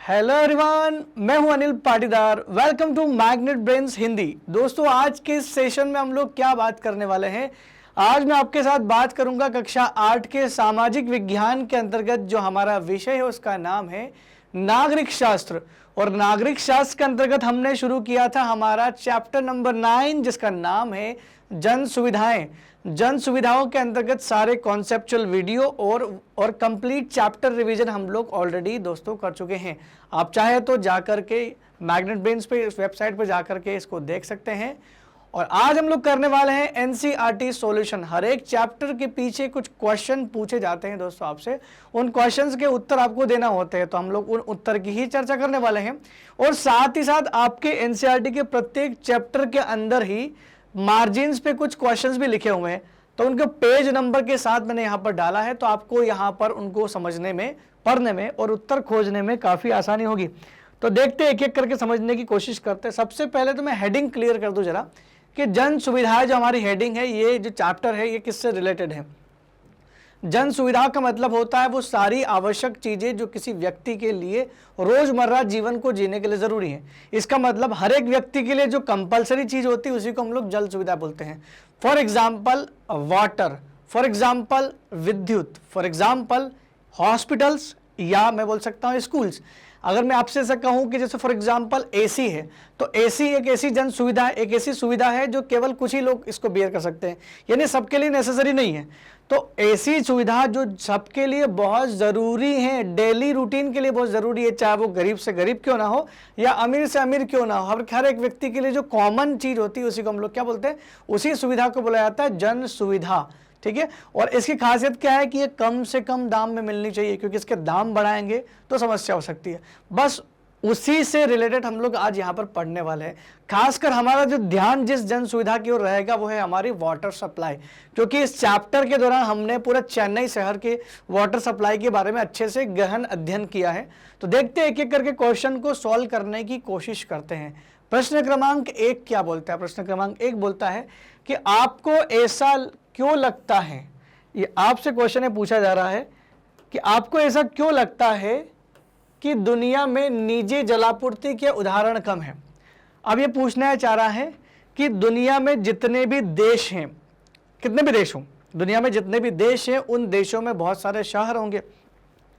Hello everyone, मैं हूं Anil Patidar. Welcome to Magnet Brains Hindi. दोस्तों, आज के इस सेशन में हम लोग क्या बात करने वाले हैं। आज मैं आपके साथ बात करूंगा कक्षा 8 के सामाजिक विज्ञान के अंतर्गत जो हमारा विषय है उसका नाम है नागरिक शास्त्र। और नागरिक शास्त्र के अंतर्गत हमने शुरू किया था हमारा चैप्टर नंबर 9 जिसका नाम है जन सुविधाएं। जन सुविधाओं के अंतर्गत सारे कॉन्सेप्चुअल वीडियो और कंप्लीट चैप्टर रिवीजन हम लोग ऑलरेडी दोस्तों कर चुके हैं। आप चाहे तो जाकर के मैग्नेट ब्रेन्स पे वेबसाइट पे जाकर के इसको देख सकते हैं। और आज हम लोग करने वाले हैं एनसीईआरटी सॉल्यूशन। हर एक चैप्टर के पीछे कुछ क्वेश्चन पूछे जाते हैं दोस्तों आपसे, उन क्वेश्चंस के उत्तर आपको देना होते हैं, तो हम लोग उन उत्तर की ही चर्चा करने वाले हैं। और साथ ही साथ आपके एनसीईआरटी के प्रत्येक चैप्टर के अंदर ही मार्जिन्स पे कुछ क्वेश्चंस भी लिखे हुए हैं, तो उनके पेज नंबर के साथ मैंने यहाँ पर डाला है, तो आपको यहाँ पर उनको समझने में, पढ़ने में और उत्तर खोजने में काफ़ी आसानी होगी। तो देखते हैं, एक एक करके समझने की कोशिश करते हैं। सबसे पहले तो मैं हेडिंग क्लियर कर दूं जरा कि जन सुविधाएं जो हमारी हेडिंग है, ये जो चैप्टर है ये किससे रिलेटेड है। जन सुविधा का मतलब होता है वो सारी आवश्यक चीजें जो किसी व्यक्ति के लिए रोजमर्रा जीवन को जीने के लिए जरूरी है। इसका मतलब हर एक व्यक्ति के लिए जो कंपलसरी चीज होती है उसी को हम लोग जल सुविधा बोलते हैं। For example water, for example विद्युत, फॉर एग्जाम्पल हॉस्पिटल्स, या मैं बोल सकता हूँ स्कूल्स। अगर मैं आपसे ऐसा कहूं कि जैसे फॉर एग्जांपल एसी है, तो एसी एक ऐसी जन सुविधा, एक ऐसी सुविधा है जो केवल कुछ ही लोग इसको बेयर कर सकते हैं, यानी सबके लिए नेसेसरी नहीं है। तो ऐसी सुविधा जो सबके लिए बहुत ज़रूरी है, डेली रूटीन के लिए बहुत ज़रूरी है, चाहे वो गरीब से गरीब क्यों ना हो या अमीर से अमीर क्यों ना हो, हर एक व्यक्ति के लिए जो कॉमन चीज़ होती है उसी को हम लोग क्या बोलते हैं, उसी सुविधा को बोला जाता है जन सुविधा। ठीक है। और इसकी खासियत क्या है कि ये कम से कम दाम में मिलनी चाहिए, क्योंकि इसके दाम बढ़ाएंगे तो समस्या हो सकती है। बस उसी से रिलेटेड हम लोग आज यहाँ पर पढ़ने वाले हैं। खासकर हमारा जो ध्यान जिस जन सुविधा की ओर रहेगा वो है हमारी वाटर सप्लाई, क्योंकि इस चैप्टर के दौरान हमने पूरा चेन्नई शहर के वाटर सप्लाई के बारे में अच्छे से गहन अध्ययन किया है। तो देखते हैं, एक एक करके क्वेश्चन को सॉल्व करने की कोशिश करते हैं। प्रश्न क्रमांक 1 क्या बोलता है। प्रश्न क्रमांक 1 बोलता है कि आपको ऐसा क्यों लगता है, ये आपसे क्वेश्चन है, पूछा जा रहा है कि आपको ऐसा क्यों लगता है कि दुनिया में निजी जलापूर्ति के उदाहरण कम हैं। अब ये पूछना चाह रहा है कि दुनिया में जितने भी देश हैं, कितने भी देश हों, दुनिया में जितने भी देश हैं उन देशों में बहुत सारे शहर होंगे,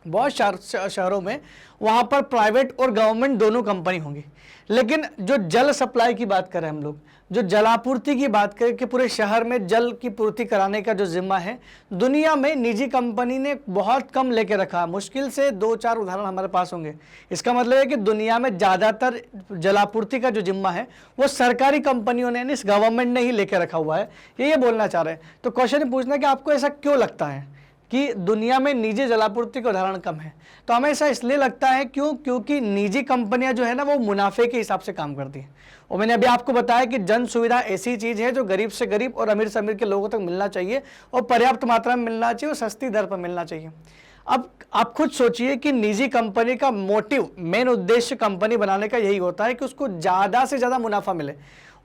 बहुत शहरों में वहाँ पर प्राइवेट और गवर्नमेंट दोनों कंपनी होंगी। लेकिन जो जल सप्लाई की बात करें हम लोग, जो जलापूर्ति की बात करें कि पूरे शहर में जल की पूर्ति कराने का जो जिम्मा है, दुनिया में निजी कंपनी ने बहुत कम लेके रखा। मुश्किल से 2-4 उदाहरण हमारे पास होंगे। इसका मतलब है कि दुनिया में ज़्यादातर जलापूर्ति का जो जिम्मा है वो सरकारी कंपनियों ने, इस गवर्नमेंट ने ही लेके रखा हुआ है, ये बोलना चाह रहे हैं। तो क्वेश्चन पूछना है कि आपको ऐसा क्यों लगता है कि दुनिया में निजी जलापूर्ति के उदाहरण कम है। तो हमें ऐसा इसलिए लगता है क्योंकि निजी कंपनियां जो है ना वो मुनाफे के हिसाब से काम करती हैं। और मैंने अभी आपको बताया कि जन सुविधा ऐसी चीज़ है जो गरीब से गरीब और अमीर से अमीर के लोगों तक मिलना चाहिए और पर्याप्त मात्रा में मिलना चाहिए और सस्ती दर पर मिलना चाहिए। अब आप खुद सोचिए कि निजी कंपनी का मोटिव, मेन उद्देश्य कंपनी बनाने का यही होता है कि उसको ज़्यादा से ज़्यादा मुनाफा मिले।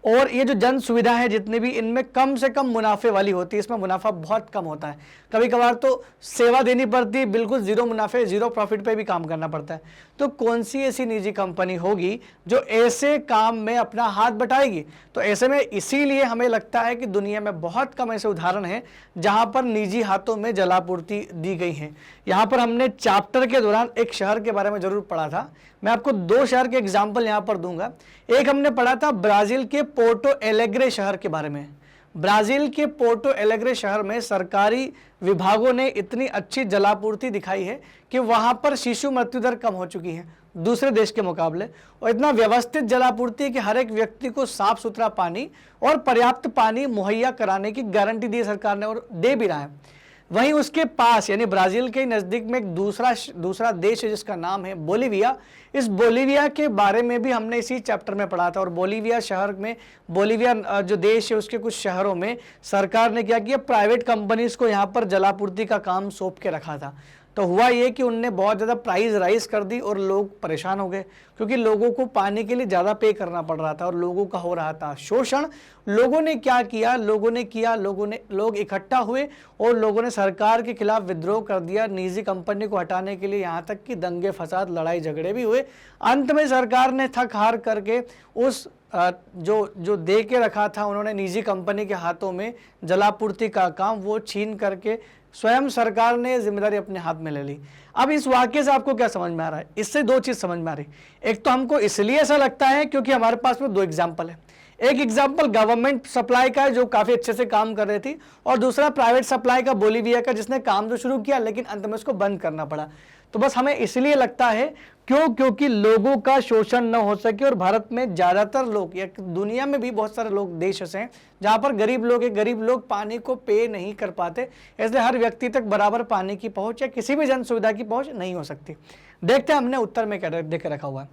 और ये जो जन सुविधा है जितनी भी, इनमें कम से कम मुनाफे वाली होती है, इसमें मुनाफा बहुत कम होता है। कभी कभार तो सेवा देनी पड़ती है, बिल्कुल जीरो मुनाफे, जीरो प्रॉफिट पे भी काम करना पड़ता है। तो कौन सी ऐसी निजी कंपनी होगी जो ऐसे काम में अपना हाथ बटाएगी। तो ऐसे में इसीलिए हमें लगता है कि दुनिया में बहुत कम ऐसे उदाहरण हैं जहाँ पर निजी हाथों में जलापूर्ति दी गई है। यहाँ पर हमने चैप्टर के दौरान एक शहर के बारे में जरूर पढ़ा था। मैं आपको 2 शहर के एग्जाम्पल यहाँ पर दूंगा। एक हमने पढ़ा था ब्राजील के पोर्टो एलेग्रे शहर के बारे में। ब्राजील के पोर्टो एलेग्रे शहर में सरकारी विभागों ने इतनी अच्छी जलापूर्ति दिखाई है कि वहाँ पर शिशु मृत्यु दर कम हो चुकी है दूसरे देश के मुकाबले। और इतना व्यवस्थित जलापूर्ति है कि हर एक व्यक्ति को साफ सुथरा पानी और पर्याप्त पानी मुहैया कराने की गारंटी दी सरकार ने, और दे भी रहा है। वहीं उसके पास यानी ब्राजील के नज़दीक में एक दूसरा देश है जिसका नाम है बोलीविया। इस बोलीविया के बारे में भी हमने इसी चैप्टर में पढ़ा था। और बोलीविया शहर में, बोलीविया जो देश है उसके कुछ शहरों में सरकार ने क्या किया, प्राइवेट कंपनीज को यहाँ पर जलापूर्ति का काम सौंप के रखा था। तो हुआ ये कि उनने बहुत ज़्यादा प्राइस राइज कर दी और लोग परेशान हो गए, क्योंकि लोगों को पानी के लिए ज़्यादा पे करना पड़ रहा था और लोगों का हो रहा था शोषण। लोगों ने क्या किया, लोग इकट्ठा हुए और लोगों ने सरकार के खिलाफ विद्रोह कर दिया निजी कंपनी को हटाने के लिए। यहाँ तक कि दंगे फसाद लड़ाई झगड़े भी हुए। अंत में सरकार ने थक हार करके उस जो दे के रखा था उन्होंने निजी कंपनी के हाथों में जलापूर्ति का काम, वो छीन करके स्वयं सरकार ने जिम्मेदारी अपने हाथ में ले ली। अब इस वाक्य से आपको क्या समझ में आ रहा है? इससे दो चीज समझ में आ रही। एक तो हमको इसलिए ऐसा लगता है क्योंकि हमारे पास में दो एग्जाम्पल है। एक एग्जाम्पल गवर्नमेंट सप्लाई का है जो काफी अच्छे से काम कर रही थी, और दूसरा प्राइवेट सप्लाई का बोलीविया का, जिसने काम तो शुरू किया लेकिन अंत में उसको बंद करना पड़ा। तो बस हमें इसलिए लगता है क्योंकि लोगों का शोषण न हो सके। और भारत में ज्यादातर लोग, या दुनिया में भी बहुत सारे लोग देश ऐसे हैं जहां पर गरीब लोग पानी को पे नहीं कर पाते, इसलिए हर व्यक्ति तक बराबर पानी की पहुंच या किसी भी जन सुविधा की पहुंच नहीं हो सकती। देखते हैं हमने उत्तर में क्या देख रखा हुआ है।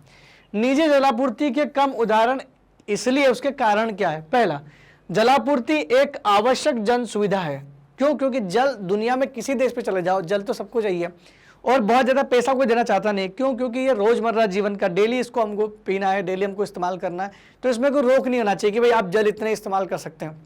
निजी जलापूर्ति के कम उदाहरण, इसलिए उसके कारण क्या है? पहला, जलापूर्ति एक आवश्यक जन सुविधा है। क्यों? क्योंकि जल, दुनिया में किसी देश पे चले जाओ, जल तो सबको चाहिए और बहुत ज़्यादा पैसा कोई देना चाहता नहीं। क्यों? क्योंकि ये रोज़मर्रा जीवन का, डेली इसको हमको पीना है, डेली हमको इस्तेमाल करना है, तो इसमें कोई रोक नहीं होना चाहिए कि भाई आप जल इतने इस्तेमाल कर सकते हैं।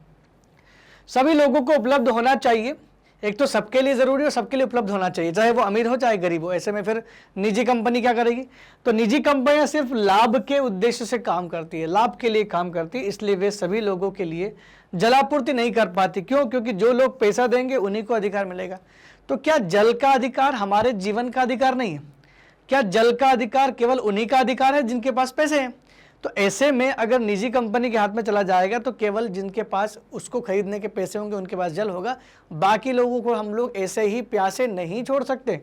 सभी लोगों को उपलब्ध होना चाहिए। एक तो सबके लिए ज़रूरी और सबके लिए उपलब्ध होना चाहिए, चाहे वो अमीर हो चाहे गरीब हो। ऐसे में फिर निजी कंपनी क्या करेगी? तो निजी कंपनियां सिर्फ लाभ के उद्देश्य से काम करती है, लाभ के लिए काम करती है, इसलिए वे सभी लोगों के लिए जलापूर्ति नहीं कर पाती। क्यों? क्योंकि जो लोग पैसा देंगे उन्हीं को अधिकार मिलेगा। तो क्या जल का अधिकार हमारे जीवन का अधिकार नहीं है? क्या जल का अधिकार केवल उन्हीं का अधिकार है जिनके पास पैसे हैं? तो ऐसे में अगर निजी कंपनी के हाथ में चला जाएगा तो केवल जिनके पास उसको खरीदने के पैसे होंगे उनके पास जल होगा, बाकी लोगों को हम लोग ऐसे ही प्यासे नहीं छोड़ सकते।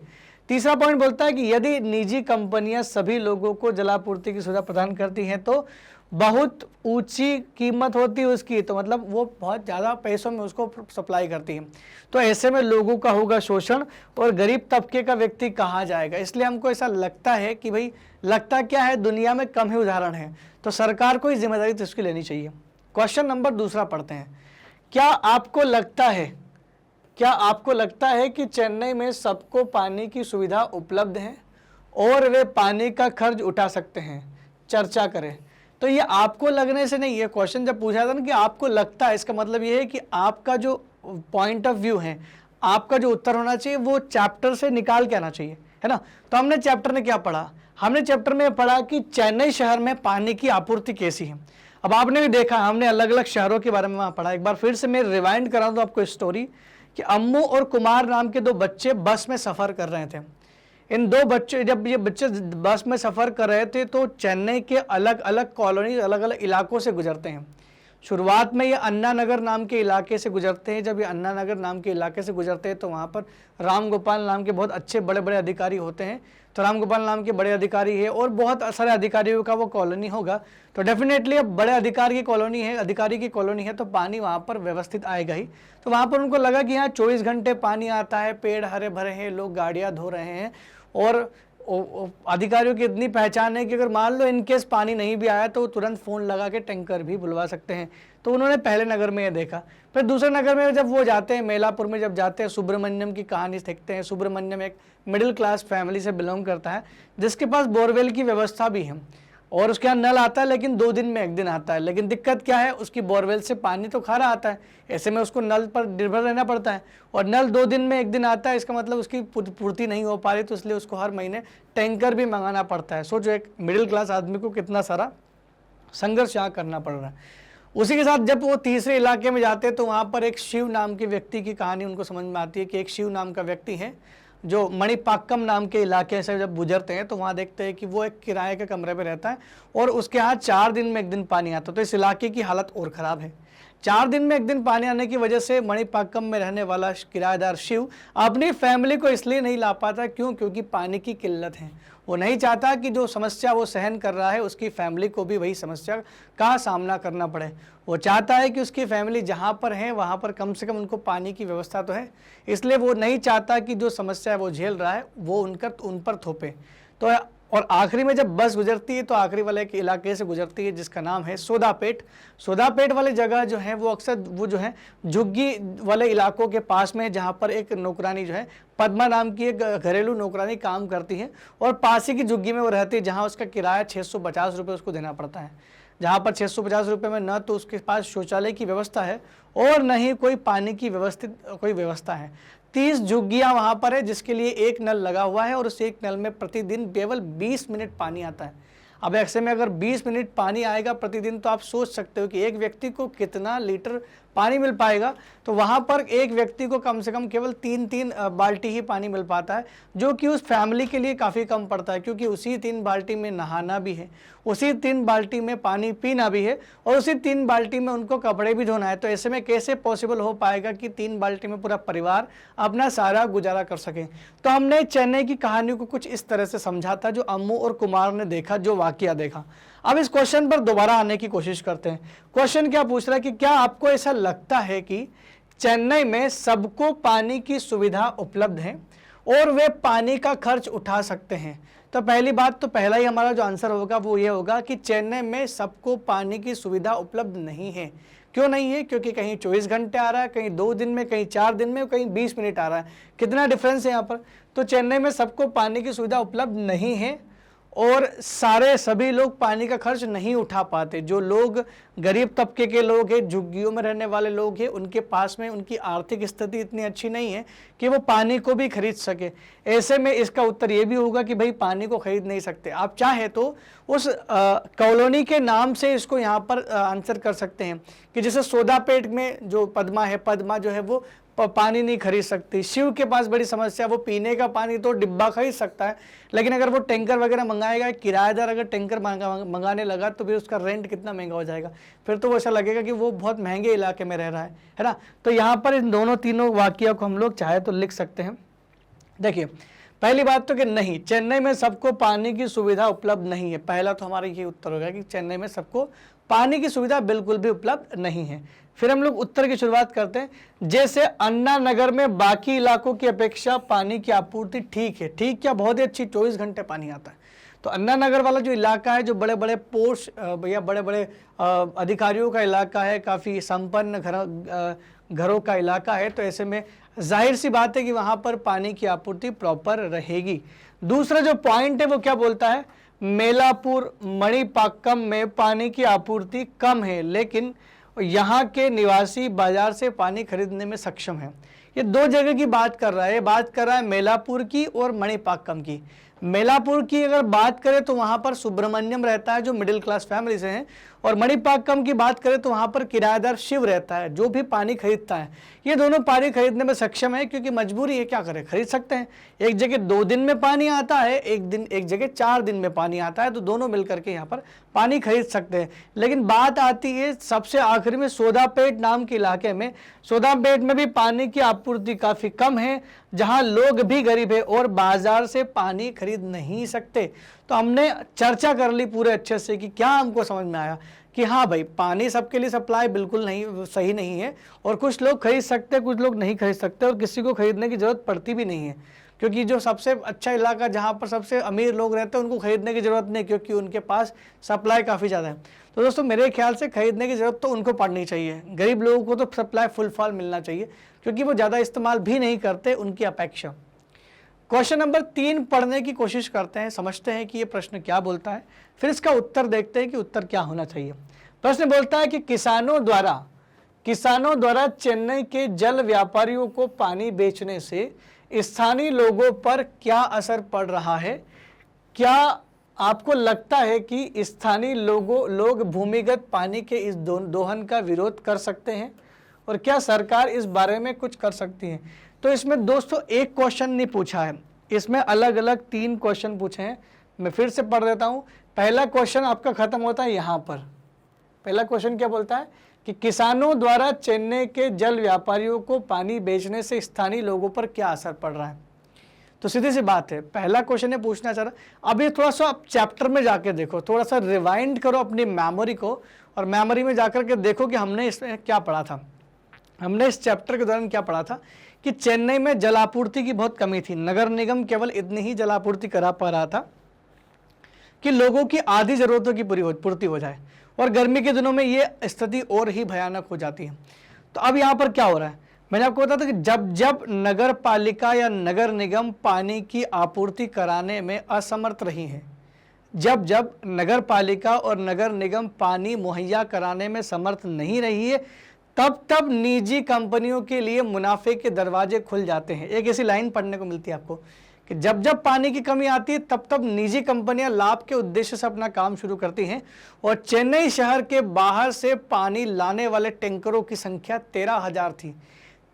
तीसरा पॉइंट बोलता है कि यदि निजी कंपनियां सभी लोगों को जलापूर्ति की सुविधा प्रदान करती हैं तो बहुत ऊंची कीमत होती है उसकी, तो मतलब वो बहुत ज़्यादा पैसों में उसको सप्लाई करती है। तो ऐसे में लोगों का होगा शोषण और गरीब तबके का व्यक्ति कहाँ जाएगा? इसलिए हमको ऐसा लगता है कि भाई, लगता क्या है, दुनिया में कम ही उदाहरण है, तो सरकार को ही जिम्मेदारी तो इसकी लेनी चाहिए। क्वेश्चन नंबर दूसरा पढ़ते हैं। क्या आपको लगता है कि चेन्नई में सबको पानी की सुविधा उपलब्ध है और वे पानी का खर्च उठा सकते हैं? चर्चा करें। तो ये आपको लगने से नहीं, ये क्वेश्चन जब पूछा था ना कि आपको लगता है, इसका मतलब ये है कि आपका जो पॉइंट ऑफ व्यू है, आपका जो उत्तर होना चाहिए वो चैप्टर से निकाल के आना चाहिए, है ना। तो हमने चैप्टर में क्या पढ़ा? हमने चैप्टर में पढ़ा कि चेन्नई शहर में पानी की आपूर्ति कैसी है। अब आपने भी देखा, हमने अलग अलग शहरों के बारे में वहाँ पढ़ा। एक बार फिर से मैं रिवाइंड करा दूँ आपको स्टोरी कि अम्मू और कुमार नाम के दो बच्चे बस में सफ़र कर रहे थे। इन दो बच्चे, जब ये बच्चे बस में सफ़र कर रहे थे तो चेन्नई के अलग अलग कॉलोनी, अलग अलग इलाकों से गुजरते हैं। शुरुआत में ये अन्ना नगर नाम के इलाके से गुजरते हैं। जब ये अन्ना नगर नाम के इलाके से गुजरते हैं तो वहाँ पर राम गोपाल नाम के बहुत अच्छे बड़े बड़े अधिकारी होते हैं। तो राम गोपाल नाम के बड़े अधिकारी है और बहुत सारे अधिकारियों का वो कॉलोनी होगा। तो डेफिनेटली अब बड़े अधिकारी की कॉलोनी है तो पानी वहाँ पर व्यवस्थित आएगा ही। तो वहाँ पर उनको लगा कि यहाँ 24 घंटे पानी आता है, पेड़ हरे भरे हैं, लोग गाड़ियाँ धो रहे हैं, और अधिकारियों की इतनी पहचान है कि अगर मान लो इनकेस पानी नहीं भी आया तो तुरंत फ़ोन लगा के टैंकर भी बुलवा सकते हैं। तो उन्होंने पहले नगर में ये देखा। फिर दूसरे नगर में जब वो जाते हैं, मेलापुर में जब जाते हैं, सुब्रमण्यम की कहानी देखते हैं। सुब्रमण्यम एक मिडिल क्लास फैमिली से बिलोंग करता है जिसके पास बोरवेल की व्यवस्था भी है और उसके यहाँ नल आता है लेकिन 2 दिन में 1 दिन आता है। लेकिन दिक्कत क्या है, उसकी बोरवेल से पानी तो खारा आता है, ऐसे में उसको नल पर निर्भर रहना पड़ता है और नल 2 दिन में 1 दिन आता है। इसका मतलब उसकी पूर्ति नहीं हो पा रही, तो इसलिए उसको हर महीने टैंकर भी मंगाना पड़ता है। सोचो एक मिडिल क्लास आदमी को कितना सारा संघर्ष यहाँ करना पड़ रहा है। उसी के साथ जब वो तीसरे इलाके में जाते हैं तो वहाँ पर एक शिव नाम के व्यक्ति की कहानी उनको समझ में आती है कि एक शिव नाम का व्यक्ति है जो मणिपाक्कम नाम के इलाके से जब गुजरते हैं तो वहाँ देखते हैं कि वो एक किराए के कमरे पे रहता है और उसके यहाँ 4 दिन में 1 दिन पानी आता है। तो इस इलाके की हालत और ख़राब है। 4 दिन में 1 दिन पानी आने की वजह से मणिपाक्कम में रहने वाला किराएदार शिव अपनी फैमिली को इसलिए नहीं ला पाता। क्यों? क्योंकि पानी की किल्लत है। वो नहीं चाहता कि जो समस्या वो सहन कर रहा है उसकी फैमिली को भी वही समस्या का सामना करना पड़े। वो चाहता है कि उसकी फैमिली जहाँ पर है वहाँ पर कम से कम उनको पानी की व्यवस्था तो है, इसलिए वो नहीं चाहता कि जो समस्या वो झेल रहा है वो उन पर थोपे। तो और आखिरी में जब बस गुजरती है तो आखिरी वाले के इलाके से गुजरती है जिसका नाम है सोदापेट। सोदापेट वाली जगह जो है वो अक्सर वो जो है झुग्गी वाले इलाकों के पास में, जहाँ पर एक नौकरानी जो है पद्मा नाम की एक घरेलू नौकरानी काम करती है और पास ही की झुग्गी में वो रहती है, जहाँ उसका किराया 650 रुपये उसको देना पड़ता है। जहाँ पर 650 रुपये में न तो उसके पास शौचालय की व्यवस्था है और न ही कोई पानी की कोई व्यवस्था है। 30 झुग्गियाँ वहाँ पर है जिसके लिए एक नल लगा हुआ है और उस एक नल में प्रतिदिन केवल 20 मिनट पानी आता है। अब ऐसे में अगर 20 मिनट पानी आएगा प्रतिदिन तो आप सोच सकते हो कि एक व्यक्ति को कितना लीटर पानी मिल पाएगा। तो वहाँ पर एक व्यक्ति को कम से कम केवल 3-3 बाल्टी ही पानी मिल पाता है, जो कि उस फैमिली के लिए काफ़ी कम पड़ता है, क्योंकि उसी 3 बाल्टी में नहाना भी है, उसी 3 बाल्टी में पानी पीना भी है और उसी 3 बाल्टी में उनको कपड़े भी धोना है। तो ऐसे में कैसे पॉसिबल हो पाएगा कि 3 बाल्टी में पूरा परिवार अपना सारा गुजारा कर सके। तो हमने चेन्नई की कहानी को कुछ इस तरह से समझा था, जो अम्मू और कुमार ने देखा, जो वाकया देखा। अब इस क्वेश्चन पर दोबारा आने की कोशिश करते हैं। क्वेश्चन क्या पूछ रहा है कि क्या आपको ऐसा लगता है कि चेन्नई में सबको पानी की सुविधा उपलब्ध है और वे पानी का खर्च उठा सकते हैं? तो पहली बात, तो पहला ही हमारा जो आंसर होगा वो ये होगा कि चेन्नई में सबको पानी की सुविधा उपलब्ध नहीं है। क्यों नहीं है? क्योंकि कहीं 24 घंटे आ रहा है, कहीं 2 दिन में, कहीं 4 दिन में, कहीं 20 मिनट आ रहा है। कितना डिफरेंस है यहाँ पर। तो चेन्नई में सबको पानी की सुविधा उपलब्ध नहीं है और सभी लोग पानी का खर्च नहीं उठा पाते। जो लोग गरीब तबके के लोग हैं, झुग्गियों में रहने वाले लोग हैं, उनके पास में उनकी आर्थिक स्थिति इतनी अच्छी नहीं है कि वो पानी को भी खरीद सके। ऐसे में इसका उत्तर ये भी होगा कि भाई पानी को खरीद नहीं सकते। आप चाहे तो उस कॉलोनी के नाम से इसको यहाँ पर आंसर कर सकते हैं कि जैसे सोदापेट में जो पद्मा है, पद्मा जो है वो पानी नहीं खरीद सकती। शिव के पास बड़ी समस्या, वो पीने का पानी तो डिब्बा खरीद सकता है, लेकिन अगर वो टैंकर वगैरह मंगाएगा, किराएदार अगर टैंकर मंगाने लगा तो फिर उसका रेंट कितना महंगा हो जाएगा। फिर तो वो ऐसा लगेगा कि वो बहुत महंगे इलाके में रह रहा है ना। तो यहाँ पर इन दोनों तीनों वाक्यों को हम लोग चाहे तो लिख सकते हैं। देखिए, पहली बात तो कि नहीं, चेन्नई में सबको पानी की सुविधा उपलब्ध नहीं है। पहला तो हमारा ये उत्तर होगा कि चेन्नई में सबको पानी की सुविधा बिल्कुल भी उपलब्ध नहीं है। फिर हम लोग उत्तर की शुरुआत करते हैं। जैसे अन्ना नगर में बाकी इलाकों की अपेक्षा पानी की आपूर्ति ठीक है। ठीक क्या? बहुत ही अच्छी, 24 घंटे पानी आता है। तो अन्ना नगर वाला जो इलाका है, जो बड़े बड़े पोस्ट या बड़े बड़े अधिकारियों का इलाका है, काफ़ी संपन्न घरों का इलाका है, तो ऐसे में जाहिर सी बात है कि वहाँ पर पानी की आपूर्ति प्रॉपर रहेगी। दूसरा जो पॉइंट है वो क्या बोलता है? मेलापुर मणिपाक्कम में पानी की आपूर्ति कम है, लेकिन यहाँ के निवासी बाजार से पानी खरीदने में सक्षम है। ये 2 जगह की बात कर रहा है। बात कर रहा है मेलापुर की और मणिपाक्कम की। मेलापुर की अगर बात करें तो वहाँ पर सुब्रमण्यम रहता है, जो मिडिल क्लास फैमिली से हैं, और मणिपाक्कम की बात करें तो वहाँ पर किराएदार शिव रहता है, जो भी पानी खरीदता है। ये दोनों पानी खरीदने में सक्षम है, क्योंकि मजबूरी है, क्या करें, खरीद सकते हैं। एक जगह 2 दिन में पानी आता है, एक जगह 4 दिन में पानी आता है, तो दोनों मिलकर के यहाँ पर पानी खरीद सकते हैं। लेकिन बात आती है सबसे आखिरी में सोदापेट नाम के इलाके में। सोदापेट में भी पानी की आपूर्ति काफ़ी कम है, जहाँ लोग भी गरीब है और बाजार से पानी खरीद नहीं सकते। तो हमने चर्चा कर ली पूरे अच्छे से कि क्या हमको समझ में आया कि हाँ भाई, पानी सबके लिए सप्लाई बिल्कुल नहीं सही नहीं है, और कुछ लोग खरीद सकते हैं, कुछ लोग नहीं खरीद सकते, और किसी को खरीदने की ज़रूरत पड़ती भी नहीं है, क्योंकि जो सबसे अच्छा इलाका जहाँ पर सबसे अमीर लोग रहते हैं उनको खरीदने की ज़रूरत नहीं, क्योंकि उनके पास सप्लाई काफ़ी ज़्यादा है। तो दोस्तों, मेरे ख्याल से खरीदने की ज़रूरत तो उनको पड़नी चाहिए। गरीब लोगों को तो सप्लाई फुल फॉल मिलना चाहिए, क्योंकि वो ज़्यादा इस्तेमाल भी नहीं करते उनकी अपेक्षा। क्वेश्चन नंबर 3 पढ़ने की कोशिश करते हैं, समझते हैं कि ये प्रश्न क्या बोलता है, फिर इसका उत्तर देखते हैं कि उत्तर क्या होना चाहिए। प्रश्न बोलता है कि किसानों द्वारा चेन्नई के जल व्यापारियों को पानी बेचने से स्थानीय लोगों पर क्या असर पड़ रहा है? क्या आपको लगता है कि स्थानीय लोग भूमिगत पानी के इस दोहन का विरोध कर सकते हैं, और क्या सरकार इस बारे में कुछ कर सकती है? तो इसमें दोस्तों एक क्वेश्चन नहीं पूछा है, इसमें अलग अलग 3 क्वेश्चन पूछे हैं। मैं फिर से पढ़ देता हूँ। पहला क्वेश्चन आपका खत्म होता है यहाँ पर। पहला क्वेश्चन क्या बोलता है कि किसानों द्वारा चेन्नई के जल व्यापारियों को पानी बेचने से स्थानीय लोगों पर क्या असर पड़ रहा है। तो सीधी सी बात है, पहला क्वेश्चन ये पूछना चाह रहा। अब ये थोड़ा सा आप चैप्टर में जाके देखो, थोड़ा सा रिवाइंड करो अपनी मेमोरी को, और मेमोरी में जाकर के देखो कि हमने इसमें क्या पढ़ा था। हमने इस चैप्टर के दौरान क्या पढ़ा था कि चेन्नई में जलापूर्ति की बहुत कमी थी। नगर निगम केवल इतनी ही जलापूर्ति करा पा रहा था, कि लोगों की आधी ज़रूरतों की पूर्ति हो जाए, और गर्मी के दिनों में ये स्थिति और ही भयानक हो जाती है। तो अब यहाँ पर क्या हो रहा है, मैंने आपको बताया था कि जब जब नगर पालिका या नगर निगम पानी की आपूर्ति कराने में असमर्थ रही हैं, जब जब नगर पालिका और नगर निगम पानी मुहैया कराने में समर्थ नहीं रही है, तब तब निजी कंपनियों के लिए मुनाफे के दरवाजे खुल जाते हैं। एक ऐसी लाइन पढ़ने को मिलती है आपको कि जब जब पानी की कमी आती है, तब तब निजी कंपनियां लाभ के उद्देश्य से अपना काम शुरू करती हैं, और चेन्नई शहर के बाहर से पानी लाने वाले टैंकरों की संख्या 13,000 थी।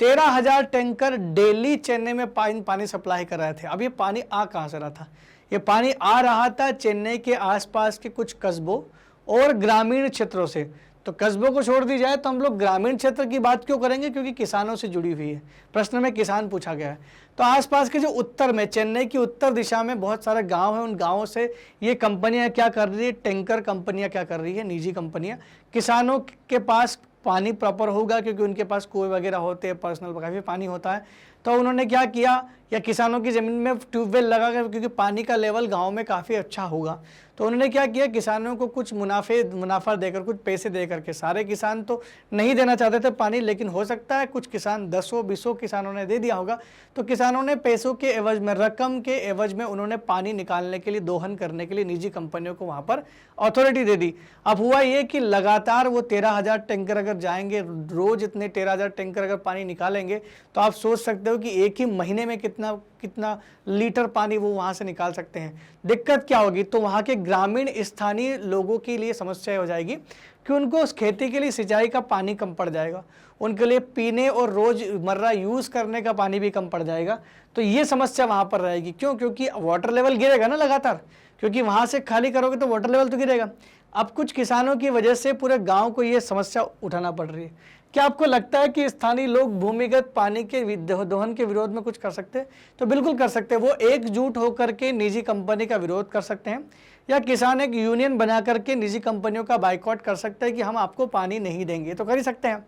13,000 टैंकर डेली चेन्नई में पानी सप्लाई कर रहे थे। अब ये पानी आ कहाँ से रहा था? ये पानी आ रहा था चेन्नई के आसपास के कुछ कस्बों और ग्रामीण क्षेत्रों से। तो कस्बों को छोड़ दी जाए तो हम लोग ग्रामीण क्षेत्र की बात क्यों करेंगे, क्योंकि किसानों से जुड़ी हुई है। प्रश्न में किसान पूछा गया है। तो आसपास के जो उत्तर में, चेन्नई की उत्तर दिशा में बहुत सारे गांव हैं, उन गांवों से ये कंपनियां क्या कर रही है, टैंकर कंपनियां क्या कर रही है, निजी कंपनियां। किसानों के पास पानी प्रॉपर होगा क्योंकि उनके पास कुएं वगैरह होते हैं, पर्सनल काफ़ी पानी होता है। तो उन्होंने क्या किया, या किसानों की ज़मीन में ट्यूबवेल लगा कर, क्योंकि पानी का लेवल गांव में काफ़ी अच्छा होगा, तो उन्होंने क्या किया, किसानों को कुछ मुनाफा देकर, कुछ पैसे दे करके। सारे किसान तो नहीं देना चाहते थे पानी, लेकिन हो सकता है कुछ किसान 10-20 किसानों ने दे दिया होगा। तो किसानों ने पैसों के एवज में, रकम के एवज में उन्होंने पानी निकालने के लिए, दोहन करने के लिए निजी कंपनियों को वहाँ पर अथॉरिटी दे दी। अब हुआ ये कि लगातार वो 13,000 टैंकर अगर जाएंगे, रोज इतने 13,000 टैंकर अगर पानी निकालेंगे, तो आप सोच सकते हो कि एक ही महीने में कितना लीटर पानी वो वहाँ से निकाल सकते हैं। दिक्कत क्या होगी, तो वहाँ के ग्रामीण स्थानीय लोगों के लिए समस्या हो जाएगी कि उनको उस खेती के लिए सिंचाई का पानी कम पड़ जाएगा, उनके लिए पीने और रोजमर्रा यूज़ करने का पानी भी कम पड़ जाएगा। तो ये समस्या वहाँ पर रहेगी। क्यों? क्योंकि वाटर लेवल गिरेगा ना लगातार, क्योंकि वहाँ से खाली करोगे तो वाटर लेवल तो गिरेगा। अब कुछ किसानों की वजह से पूरे गांव को ये समस्या उठाना पड़ रही है। क्या आपको लगता है कि स्थानीय लोग भूमिगत पानी के दोहन के विरोध में कुछ कर सकते हैं? तो बिल्कुल कर सकते हैं। वो एकजुट होकर के निजी कंपनी का विरोध कर सकते हैं, या किसान एक यूनियन बना करके निजी कंपनियों का बाइकआउट कर सकते हैं कि हम आपको पानी नहीं देंगे, तो कर ही सकते हैं।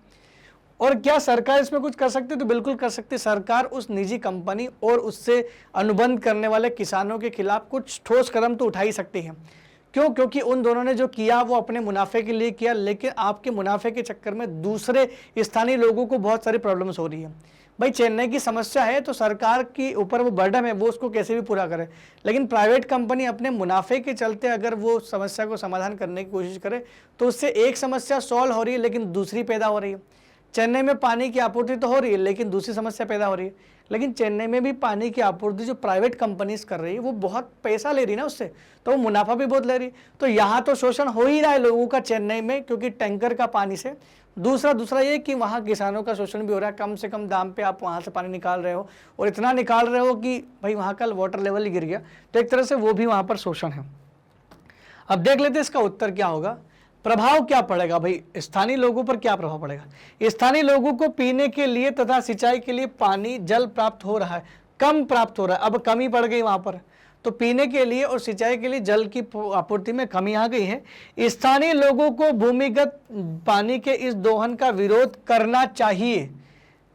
और क्या सरकार इसमें कुछ कर सकती है? तो बिल्कुल कर सकती है। सरकार उस निजी कंपनी और उससे अनुबंध करने वाले किसानों के खिलाफ कुछ ठोस कदम तो उठा ही सकती है। क्यों? क्योंकि उन दोनों ने जो किया वो अपने मुनाफे के लिए किया, लेकिन आपके मुनाफे के चक्कर में दूसरे स्थानीय लोगों को बहुत सारी प्रॉब्लम्स हो रही है। भाई चेन्नई की समस्या है तो सरकार के ऊपर वो बर्डन है, वो उसको कैसे भी पूरा करे, लेकिन प्राइवेट कंपनी अपने मुनाफे के चलते अगर वो समस्या को समाधान करने की कोशिश करे तो उससे एक समस्या सॉल्व हो रही है, लेकिन दूसरी पैदा हो रही है। चेन्नई में पानी की आपूर्ति तो हो रही है, लेकिन दूसरी समस्या पैदा हो रही है। लेकिन चेन्नई में भी पानी की आपूर्ति जो प्राइवेट कंपनीज कर रही है वो बहुत पैसा ले रही है ना उससे, तो वो मुनाफा भी बहुत ले रही है। तो यहाँ तो शोषण हो ही रहा है लोगों का चेन्नई में, क्योंकि टैंकर का पानी से। दूसरा ये कि वहाँ किसानों का शोषण भी हो रहा है। कम से कम दाम पे आप वहाँ से पानी निकाल रहे हो, और इतना निकाल रहे हो कि भाई वहाँ का वाटर लेवल ही गिर गया। तो एक तरह से वो भी वहाँ पर शोषण है। अब देख लेते हैं इसका उत्तर क्या होगा। प्रभाव क्या पड़ेगा भाई, स्थानीय लोगों पर क्या प्रभाव पड़ेगा? स्थानीय लोगों को पीने के लिए तथा सिंचाई के लिए पानी, जल प्राप्त हो रहा है, कम प्राप्त हो रहा है। अब कमी पड़ गई वहां पर, तो पीने के लिए और सिंचाई के लिए जल की आपूर्ति में कमी आ गई है। स्थानीय लोगों को भूमिगत पानी के इस दोहन का विरोध करना चाहिए।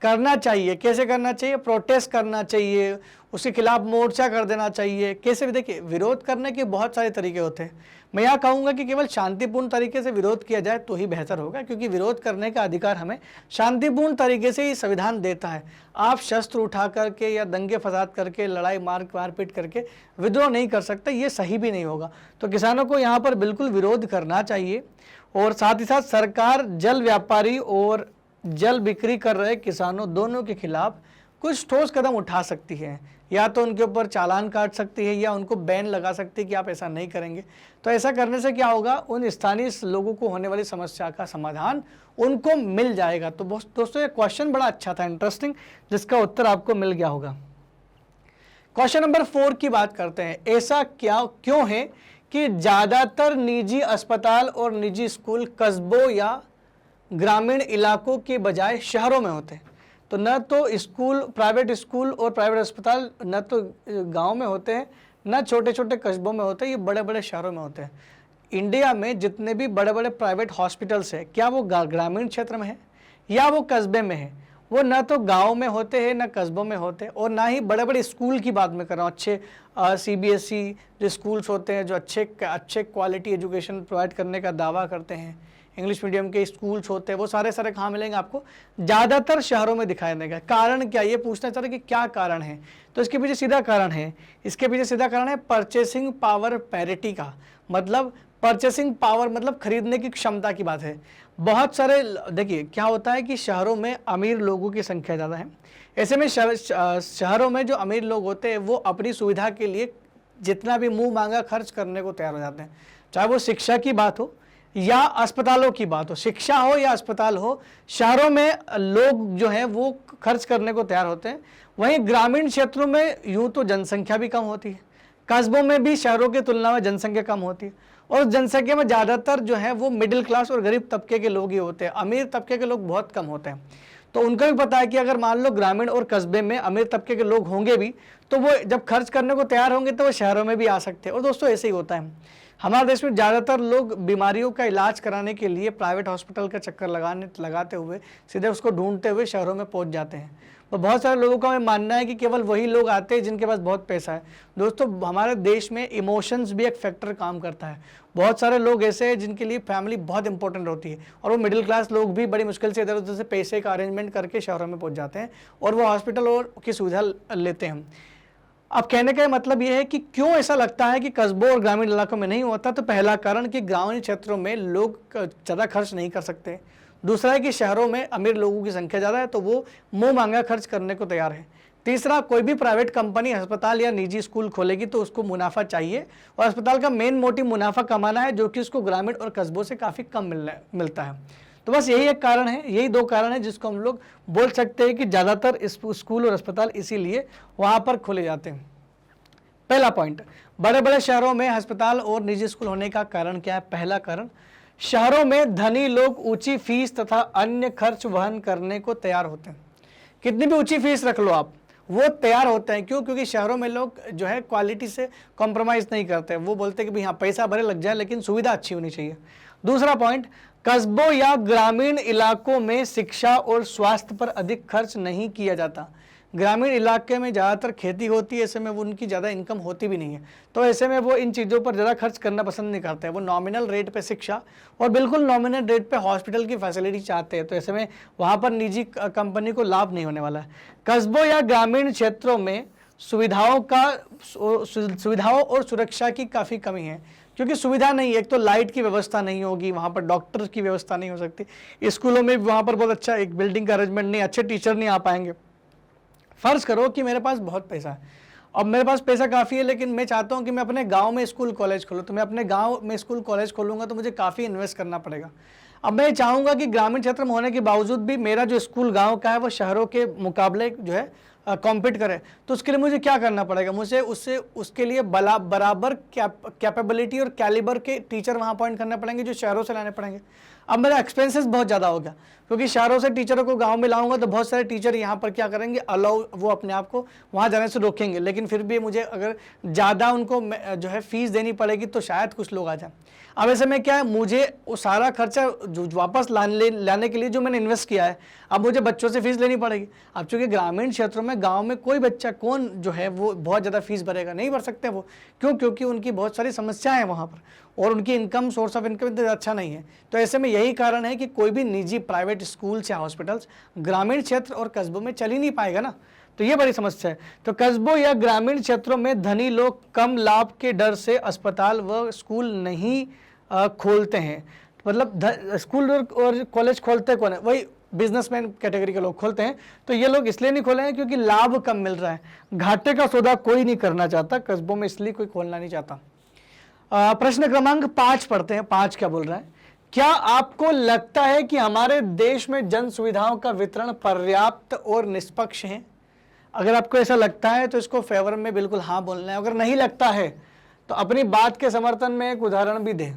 कैसे करना चाहिए? प्रोटेस्ट करना चाहिए, उसके खिलाफ मोर्चा कर देना चाहिए। कैसे भी, देखिए विरोध करने के बहुत सारे तरीके होते हैं। मैं यह कहूँगा कि केवल शांतिपूर्ण तरीके से विरोध किया जाए तो ही बेहतर होगा, क्योंकि विरोध करने का अधिकार हमें शांतिपूर्ण तरीके से ही संविधान देता है। आप शस्त्र उठा करके या दंगे फसाद करके, लड़ाई मारपीट करके विद्रोह नहीं कर सकते, ये सही भी नहीं होगा। तो किसानों को यहाँ पर बिल्कुल विरोध करना चाहिए। और साथ ही साथ सरकार जल व्यापारी और जल बिक्री कर रहे किसानों दोनों के खिलाफ कुछ ठोस कदम उठा सकती है। या तो उनके ऊपर चालान काट सकती है, या उनको बैन लगा सकती है कि आप ऐसा नहीं करेंगे। तो ऐसा करने से क्या होगा, उन स्थानीय लोगों को होने वाली समस्या का समाधान उनको मिल जाएगा। तो दोस्तों ये क्वेश्चन बड़ा अच्छा था, इंटरेस्टिंग, जिसका उत्तर आपको मिल गया होगा। क्वेश्चन नंबर 4 की बात करते हैं। ऐसा क्यों है कि ज़्यादातर निजी अस्पताल और निजी स्कूल कस्बों या ग्रामीण इलाकों के बजाय शहरों में होते हैं? तो न तो स्कूल, प्राइवेट स्कूल और प्राइवेट अस्पताल न तो गांव में होते हैं, न छोटे छोटे कस्बों में होते हैं, ये बड़े बड़े शहरों में होते हैं। इंडिया में जितने भी बड़े बड़े प्राइवेट हॉस्पिटल्स हैं, क्या वो ग्रामीण क्षेत्र में है या वो कस्बे में है? वो ना तो गाँव में होते हैं ना कस्बों में होते, और ना ही बड़े बड़े स्कूल की बात मैं कर रहा हूँ। अच्छे CBSE जो स्कूल्स होते हैं जो अच्छे क्वालिटी एजुकेशन प्रोवाइड करने का दावा करते हैं, इंग्लिश मीडियम के स्कूल्स होते हैं, वो सारे कहाँ मिलेंगे आपको? ज़्यादातर शहरों में दिखाई देगा। कारण क्या, ये पूछना चाह रहे कि क्या कारण है? तो इसके पीछे सीधा कारण है, परचेसिंग पावर पैरिटी का। मतलब परचेसिंग पावर मतलब खरीदने की क्षमता की बात है। बहुत सारे, देखिए क्या होता है कि शहरों में अमीर लोगों की संख्या ज़्यादा है। ऐसे में शहरों में जो अमीर लोग होते हैं वो अपनी सुविधा के लिए जितना भी मुंह मांगा खर्च करने को तैयार हो जाते हैं, चाहे वो शिक्षा की बात हो या अस्पतालों की बात हो। शिक्षा हो या अस्पताल हो, शहरों में लोग जो हैं वो खर्च करने को तैयार होते हैं। वहीं ग्रामीण क्षेत्रों में यूं तो जनसंख्या भी कम होती है, कस्बों में भी शहरों की तुलना में जनसंख्या कम होती है, और जनसंख्या में ज़्यादातर जो है वो मिडिल क्लास और गरीब तबके के लोग ही होते हैं। अमीर तबके के लोग बहुत कम होते हैं। तो उनको भी पता है कि अगर मान लो ग्रामीण और कस्बे में अमीर तबके के लोग होंगे भी, तो वो जब खर्च करने को तैयार होंगे तो वो शहरों में भी आ सकते हैं। और दोस्तों ऐसे ही होता है, हमारे देश में ज़्यादातर लोग बीमारियों का इलाज कराने के लिए प्राइवेट हॉस्पिटल का चक्कर लगाते हुए सीधे उसको ढूंढते हुए शहरों में पहुंच जाते हैं। तो बहुत सारे लोगों का मानना है कि केवल वही लोग आते हैं जिनके पास बहुत पैसा है। दोस्तों हमारे देश में इमोशंस भी एक फैक्टर काम करता है। बहुत सारे लोग ऐसे हैं जिनके लिए फैमिली बहुत इंपॉर्टेंट होती है, और वो मिडिल क्लास लोग भी बड़ी मुश्किल से इधर उधर से पैसे का अरेंजमेंट करके शहरों में पहुंच जाते हैं और वो हॉस्पिटल और की सुविधा लेते हैं। अब कहने का मतलब यह है कि क्यों ऐसा लगता है कि कस्बों और ग्रामीण इलाकों में नहीं होता? तो पहला कारण कि ग्रामीण क्षेत्रों में लोग ज़्यादा खर्च नहीं कर सकते। दूसरा है कि शहरों में अमीर लोगों की संख्या ज़्यादा है तो वो मुंह मांगा खर्च करने को तैयार है। तीसरा, कोई भी प्राइवेट कंपनी अस्पताल या निजी स्कूल खोलेगी तो उसको मुनाफा चाहिए, और अस्पताल का मेन मोटिव मुनाफा कमाना है, जो कि उसको ग्रामीण और कस्बों से काफ़ी कम मिलता है। तो बस यही एक कारण है, यही दो कारण है जिसको हम लोग बोल सकते हैं कि ज़्यादातर स्कूल और अस्पताल इसीलिए वहाँ पर खोले जाते हैं। पहला पॉइंट, बड़े बड़े शहरों में अस्पताल और निजी स्कूल होने का कारण क्या है? पहला कारण, शहरों में धनी लोग ऊंची फीस तथा अन्य खर्च वहन करने को तैयार होते हैं। कितनी भी ऊंची फीस रख लो आप, वो तैयार होते हैं। क्यों? क्योंकि शहरों में लोग जो है क्वालिटी से कॉम्प्रोमाइज़ नहीं करते। वो बोलते हैं कि भाई हाँ पैसा भले लग जाए लेकिन सुविधा अच्छी होनी चाहिए। दूसरा पॉइंट, कस्बों या ग्रामीण इलाकों में शिक्षा और स्वास्थ्य पर अधिक खर्च नहीं किया जाता। ग्रामीण इलाके में ज़्यादातर खेती होती है, ऐसे में वो उनकी ज़्यादा इनकम होती भी नहीं है, तो ऐसे में वो इन चीज़ों पर ज़्यादा खर्च करना पसंद नहीं करते हैं। वो नॉमिनल रेट पे शिक्षा और बिल्कुल नॉमिनल रेट पे हॉस्पिटल की फैसिलिटी चाहते हैं, तो ऐसे में वहाँ पर निजी कंपनी को लाभ नहीं होने वाला है। कस्बों या ग्रामीण क्षेत्रों में सुविधाओं और सुरक्षा की काफ़ी कमी है, क्योंकि सुविधा नहीं है। एक तो लाइट की व्यवस्था नहीं होगी, वहाँ पर डॉक्टर की व्यवस्था नहीं हो सकती, स्कूलों में वहाँ पर बहुत अच्छा एक बिल्डिंग का अरेंजमेंट नहीं, अच्छे टीचर नहीं आ पाएंगे। फ़र्ज़ करो कि मेरे पास बहुत पैसा है, अब मेरे पास पैसा काफ़ी है, लेकिन मैं चाहता हूँ कि मैं अपने गांव में स्कूल कॉलेज खोलूँ, तो मैं अपने गांव में स्कूल कॉलेज खोलूँगा तो मुझे काफ़ी इन्वेस्ट करना पड़ेगा। अब मैं चाहूँगा कि ग्रामीण क्षेत्र में होने के बावजूद भी मेरा जो स्कूल गांव का है वो शहरों के मुकाबले जो है कॉम्पीट करे, तो उसके लिए मुझे क्या करना पड़ेगा? मुझे उसके लिए बराबर कैपेबिलिटी और कैलिबर के टीचर वहाँ अपॉइंट करने पड़ेंगे जो शहरों से लाने पड़ेंगे। अब मेरा एक्सपेंसेस बहुत ज़्यादा हो गया, क्योंकि शहरों से टीचरों को गांव में लाऊंगा तो बहुत सारे टीचर यहाँ पर क्या करेंगे, वो अपने आप को वहाँ जाने से रोकेंगे, लेकिन फिर भी मुझे अगर ज़्यादा उनको जो है फीस देनी पड़ेगी तो शायद कुछ लोग आ जाएं। अब ऐसे में क्या है, मुझे वो सारा खर्चा वापस लाने के लिए जो मैंने इन्वेस्ट किया है, अब मुझे बच्चों से फीस लेनी पड़ेगी। अब चूँकि ग्रामीण क्षेत्रों में गाँव में कोई बच्चा कौन जो है वो बहुत ज़्यादा फीस भरेगा, नहीं भर सकते वो। क्यों? क्योंकि उनकी बहुत सारी समस्याएं हैं वहाँ पर और उनकी इनकम, सोर्स ऑफ इनकम इतना अच्छा नहीं है। तो ऐसे में यही कारण है कि कोई भी निजी प्राइवेट स्कूल्स या हॉस्पिटल्स ग्रामीण क्षेत्र और कस्बों में चल ही नहीं पाएगा ना, तो ये बड़ी समस्या है। तो कस्बों या ग्रामीण क्षेत्रों में धनी लोग कम लाभ के डर से अस्पताल व स्कूल नहीं खोलते हैं। मतलब स्कूल और कॉलेज खोलते कौन है? वही बिजनेसमैन कैटेगरी के लोग खोलते हैं। तो ये लोग इसलिए नहीं खोले हैं क्योंकि लाभ कम मिल रहा है, घाटे का सौदा कोई नहीं करना चाहता, कस्बों में इसलिए कोई खोलना नहीं चाहता। प्रश्न क्रमांक 5 पढ़ते हैं। 5 क्या बोल रहा है? क्या आपको लगता है कि हमारे देश में जन सुविधाओं का वितरण पर्याप्त और निष्पक्ष है? अगर आपको ऐसा लगता है तो इसको फेवर में बिल्कुल हाँ बोलना है। अगर नहीं लगता है तो अपनी बात के समर्थन में एक उदाहरण भी दें।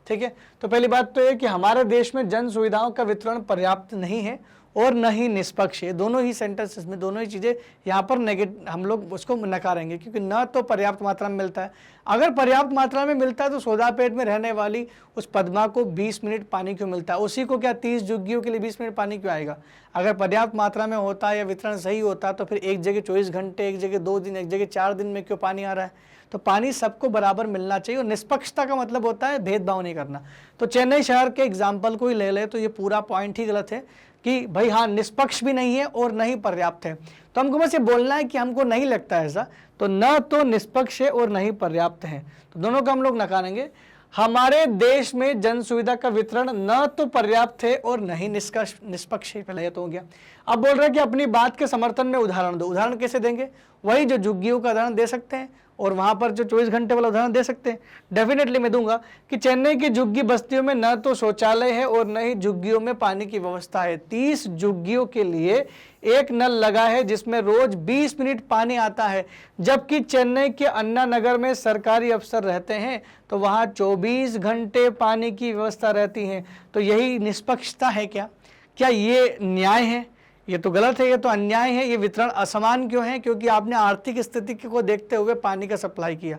ठीक है, तो पहली बात तो ये कि हमारे देश में जन सुविधाओं का वितरण पर्याप्त नहीं है और न ही निष्पक्ष। ये दोनों ही सेंटेंसेस में दोनों ही चीज़ें यहाँ पर नेगेटिव हम लोग उसको नकारेंगे, क्योंकि न तो पर्याप्त मात्रा में मिलता है। अगर पर्याप्त मात्रा में मिलता है तो सोदापेट में रहने वाली उस पद्मा को 20 मिनट पानी क्यों मिलता है, उसी को क्या 30 झुग्गियों के लिए 20 मिनट पानी क्यों आएगा। अगर पर्याप्त मात्रा में होता या वितरण सही होता तो फिर एक जगह 24 घंटे, एक जगह 2 दिन, एक जगह 4 दिन में क्यों पानी आ रहा है। तो पानी सबको बराबर मिलना चाहिए, और निष्पक्षता का मतलब होता है भेदभाव नहीं करना। तो चेन्नई शहर के एग्जाम्पल को ही ले ले तो ये पूरा पॉइंट ही गलत है कि भाई हाँ निष्पक्ष भी नहीं है और नहीं पर्याप्त है। तो हमको बस ये बोलना है कि हमको नहीं लगता ऐसा, तो न तो निष्पक्ष है और नहीं पर्याप्त है, तो दोनों का हम लोग नकारेंगे। हमारे देश में जन सुविधा का वितरण न तो पर्याप्त है और नहीं निष्पक्ष है, पहले तो हो गया। अब बोल रहे हैं कि अपनी बात के समर्थन में उदाहरण दो। उदाहरण कैसे देंगे, वही जो झुग्गियों का उदाहरण दे सकते हैं और वहां पर जो 24 घंटे वाला उदाहरण दे सकते हैं। डेफिनेटली मैं दूंगा कि चेन्नई की झुग्गी बस्तियों में न तो शौचालय है और न ही झुग्गियों में पानी की व्यवस्था है। 30 झुग्गियों के लिए एक नल लगा है जिसमें रोज 20 मिनट पानी आता है, जबकि चेन्नई के अन्ना नगर में सरकारी अफसर रहते हैं तो वहां 24 घंटे पानी की व्यवस्था रहती है। तो यही निष्पक्षता है क्या? क्या ये न्याय है? ये तो गलत है, ये तो अन्याय है। ये वितरण असमान क्यों है? क्योंकि आपने आर्थिक स्थिति को देखते हुए पानी का सप्लाई किया,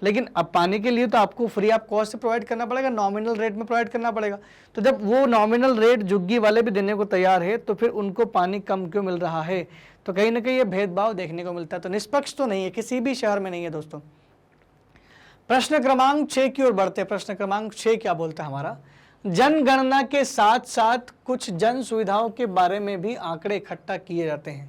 लेकिन अब पानी के लिए तो आपको फ्री ऑफ कॉस्ट से प्रोवाइड करना पड़ेगा, नॉमिनल रेट में प्रोवाइड करना पड़ेगा। तो जब वो नॉमिनल रेट झुग्गी वाले भी देने को तैयार है तो फिर उनको पानी कम क्यों मिल रहा है? तो कहीं ना कहीं ये भेदभाव देखने को मिलता है। तो निष्पक्ष तो नहीं है, किसी भी शहर में नहीं है दोस्तों। प्रश्न क्रमांक 6 की ओर बढ़ते। प्रश्न क्रमांक 6 क्या बोलता है हमारा, जनगणना के साथ साथ कुछ जन सुविधाओं के बारे में भी आंकड़े इकट्ठा किए जाते हैं।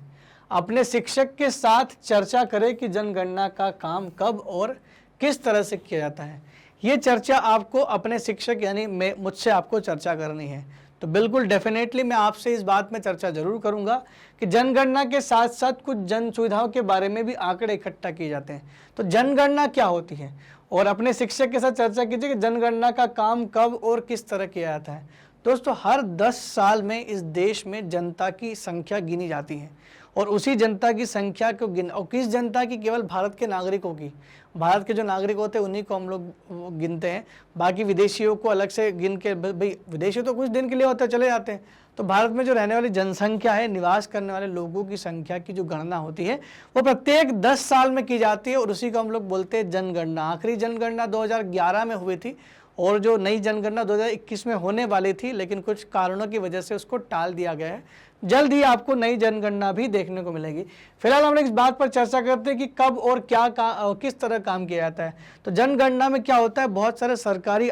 अपने शिक्षक के साथ चर्चा करें कि जनगणना का काम कब और किस तरह से किया जाता है। ये चर्चा आपको अपने शिक्षक यानी मुझसे आपको चर्चा करनी है। तो बिल्कुल डेफिनेटली मैं आपसे इस बात में चर्चा जरूर करूंगा कि जनगणना के साथ साथ कुछ जन सुविधाओं के बारे में भी आंकड़े इकट्ठा किए जाते हैं। तो जनगणना क्या होती है, और अपने शिक्षक के साथ चर्चा कीजिए कि जनगणना का काम कब और किस तरह किया जाता है। दोस्तों, हर 10 साल में इस देश में जनता की संख्या गिनी जाती है, और उसी जनता की संख्या को और किस जनता की, केवल भारत के नागरिकों की। भारत के जो नागरिक होते हैं उन्हीं को हम लोग गिनते हैं, बाकी विदेशियों को अलग से गिन के, भाई विदेशी तो कुछ दिन के लिए होते हैं चले जाते हैं। तो भारत में जो रहने वाली जनसंख्या है, निवास करने वाले लोगों की संख्या की जो गणना होती है वो प्रत्येक 10 साल में की जाती है, और उसी को हम लोग बोलते हैं जनगणना। आखिरी जनगणना 2011 में हुई थी, और जो नई जनगणना 2021 में होने वाली थी, लेकिन कुछ कारणों की वजह से उसको टाल दिया गया है। जल्द ही आपको नई जनगणना भी देखने को मिलेगी। फिलहाल हम इस बात पर चर्चा करते हैं कि कब और किस तरह काम किया जाता है। तो जनगणना में क्या होता है, बहुत सारे सरकारी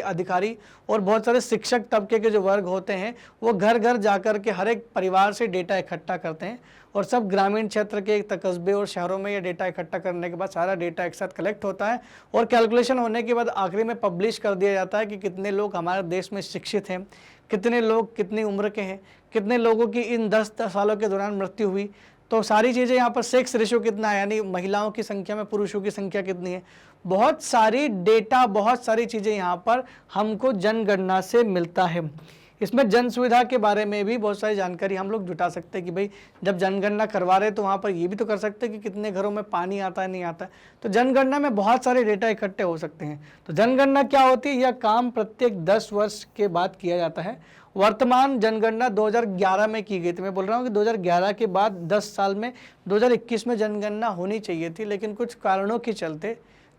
अधिकारी और बहुत सारे शिक्षक तबके के जो वर्ग होते हैं वो घर घर जाकर के हर एक परिवार से डेटा इकट्ठा करते हैं, और सब ग्रामीण क्षेत्र के कस्बे और शहरों में ये डेटा इकट्ठा करने के बाद सारा डेटा एक साथ कलेक्ट होता है, और कैलकुलेशन होने के बाद आखिरी में पब्लिश कर दिया जाता है कि कितने लोग हमारे देश में शिक्षित हैं, कितने लोग कितनी उम्र के हैं, कितने लोगों की इन 10 सालों के दौरान मृत्यु हुई। तो सारी चीज़ें यहाँ पर सेक्स रेशियो कितना है, यानी महिलाओं की संख्या में पुरुषों की संख्या कितनी है, बहुत सारी डेटा, बहुत सारी चीज़ें यहाँ पर हमको जनगणना से मिलता है। इसमें जन सुविधा के बारे में भी बहुत सारी जानकारी हम लोग जुटा सकते हैं कि भाई जब जनगणना करवा रहे तो वहाँ पर ये भी तो कर सकते हैं कि कितने घरों में पानी आता है, नहीं आता है। तो जनगणना में बहुत सारे डेटा इकट्ठे हो सकते हैं। तो जनगणना क्या होती है, यह काम प्रत्येक 10 वर्ष के बाद किया जाता है। वर्तमान जनगणना 2011 में की गई थी। मैं बोल रहा हूँ कि 2011 के बाद 10 साल में 2021 में जनगणना होनी चाहिए थी, लेकिन कुछ कारणों के चलते,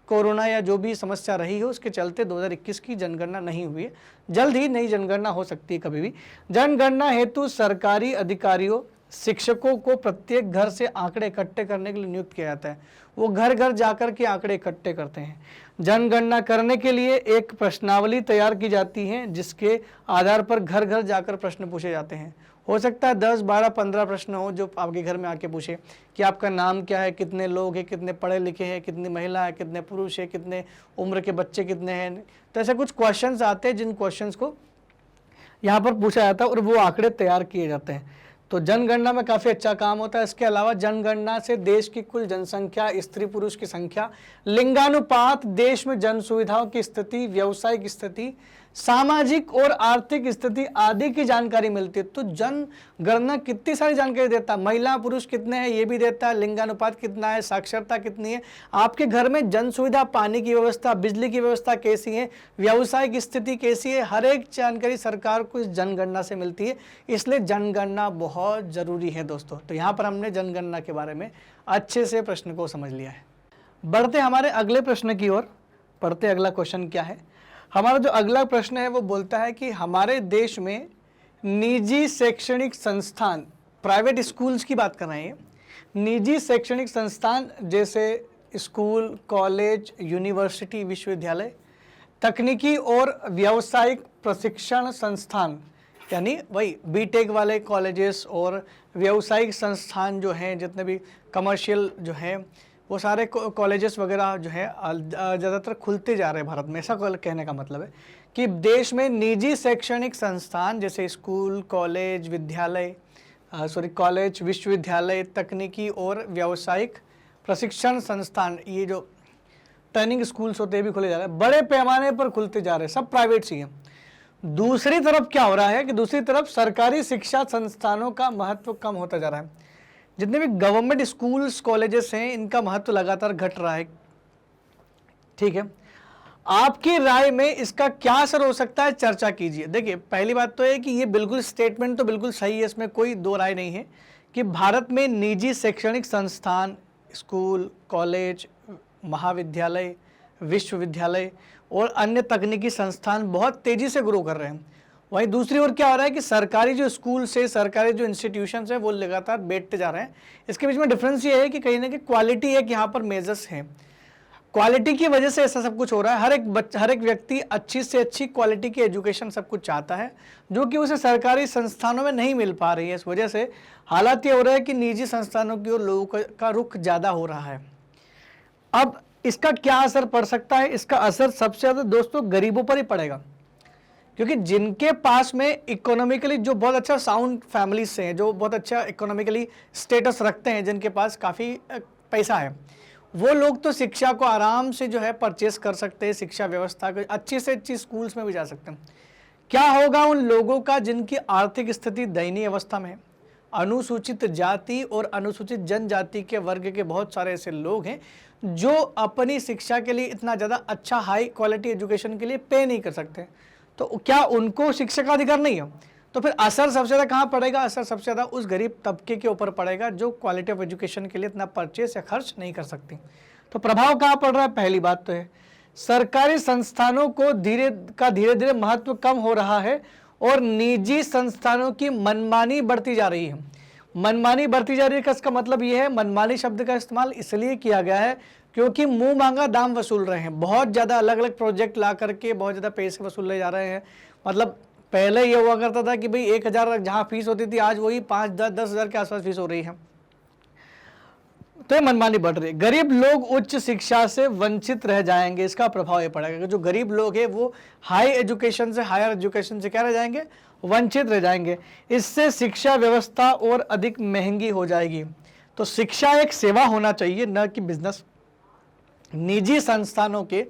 कोरोना या जो भी समस्या रही है उसके चलते 2021 की जनगणना नहीं हुई है। जल्द ही नई जनगणना हो सकती है कभी भी। जनगणना हेतु सरकारी अधिकारियों, शिक्षकों को प्रत्येक घर से आंकड़े इकट्ठे करने के लिए नियुक्त किया जाता है। वो घर घर जाकर के आंकड़े इकट्ठे करते हैं। जनगणना करने के लिए एक प्रश्नावली तैयार की जाती है, जिसके आधार पर घर घर जाकर प्रश्न पूछे जाते हैं। हो सकता है 10, 12, 15 प्रश्न हो जो आपके घर में आके पूछे कि आपका नाम क्या है, कितने लोग हैं, कितने पढ़े लिखे हैं, कितनी महिला है, कितने पुरुष है, कितने उम्र के बच्चे कितने हैं। तो ऐसे कुछ क्वेश्चंस आते हैं जिन क्वेश्चंस को यहाँ पर पूछा जाता है और वो आंकड़े तैयार किए जाते हैं। तो जनगणना में काफ़ी अच्छा काम होता है। इसके अलावा जनगणना से देश की कुल जनसंख्या, स्त्री पुरुष की संख्या, लिंगानुपात, देश में जन सुविधाओं की स्थिति, व्यावसायिक स्थिति, सामाजिक और आर्थिक स्थिति आदि की जानकारी मिलती है। तो जनगणना कितनी सारी जानकारी देता है, महिला पुरुष कितने हैं ये भी देता है, लिंगानुपात कितना है, साक्षरता कितनी है, आपके घर में जन सुविधा, पानी की व्यवस्था, बिजली की व्यवस्था कैसी है, व्यावसायिक स्थिति कैसी है, हर एक जानकारी सरकार को इस जनगणना से मिलती है। इसलिए जनगणना बहुत जरूरी है दोस्तों। तो यहाँ पर हमने जनगणना के बारे में अच्छे से प्रश्न को समझ लिया है। बढ़ते हमारे अगले प्रश्न की ओर। पढ़ते अगला क्वेश्चन क्या है। हमारा जो अगला प्रश्न है वो बोलता है कि हमारे देश में निजी शैक्षणिक संस्थान, प्राइवेट स्कूल्स की बात कर रहे हैं, निजी शैक्षणिक संस्थान जैसे स्कूल, कॉलेज, यूनिवर्सिटी, विश्वविद्यालय, तकनीकी और व्यावसायिक प्रशिक्षण संस्थान, यानी वही बीटेक वाले कॉलेजेस और व्यावसायिक संस्थान जो हैं, जितने भी कमर्शियल जो हैं, वो सारे कॉलेजेस वगैरह जो है ज़्यादातर खुलते जा रहे हैं भारत में। ऐसा कहने का मतलब है कि देश में निजी शैक्षणिक संस्थान जैसे स्कूल, कॉलेज, कॉलेज, विश्वविद्यालय, तकनीकी और व्यावसायिक प्रशिक्षण संस्थान, ये जो ट्रेनिंग स्कूल्स होते हैं भी खुले जा रहे हैं, बड़े पैमाने पर खुलते जा रहे हैं, सब प्राइवेट ही हैं। दूसरी तरफ क्या हो रहा है कि दूसरी तरफ सरकारी शिक्षा संस्थानों का महत्व कम होता जा रहा है। जितने भी गवर्नमेंट स्कूल्स, कॉलेजेस हैं, इनका महत्व लगातार घट रहा है। ठीक है, आपकी राय में इसका क्या असर हो सकता है, चर्चा कीजिए। देखिए, पहली बात तो है कि ये बिल्कुल स्टेटमेंट तो बिल्कुल सही है, इसमें कोई दो राय नहीं है कि भारत में निजी शैक्षणिक संस्थान, स्कूल, कॉलेज, महाविद्यालय, विश्वविद्यालय और अन्य तकनीकी संस्थान बहुत तेजी से ग्रो कर रहे हैं। वहीं दूसरी ओर क्या हो रहा है कि सरकारी जो स्कूल से, सरकारी जो इंस्टीट्यूशन है वो लगातार बैठते जा रहे हैं। इसके बीच में डिफरेंस ये है कि कहीं ना कहीं क्वालिटी एक यहाँ पर मेजर्स हैं, क्वालिटी की वजह से ऐसा सब कुछ हो रहा है। हर एक व्यक्ति अच्छी से अच्छी क्वालिटी की एजुकेशन सब कुछ चाहता है, जो कि उसे सरकारी संस्थानों में नहीं मिल पा रही है। इस वजह से हालात ये हो रहा है कि निजी संस्थानों की ओर लोगों का रुख ज़्यादा हो रहा है। अब इसका क्या असर पड़ सकता है? इसका असर सबसे ज़्यादा दोस्तों गरीबों पर ही पड़ेगा, क्योंकि जिनके पास में इकोनॉमिकली जो बहुत अच्छा साउंड फैमिलीज से हैं, जो बहुत अच्छा इकोनॉमिकली स्टेटस रखते हैं, जिनके पास काफ़ी पैसा है, वो लोग तो शिक्षा को आराम से जो है परचेस कर सकते हैं, शिक्षा व्यवस्था को अच्छी से अच्छी स्कूल्स में भी जा सकते हैं। क्या होगा उन लोगों का जिनकी आर्थिक स्थिति दयनीय अवस्था में है? अनुसूचित जाति और अनुसूचित जनजाति के वर्ग के बहुत सारे ऐसे लोग हैं जो अपनी शिक्षा के लिए इतना ज़्यादा अच्छा हाई क्वालिटी एजुकेशन के लिए पे नहीं कर सकते। तो क्या उनको शिक्षा का अधिकार नहीं है? तो फिर असर सबसे ज़्यादा कहाँ पड़ेगा? असर सबसे ज़्यादा उस गरीब तबके के ऊपर पड़ेगा जो क्वालिटी ऑफ एजुकेशन के लिए इतना परचेस या खर्च नहीं कर सकती। तो प्रभाव कहाँ पड़ रहा है? पहली बात तो है सरकारी संस्थानों को धीरे धीरे महत्व कम हो रहा है और निजी संस्थानों की मनमानी बढ़ती जा रही है। मनमानी बढ़ती जा रही है, इसका मतलब ये है, मनमानी शब्द का इस्तेमाल इसलिए किया गया है क्योंकि मुंह मांगा दाम वसूल रहे हैं। बहुत ज़्यादा अलग अलग प्रोजेक्ट ला करके बहुत ज़्यादा पैसे वसूले जा रहे हैं। मतलब पहले ये हुआ करता था कि भाई 1,000 जहाँ फीस होती थी, आज वही 5-10 के आसपास फीस हो रही है। तो ये मनमानी बढ़ रही है। गरीब लोग उच्च शिक्षा से वंचित रह जाएंगे, इसका प्रभाव ये पड़ेगा कि जो गरीब लोग हैं वो हाई एजुकेशन से, हायर एजुकेशन से क्या रह जाएंगे? वंचित रह जाएंगे। इससे शिक्षा व्यवस्था और अधिक महंगी हो जाएगी। तो शिक्षा एक सेवा होना चाहिए, न कि बिजनेस। निजी संस्थानों के,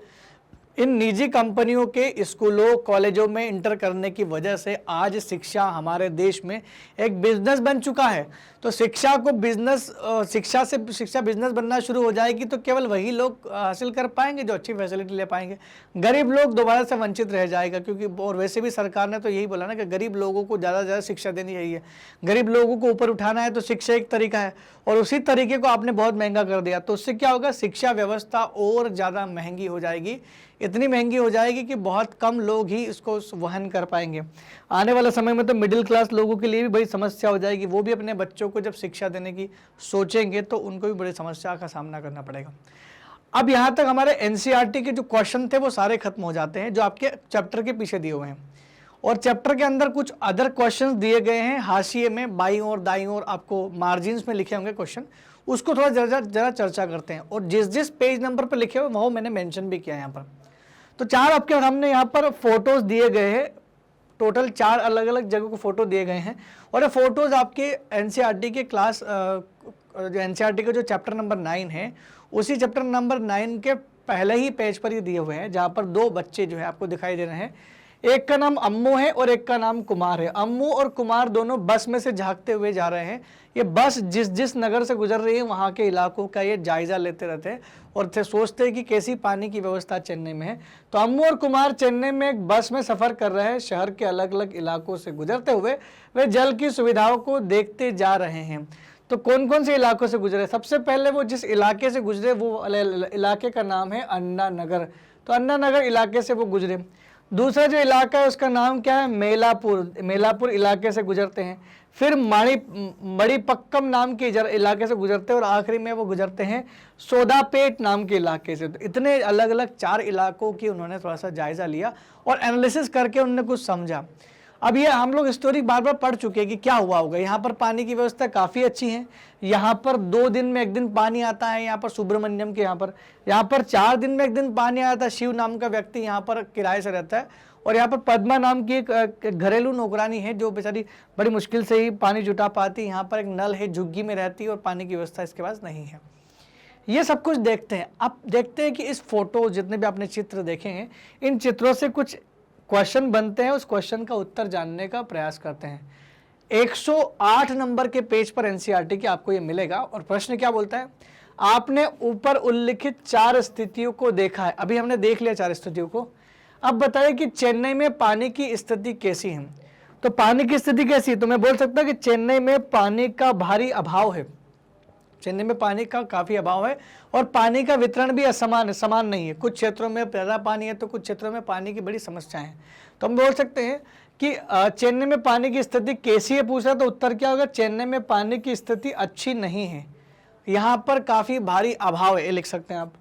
इन निजी कंपनियों के स्कूलों, कॉलेजों में इंटर करने की वजह से आज शिक्षा हमारे देश में एक बिजनेस बन चुका है। तो शिक्षा को बिजनेस, शिक्षा बिजनेस बनना शुरू हो जाएगी तो केवल वही लोग हासिल कर पाएंगे जो अच्छी फैसिलिटी ले पाएंगे। गरीब लोग दोबारा से वंचित रह जाएगा, क्योंकि और वैसे भी सरकार ने तो यही बोला ना कि गरीब लोगों को ज़्यादा से ज़्यादा शिक्षा देनी चाहिए। गरीब लोगों को ऊपर उठाना है तो शिक्षा एक तरीका है, और उसी तरीके को आपने बहुत महंगा कर दिया। तो उससे क्या होगा? शिक्षा व्यवस्था और ज़्यादा महंगी हो जाएगी। इतनी महंगी हो जाएगी कि बहुत कम लोग ही इसको वहन कर पाएंगे। आने वाले समय में तो मिडिल क्लास लोगों के लिए भी बड़ी समस्या हो जाएगी। वो भी अपने बच्चों को जब शिक्षा देने की सोचेंगे तो उनको भी बड़ी समस्या का सामना करना पड़ेगा। अब यहाँ तक हमारे एनसीईआरटी के जो क्वेश्चन थे वो सारे खत्म हो जाते हैं, जो आपके चैप्टर के पीछे दिए हुए हैं। और चैप्टर के अंदर कुछ अदर क्वेश्चंस दिए गए हैं हाशिए में, बाईं और दाईं और आपको मार्जिन्स में लिखे होंगे क्वेश्चन, उसको थोड़ा जरा चर्चा करते हैं। और जिस जिस पेज नंबर पर लिखे हुए वो मैंने मेंशन भी किया है यहाँ पर। तो 4 आपके सामने यहाँ पर फोटोज दिए गए हैं, टोटल 4 अलग अलग जगह को फोटो दिए गए हैं। और ये फोटोज आपके एनसीईआरटी के क्लास, जो एनसीईआरटी का जो चैप्टर नंबर 9 है, उसी चैप्टर नंबर 9 के पहले ही पेज पर ये दिए हुए हैं, जहाँ पर 2 बच्चे जो है आपको दिखाई दे रहे हैं। एक का नाम अम्मू है और एक का नाम कुमार है। अम्मू और कुमार दोनों बस में से झांकते हुए जा रहे हैं। ये बस जिस जिस नगर से गुजर रही है वहाँ के इलाकों का ये जायजा लेते रहते हैं और सोचते हैं कि कैसी पानी की व्यवस्था चेन्नई में है। तो अम्मू और कुमार चेन्नई में एक बस में सफ़र कर रहे हैं। शहर के अलग अलग इलाकों से गुजरते हुए वे जल की सुविधाओं को देखते जा रहे हैं। तो कौन कौन से इलाकों से गुजरे? सबसे पहले वो जिस इलाके से गुजरे वो इलाके का नाम है अन्ना नगर। तो अन्ना नगर इलाके से वो गुजरे। दूसरा जो इलाका है उसका नाम क्या है? मेलापुर। मेलापुर इलाके से गुजरते हैं। फिर मणिपक्कम नाम के इलाके से गुजरते हैं और आखिरी में वो गुजरते हैं सोदापेट नाम के इलाके से। तो इतने अलग अलग 4 इलाकों की उन्होंने थोड़ा सा जायजा लिया और एनालिसिस करके उन्होंने कुछ समझा। अब ये हम लोग स्टोरी बार बार पढ़ चुके हैं कि क्या हुआ होगा। यहाँ पर पानी की व्यवस्था काफ़ी अच्छी है। यहाँ पर 2 दिन में 1 दिन पानी आता है। यहाँ पर सुब्रमण्यम के यहाँ पर 4 दिन में 1 दिन पानी आता है। शिव नाम का व्यक्ति यहाँ पर किराए से रहता है और यहाँ पर पद्मा नाम की एक घरेलू नौकरानी है जो बेचारी बड़ी मुश्किल से ही पानी जुटा पाती है। यहाँ पर एक नल है, झुग्गी में रहती है और पानी की व्यवस्था इसके पास नहीं है। ये सब कुछ देखते हैं। अब देखते हैं कि इस फोटो जितने भी आपने चित्र देखे हैं, इन चित्रों से कुछ क्वेश्चन बनते हैं। उस क्वेश्चन का उत्तर जानने का प्रयास करते हैं। 108 नंबर के पेज पर एनसीईआरटी के आपको ये मिलेगा और प्रश्न क्या बोलता है? आपने ऊपर उल्लिखित 4 स्थितियों को देखा है। अभी हमने देख लिया 4 स्थितियों को। अब बताइए कि चेन्नई में पानी की स्थिति कैसी है। तो पानी की स्थिति कैसी है? तो मैं बोल सकता हूं कि चेन्नई में पानी का भारी अभाव है। चेन्नई में पानी का काफ़ी अभाव है और पानी का वितरण भी असमान है, समान नहीं है। कुछ क्षेत्रों में ज़्यादा पानी है तो कुछ क्षेत्रों में पानी की बड़ी समस्याएं हैं। तो हम बोल सकते हैं कि चेन्नई में पानी की स्थिति कैसी है पूछ रहा, तो उत्तर क्या होगा? चेन्नई में पानी की स्थिति अच्छी नहीं है, यहाँ पर काफ़ी भारी अभाव है, ये लिख सकते हैं आप।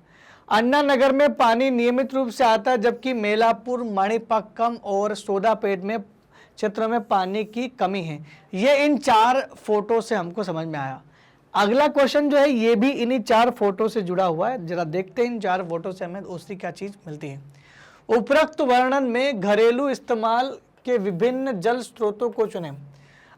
अन्ना नगर में पानी नियमित रूप से आता है जबकि मेलापुर, मणिपक्कम और सोदापेट में क्षेत्रों में पानी की कमी है। ये इन 4 फोटो से हमको समझ में आया। अगला क्वेश्चन जो है ये भी इन्हीं 4 फोटो से जुड़ा हुआ है। जरा देखते हैं इन 4 फोटो से हमें दूसरी क्या चीज मिलती है। उपरोक्त वर्णन में घरेलू इस्तेमाल के विभिन्न जल स्रोतों को चुनें।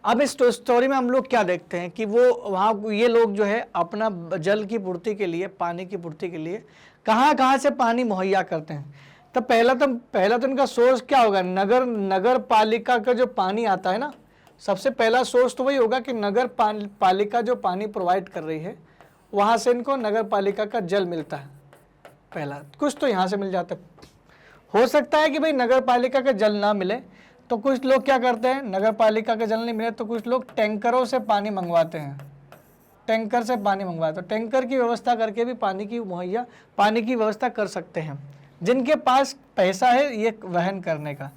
अब इस स्टोरी में हम लोग क्या देखते हैं कि वो वहाँ ये लोग जो है अपना जल की पूर्ति के लिए, पानी की पूर्ति के लिए कहाँ से पानी मुहैया करते हैं। तो पहला तो इनका सोर्स क्या होगा? नगर पालिका का जो पानी आता है ना, सबसे पहला सोर्स तो वही होगा कि नगर पालिका जो पानी प्रोवाइड कर रही है वहाँ से इनको नगर पालिका का जल मिलता है। पहला कुछ तो यहाँ से मिल जाता है। हो सकता है कि भाई नगर पालिका का जल ना मिले तो कुछ लोग क्या करते हैं, नगर पालिका का जल नहीं मिले तो कुछ लोग टैंकरों से पानी मंगवाते हैं। टैंकर से पानी मंगवाते, तो टैंकर की व्यवस्था करके भी पानी की व्यवस्था कर सकते हैं जिनके पास पैसा है ये वहन करने का।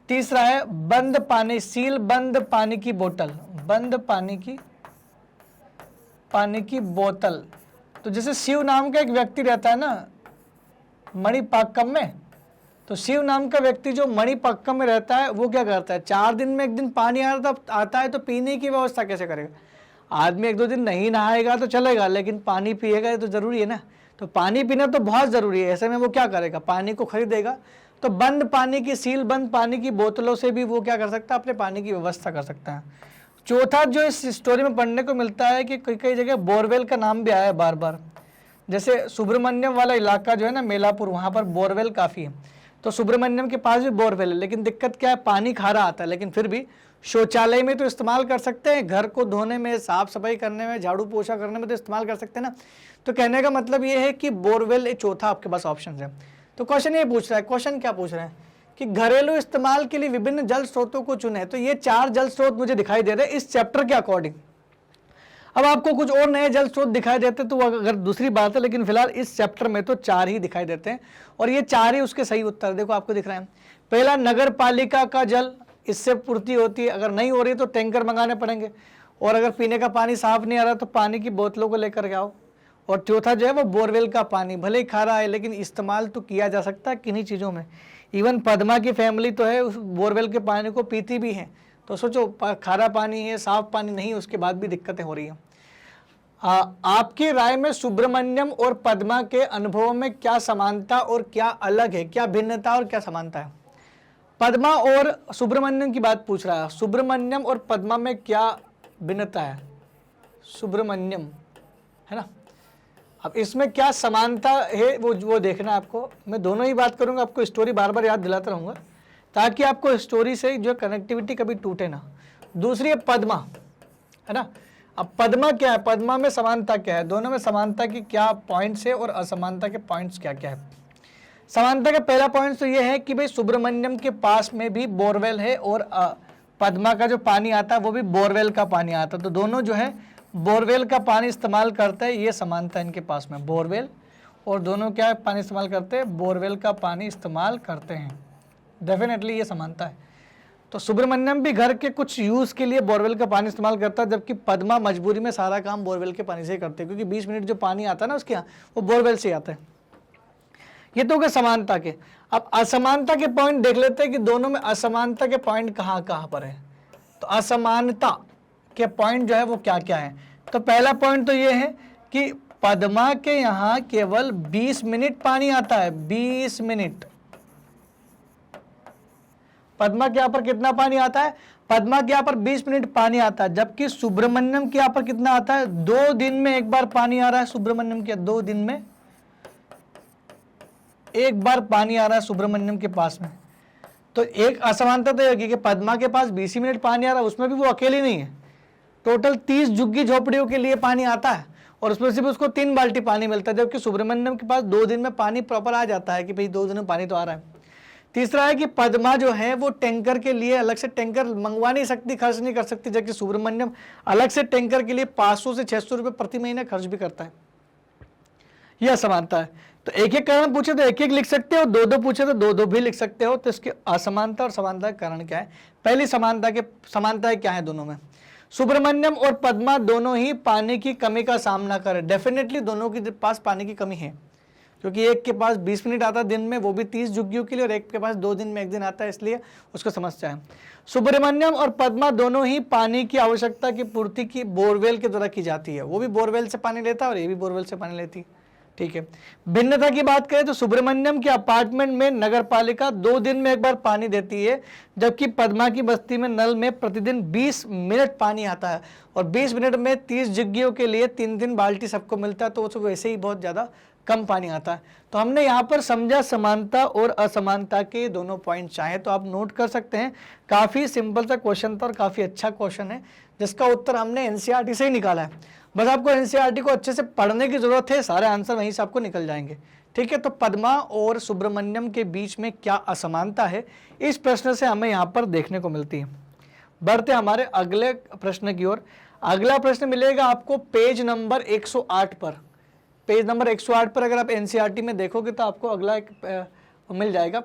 तीसरा है बंद पानी, सील बंद पानी की बोतल। बंद पानी की बोतल। तो जैसे शिव नाम का एक व्यक्ति रहता है ना मणिपक्कम में, तो शिव नाम का व्यक्ति जो मणिपक्कम में रहता है वो क्या करता है, 4 दिन में 1 दिन पानी आता है तो पीने की व्यवस्था कैसे करेगा? आदमी 1-2 दिन नहीं नहाएगा तो चलेगा, लेकिन पानी पिएगा ये तो ज़रूरी है ना। तो पानी पीना तो बहुत ज़रूरी है। ऐसे में वो क्या करेगा? पानी को खरीदेगा। तो बंद पानी की, सील बंद पानी की बोतलों से भी वो क्या कर सकता है? अपने पानी की व्यवस्था कर सकता है। चौथा जो इस स्टोरी में पढ़ने को मिलता है कि कई जगह बोरवेल का नाम भी आया है बार बार। जैसे सुब्रमण्यम वाला इलाका जो है ना मेलापुर, वहाँ पर बोरवेल काफ़ी है। तो सुब्रमण्यम के पास भी बोरवेल है, लेकिन दिक्कत क्या है? पानी खारा आता है। लेकिन फिर भी शौचालय में तो इस्तेमाल कर सकते हैं, घर को धोने में, साफ सफाई करने में, झाड़ू पोछा करने में तो इस्तेमाल कर सकते हैं ना। तो कहने का मतलब ये है कि बोरवेल चौथा आपके पास ऑप्शन है। तो क्वेश्चन ये पूछ रहा है, क्वेश्चन क्या पूछ रहे हैं कि घरेलू इस्तेमाल के लिए विभिन्न जल स्रोतों को चुने। तो ये 4 जल स्रोत मुझे दिखाई दे रहे हैं इस चैप्टर के अकॉर्डिंग। अब आपको कुछ और नए जल स्रोत दिखाई देते तो अगर दूसरी बात है, लेकिन फिलहाल इस चैप्टर में तो 4 ही दिखाई देते हैं और ये 4 ही उसके सही उत्तर। देखो आपको दिख रहे हैं। पहला नगर पालिका का जल, इससे पूर्ति होती है। अगर नहीं हो रही तो टैंकर मंगाने पड़ेंगे, और अगर पीने का पानी साफ नहीं आ रहा तो पानी की बोतलों को लेकर के आओ। और चौथा जो है वो बोरवेल का पानी, भले ही खारा है लेकिन इस्तेमाल तो किया जा सकता है किन्हीं चीज़ों में। इवन पद्मा की फैमिली तो है उस बोरवेल के पानी को पीती भी है। तो सोचो खारा पानी है, साफ पानी नहीं, उसके बाद भी दिक्कतें हो रही हैं। आपकी राय में सुब्रमण्यम और पद्मा के अनुभवों में क्या समानता और क्या अलग है, क्या भिन्नता और क्या समानता है? पद्मा और सुब्रमण्यम की बात पूछ रहा है। सुब्रमण्यम और पद्मा में क्या भिन्नता है? सुब्रमण्यम है ना। अब इसमें क्या समानता है वो देखना है आपको। मैं दोनों ही बात करूंगा, आपको स्टोरी बार बार याद दिलाता रहूंगा ताकि आपको स्टोरी से जो कनेक्टिविटी कभी टूटे ना। दूसरी है पद्मा, है ना। अब पद्मा क्या है, पद्मा में समानता क्या है, दोनों में समानता की क्या पॉइंट्स है और असमानता के पॉइंट्स क्या क्या है। समानता का पहला पॉइंट तो ये है कि भाई सुब्रमण्यम के पास में भी बोरवेल है और पद्मा का जो पानी आता है वो भी बोरवेल का पानी आता है, तो दोनों जो है बोरवेल का पानी इस्तेमाल करते हैं, ये समानता इनके पास में, बोरवेल और दोनों क्या पानी इस्तेमाल करते हैं, बोरवेल का पानी इस्तेमाल करते हैं, डेफिनेटली ये समानता है। तो सुब्रमण्यम भी घर के कुछ यूज़ के लिए बोरवेल का पानी इस्तेमाल करता है, जबकि पद्मा मजबूरी में सारा काम बोरवेल के पानी से ही करते हैं, क्योंकि 20 मिनट जो पानी आता है ना उसके यहाँ वो बोरवेल से आता है। ये तो हो गए समानता के। अब असमानता के पॉइंट देख लेते हैं कि दोनों में असमानता के पॉइंट कहाँ कहाँ पर है। तो असमानता के पॉइंट जो है वो क्या क्या है। तो पहला पॉइंट तो ये है कि पद्मा के यहाँ केवल 20 मिनट पानी आता है, 20 मिनट। पद्मा के यहाँ पर कितना पानी आता है, पद्मा के यहाँ पर 20 मिनट पानी आता है, जबकि सुब्रमण्यम के यहाँ पर कितना आता है, 2 दिन में एक बार पानी आ रहा है। सुब्रमण्यम के 2 दिन में एक बार पानी आ रहा है सुब्रमण्यम के पास में। तो एक असमानता तो होगी कि पद्मा के पास 20 मिनट पानी आ रहा है, उसमें भी वो अकेली नहीं है, टोटल 30 झुग्गी झोपड़ियों के लिए पानी आता है और उसमें से भी उसको 3 बाल्टी पानी मिलता है, जबकि सुब्रमण्यम के पास 2 दिन में पानी प्रॉपर आ जाता है कि भाई 2 दिन में पानी तो आ रहा है। तीसरा है कि पद्मा जो है वो टैंकर के लिए अलग से टैंकर मंगवा नहीं सकती, खर्च नहीं कर सकती, जबकि सुब्रमण्यम अलग से टैंकर के लिए 500 से 600 रुपये प्रति महीने खर्च भी करता है। यह समानता है। तो एक एक कारण पूछे तो एक एक लिख सकते हो, 2-2 पूछे तो 2-2 भी लिख सकते हो। तो इसकी असमानता और समानता का कारण क्या है। पहली समानता क्या है दोनों में, सुब्रमण्यम और पद्मा दोनों ही पानी की कमी का सामना करें। डेफिनेटली दोनों के पास पानी की कमी है, क्योंकि एक के पास 20 मिनट आता है दिन में, वो भी 30 झुग्गियों के लिए, और एक के पास 2 दिन में एक दिन आता है, इसलिए उसको समस्या है। सुब्रमण्यम और पद्मा दोनों ही पानी की आवश्यकता की पूर्ति की बोरवेल के द्वारा की जाती है, वो भी बोरवेल से पानी लेता है और ये भी बोरवेल से पानी लेती है। ठीक है। भिन्नता की बात करें तो सुब्रमण्यम के अपार्टमेंट में नगर पालिका 2 दिन में एक बार पानी देती है, जबकि पद्मा की बस्ती में नल में प्रतिदिन 20 मिनट पानी आता है और 20 मिनट में 30 झुग्गियों के लिए 3 बाल्टी सबको मिलता है, तो उसको वैसे ही बहुत ज़्यादा कम पानी आता है। तो हमने यहाँ पर समझा समानता और असमानता के दोनों पॉइंट चाहे तो आप नोट कर सकते हैं। काफ़ी सिंपल सा क्वेश्चन था और काफ़ी अच्छा क्वेश्चन है, जिसका उत्तर हमने एनसीईआरटी से ही निकाला है। बस आपको एनसीईआरटी को अच्छे से पढ़ने की जरूरत है, सारे आंसर वहीं से आपको निकल जाएंगे। ठीक है। तो पद्मा और सुब्रमण्यम के बीच में क्या असमानता है, इस प्रश्न से हमें यहाँ पर देखने को मिलती है। बढ़ते हमारे अगले प्रश्न की ओर। अगला प्रश्न मिलेगा आपको पेज नंबर 108 पर। पेज नंबर 108 पर अगर आप एनसीईआरटी में देखोगे तो आपको अगला एक मिल जाएगा।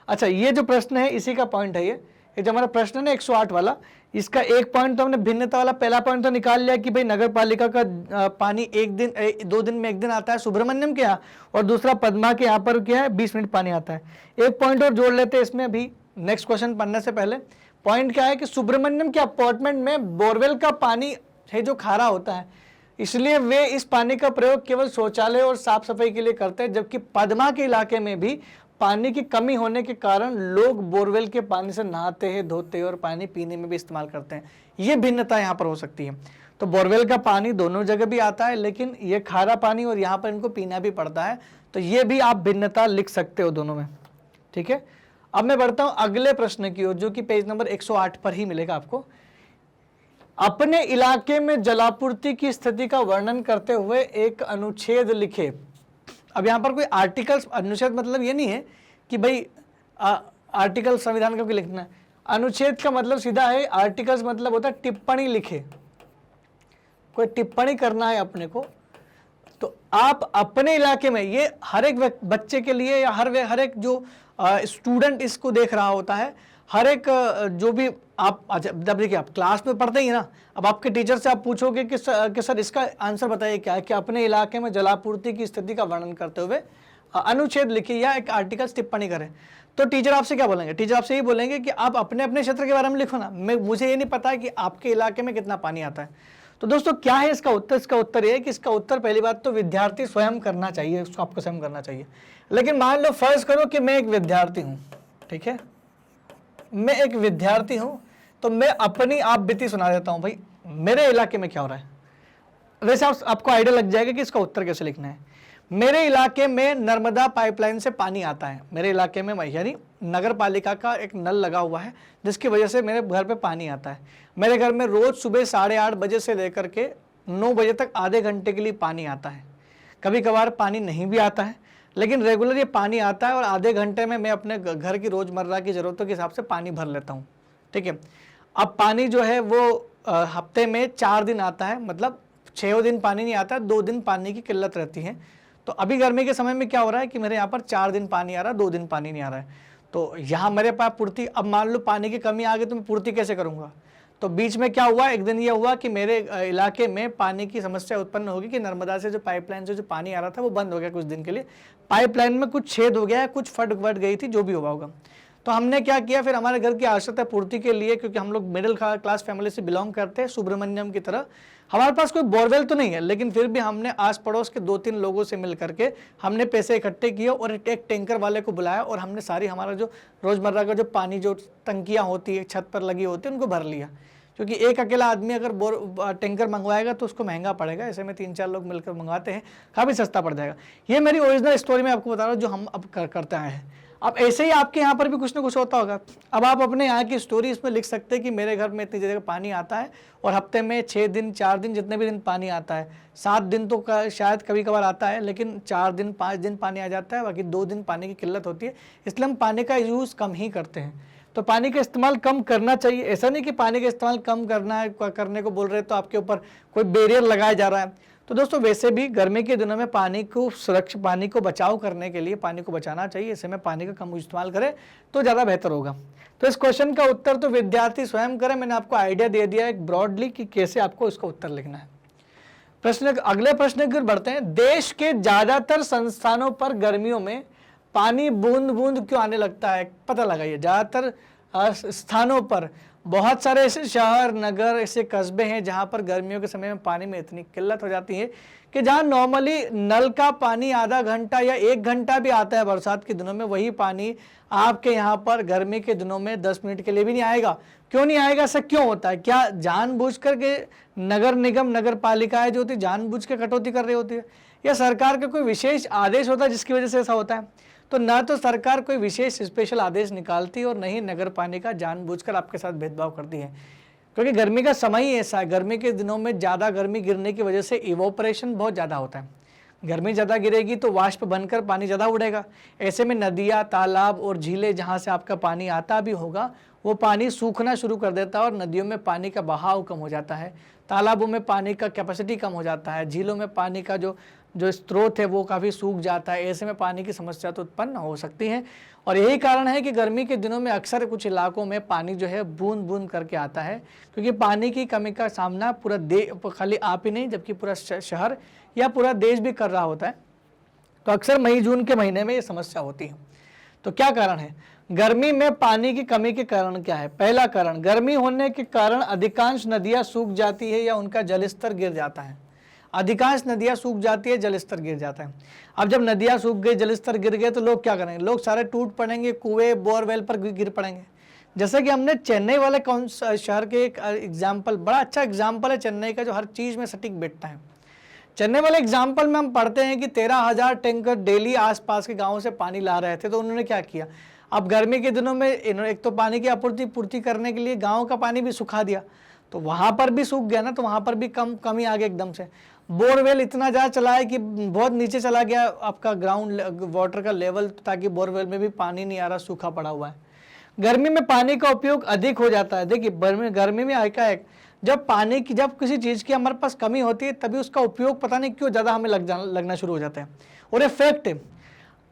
अच्छा, ये जो प्रश्न है इसी का पॉइंट है, ये जो हमारा प्रश्न है ना 108 वाला, इसका एक पॉइंट तो हमने भिन्नता वाला पहला पॉइंट तो निकाल लिया कि भाई नगर पालिका का पानी 2 दिन में एक दिन आता है सुब्रमण्यम के यहाँ, और दूसरा पद्मा के यहाँ पर क्या है 20 मिनट पानी आता है। एक पॉइंट और जोड़ लेते हैं इसमें अभी नेक्स्ट क्वेश्चन पढ़ने से पहले। पॉइंट क्या है कि सुब्रमण्यम के अपार्टमेंट में बोरवेल का पानी है जो खारा होता है, इसलिए वे इस पानी का प्रयोग केवल शौचालय और साफ सफाई के लिए करते हैं, जबकि पद्मा के इलाके में भी पानी की कमी होने के कारण लोग बोरवेल के पानी से नहाते हैं, धोते हैं और पानी पीने में भी इस्तेमाल करते हैं। ये भिन्नता यहाँ पर हो सकती है। तो बोरवेल का पानी दोनों जगह भी आता है, लेकिन ये खारा पानी और यहाँ पर इनको पीना भी पड़ता है, तो ये भी आप भिन्नता लिख सकते हो दोनों में। ठीक है। अब मैं बढ़ता हूँ अगले प्रश्न की ओर, जो कि पेज नंबर 108 पर ही मिलेगा आपको। अपने इलाके में जलापूर्ति की स्थिति का वर्णन करते हुए एक अनुच्छेद लिखे। अब यहाँ पर कोई आर्टिकल्स, अनुच्छेद मतलब ये नहीं है कि भाई आर्टिकल संविधान का कोई लिखना है। अनुच्छेद का मतलब सीधा है, आर्टिकल्स मतलब होता है टिप्पणी लिखे, कोई टिप्पणी करना है अपने को। तो आप अपने इलाके में, ये हर एक बच्चे के लिए या हर एक जो स्टूडेंट इसको देख रहा होता है, हर एक जो भी आप, जब देखिए आप क्लास में पढ़ते ही ना, अब आपके टीचर से आप पूछोगे कि सर इसका आंसर बताइए क्या है, कि अपने इलाके में जलापूर्ति की स्थिति का वर्णन करते हुए अनुच्छेद लिखिए या एक आर्टिकल टिप्पणी करें, तो टीचर आपसे क्या बोलेंगे, टीचर आपसे यही बोलेंगे कि आप अपने अपने क्षेत्र के बारे में लिखो ना, मुझे ये नहीं पता है कि आपके इलाके में कितना पानी आता है। तो दोस्तों क्या है इसका उत्तर, इसका उत्तर ये है कि इसका उत्तर पहली बात तो विद्यार्थी स्वयं करना चाहिए, उसको आपको स्वयं करना चाहिए। लेकिन मान लो फर्ज करो कि मैं एक विद्यार्थी हूँ, ठीक है, मैं एक विद्यार्थी हूँ, तो मैं अपनी आप बीती सुना देता हूँ भाई मेरे इलाके में क्या हो रहा है। वैसे आपको आइडिया लग जाएगा कि इसका उत्तर कैसे लिखना है। मेरे इलाके में नर्मदा पाइपलाइन से पानी आता है, मेरे इलाके में यानी नगर पालिका का एक नल लगा हुआ है जिसकी वजह से मेरे घर पे पानी आता है। मेरे घर में रोज़ सुबह 8:30 बजे से लेकर के 9 बजे तक आधे घंटे के लिए पानी आता है। कभी कभार पानी नहीं भी आता है, लेकिन रेगुलर ये पानी आता है और आधे घंटे में मैं अपने घर की रोज़मर्रा की ज़रूरतों के हिसाब से पानी भर लेता हूँ। ठीक है, अब पानी जो है वो हफ्ते में 4 दिन आता है, मतलब 6 दिन पानी नहीं आता, 2 दिन पानी की किल्लत रहती है। तो अभी गर्मी के समय में क्या हो रहा है कि मेरे यहाँ पर 4 दिन पानी आ रहा है, 2 दिन पानी नहीं आ रहा है। तो यहाँ मेरे पास पूर्ति, अब मान लो पानी की कमी आ गई तो मैं पूर्ति कैसे करूँगा? तो बीच में क्या हुआ, एक दिन ये हुआ कि मेरे इलाके में पानी की समस्या उत्पन्न होगी कि नर्मदा से जो पाइपलाइन से जो पानी आ रहा था वो बंद हो गया कुछ दिन के लिए। पाइपलाइन में कुछ छेद हो गया है, कुछ फट वट गई थी, जो भी हुआ होगा। तो हमने क्या किया, फिर हमारे घर की आवश्यकता पूर्ति के लिए, क्योंकि हम लोग मिडिल क्लास फैमिली से बिलोंग करते हैं, सुब्रमण्यम की तरह, हमारे पास कोई बोरवेल तो नहीं है, लेकिन फिर भी हमने आस पड़ोस के 2-3 लोगों से मिल करके हमने पैसे इकट्ठे किए और एक टैंकर वाले को बुलाया और हमने सारी हमारा जो रोज़मर्रा का जो पानी जो टंकियाँ होती है छत पर लगी होती है उनको भर लिया। क्योंकि एक अकेला आदमी अगर टैंकर मंगवाएगा तो उसको महंगा पड़ेगा, ऐसे में 3-4 लोग मिलकर मंगवाते हैं, काफ़ी सस्ता पड़ जाएगा। ये मेरी ओरिजिनल स्टोरी में आपको बता रहा हूँ जो हम अब करते आए हैं। अब ऐसे ही आपके यहाँ पर भी कुछ ना कुछ होता होगा। अब आप अपने यहाँ की स्टोरी इसमें लिख सकते हैं कि मेरे घर में इतनी जगह पानी आता है और हफ्ते में 6 दिन 4 दिन जितने भी दिन पानी आता है, 7 दिन तो शायद कभी कभार आता है, लेकिन 4 दिन 5 दिन पानी आ जाता है, बाकी 2 दिन पानी की किल्लत होती है। इसलिए हम पानी का यूज़ कम ही करते हैं। तो पानी का इस्तेमाल कम करना चाहिए, ऐसा नहीं कि पानी का इस्तेमाल कम करना है, करने को बोल रहे तो आपके ऊपर कोई बैरियर लगाया जा रहा है। तो दोस्तों वैसे भी गर्मी के दिनों में पानी को बचाव करने के लिए पानी को बचाना चाहिए, ऐसे में पानी का कम इस्तेमाल करें तो ज़्यादा बेहतर होगा। तो इस क्वेश्चन का उत्तर तो विद्यार्थी स्वयं करें, मैंने आपको आइडिया दे दिया है ब्रॉडली कि कैसे आपको इसका उत्तर लिखना है। अगले प्रश्न की ओर बढ़ते हैं। देश के ज़्यादातर संस्थानों पर गर्मियों में पानी बूंद बूंद क्यों आने लगता है? पता लगाइए। ज़्यादातर स्थानों पर बहुत सारे ऐसे शहर नगर ऐसे कस्बे हैं जहाँ पर गर्मियों के समय में पानी में इतनी किल्लत हो जाती है कि जहाँ नॉर्मली नल का पानी आधा घंटा या 1 घंटा भी आता है बरसात के दिनों में, वही पानी आपके यहाँ पर गर्मी के दिनों में 10 मिनट के लिए भी नहीं आएगा। क्यों नहीं आएगा? ऐसा क्यों होता है? क्या जानबूझ करके नगर निगम नगर पालिकाएं जो होती है जानबूझ के कटौती कर रही होती है, या सरकार का कोई विशेष आदेश होता है जिसकी वजह से ऐसा होता है? तो ना तो सरकार कोई विशेष स्पेशल आदेश निकालती और न ही नगर पालिका जानबूझकर आपके साथ भेदभाव करती है, क्योंकि गर्मी का समय ही ऐसा है। गर्मी के दिनों में ज़्यादा गर्मी गिरने की वजह से इवोपरेशन बहुत ज़्यादा होता है। गर्मी ज़्यादा गिरेगी तो वाष्प बनकर पानी ज़्यादा उड़ेगा। ऐसे में नदियाँ तालाब और झीलें जहाँ से आपका पानी आता भी होगा वो पानी सूखना शुरू कर देता है और नदियों में पानी का बहाव कम हो जाता है, तालाबों में पानी का कैपेसिटी कम हो जाता है, झीलों में पानी का जो स्रोत है वो काफ़ी सूख जाता है। ऐसे में पानी की समस्या तो उत्पन्न हो सकती है और यही कारण है कि गर्मी के दिनों में अक्सर कुछ इलाकों में पानी जो है बूंद बूंद करके आता है, क्योंकि पानी की कमी का सामना पूरा खाली आप ही नहीं जबकि पूरा शहर या पूरा देश भी कर रहा होता है। तो अक्सर मई जून के महीने में ये समस्या होती है। तो क्या कारण है गर्मी में पानी की कमी के कारण? क्या है? पहला कारण, गर्मी होने के कारण अधिकांश नदियाँ सूख जाती है या उनका जलस्तर गिर जाता है। अधिकांश नदियाँ सूख जाती है, जलस्तर गिर जाता है। अब जब नदियाँ सूख गई जलस्तर गिर गए तो लोग क्या करेंगे? लोग सारे टूट पड़ेंगे, कुएं बोरवेल पर गिर पड़ेंगे। जैसे कि हमने चेन्नई वाले शहर के एक एग्जाम्पल, बड़ा अच्छा एग्जाम्पल है चेन्नई का जो हर चीज़ में सटीक बैठता है। चेन्नई वाले एग्जाम्पल में हम पढ़ते हैं कि 13,000 टैंकर डेली आसपास के गाँव से पानी ला रहे थे। तो उन्होंने क्या किया? अब गर्मी के दिनों में एक तो पानी की पूर्ति करने के लिए गाँव का पानी भी सुखा दिया, तो वहाँ पर भी सूख गया ना, तो वहाँ पर भी कमी आ गई एकदम से। बोरवेल इतना ज़्यादा चला है कि बहुत नीचे चला गया आपका ग्राउंड वाटर का लेवल, ताकि बोरवेल में भी पानी नहीं आ रहा, सूखा पड़ा हुआ है। गर्मी में पानी का उपयोग अधिक हो जाता है। देखिए गर्मी में एकाएक जब किसी चीज़ की हमारे पास कमी होती है तभी उसका उपयोग पता नहीं क्यों ज़्यादा हमें लगना शुरू हो जाता है। और ये फैक्ट है,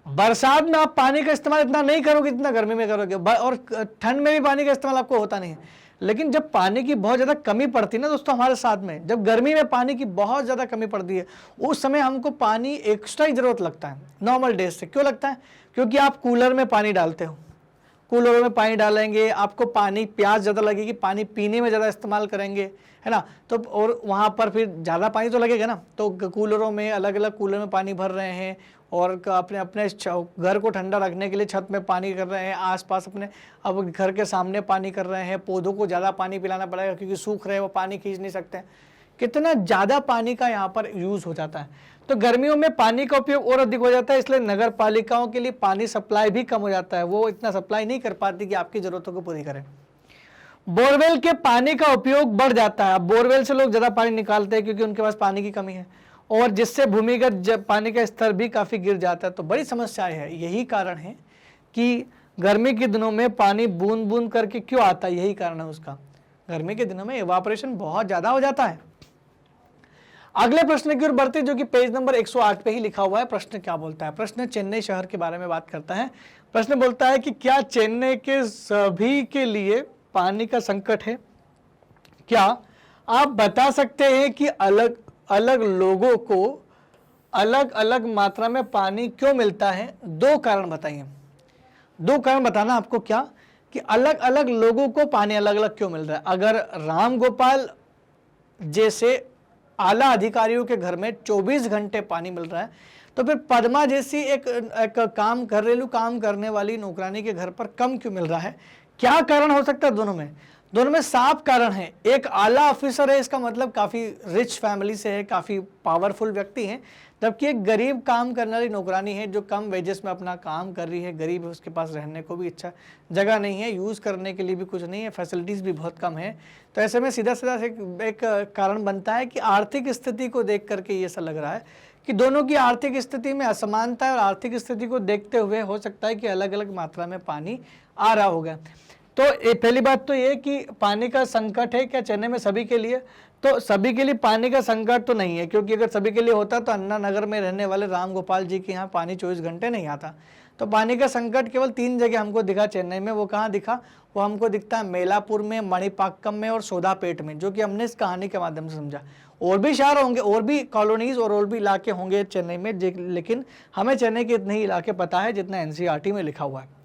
बरसात में आप पानी का इस्तेमाल इतना नहीं करोगे जितना गर्मी में करोगे, और ठंड में भी पानी का इस्तेमाल आपको होता नहीं है। लेकिन जब पानी की बहुत ज़्यादा कमी पड़ती है ना दोस्तों हमारे साथ में, जब गर्मी में पानी की बहुत ज़्यादा कमी पड़ती है उस समय हमको पानी एक्स्ट्रा ही ज़रूरत लगता है नॉर्मल डेज से। क्यों लगता है? क्योंकि आप कूलर में पानी डालते हो, कूलरों में पानी डालेंगे, आपको पानी प्यास ज़्यादा लगेगी, पानी पीने में ज़्यादा इस्तेमाल करेंगे, है ना। तो और वहाँ पर फिर ज़्यादा पानी तो लगेगा ना, तो कूलरों में अलग अलग कूलर में पानी भर रहे हैं और अपने अपने घर को ठंडा रखने के लिए छत में पानी कर रहे हैं, आसपास अपने अब घर के सामने पानी कर रहे हैं। पौधों को ज़्यादा पानी पिलाना पड़ेगा क्योंकि सूख रहे हैं, वो पानी खींच नहीं सकते। कितना ज़्यादा पानी का यहाँ पर यूज़ हो जाता है। तो गर्मियों में पानी का उपयोग और अधिक हो जाता है, इसलिए नगर पालिकाओं के लिए पानी सप्लाई भी कम हो जाता है, वो इतना सप्लाई नहीं कर पाती कि आपकी जरूरतों को पूरी करें। बोरवेल के पानी का उपयोग बढ़ जाता है, अब बोरवेल से लोग ज़्यादा पानी निकालते हैं क्योंकि उनके पास पानी की कमी है, और जिससे भूमिगत पानी का स्तर भी काफ़ी गिर जाता है। तो बड़ी समस्या है, यही कारण है कि गर्मी के दिनों में पानी बूंद बूंद करके क्यों आता है, यही कारण है उसका। गर्मी के दिनों में इवापोरेशन बहुत ज़्यादा हो जाता है। अगले प्रश्न की ओर बढ़ते, जो कि पेज नंबर 108 पे ही लिखा हुआ है। प्रश्न क्या बोलता है? प्रश्न चेन्नई शहर के बारे में बात करता है। प्रश्न बोलता है कि क्या चेन्नई के सभी के लिए पानी का संकट है? क्या आप बता सकते हैं कि अलग अलग लोगों को अलग अलग मात्रा में पानी क्यों मिलता है? दो कारण बताइए। दो कारण बताना आपको, क्या कि अलग अलग लोगों को पानी अलग अलग क्यों मिल रहा है। अगर राम गोपाल जैसे आला अधिकारियों के घर में 24 घंटे पानी मिल रहा है, तो फिर पद्मा जैसी एक घरेलू काम करने वाली नौकरानी के घर पर कम क्यों मिल रहा है? क्या कारण हो सकता है? दोनों में साफ कारण है। एक आला ऑफिसर है, इसका मतलब काफ़ी रिच फैमिली से है, काफ़ी पावरफुल व्यक्ति है, जबकि एक गरीब काम करने वाली नौकरानी है जो कम वेजेस में अपना काम कर रही है, गरीब है, उसके पास रहने को भी अच्छा जगह नहीं है, यूज़ करने के लिए भी कुछ नहीं है, फैसिलिटीज़ भी बहुत कम है। तो ऐसे में सीधा सीधा एक कारण बनता है कि आर्थिक स्थिति को देख करके ये सा लग रहा है कि दोनों की आर्थिक स्थिति में असमानता है, और आर्थिक स्थिति को देखते हुए हो सकता है कि अलग अलग मात्रा में पानी आ रहा होगा। तो पहली बात तो ये कि पानी का संकट है क्या चेन्नई में सभी के लिए? तो सभी के लिए पानी का संकट तो नहीं है, क्योंकि अगर सभी के लिए होता तो अन्ना नगर में रहने वाले राम गोपाल जी के यहाँ पानी 24 घंटे नहीं आता। तो पानी का संकट केवल 3 जगह हमको दिखा चेन्नई में। वो कहाँ दिखा? वो हमको दिखता है मेलापुर में, मणिपाक्कम में और सोदापेट में, जो कि हमने इस कहानी के माध्यम से समझा। और भी शहर होंगे, और भी कॉलोनीज और भी इलाके होंगे चेन्नई में, लेकिन हमें चेन्नई के इतने ही इलाके पता है जितना NCERT में लिखा हुआ है।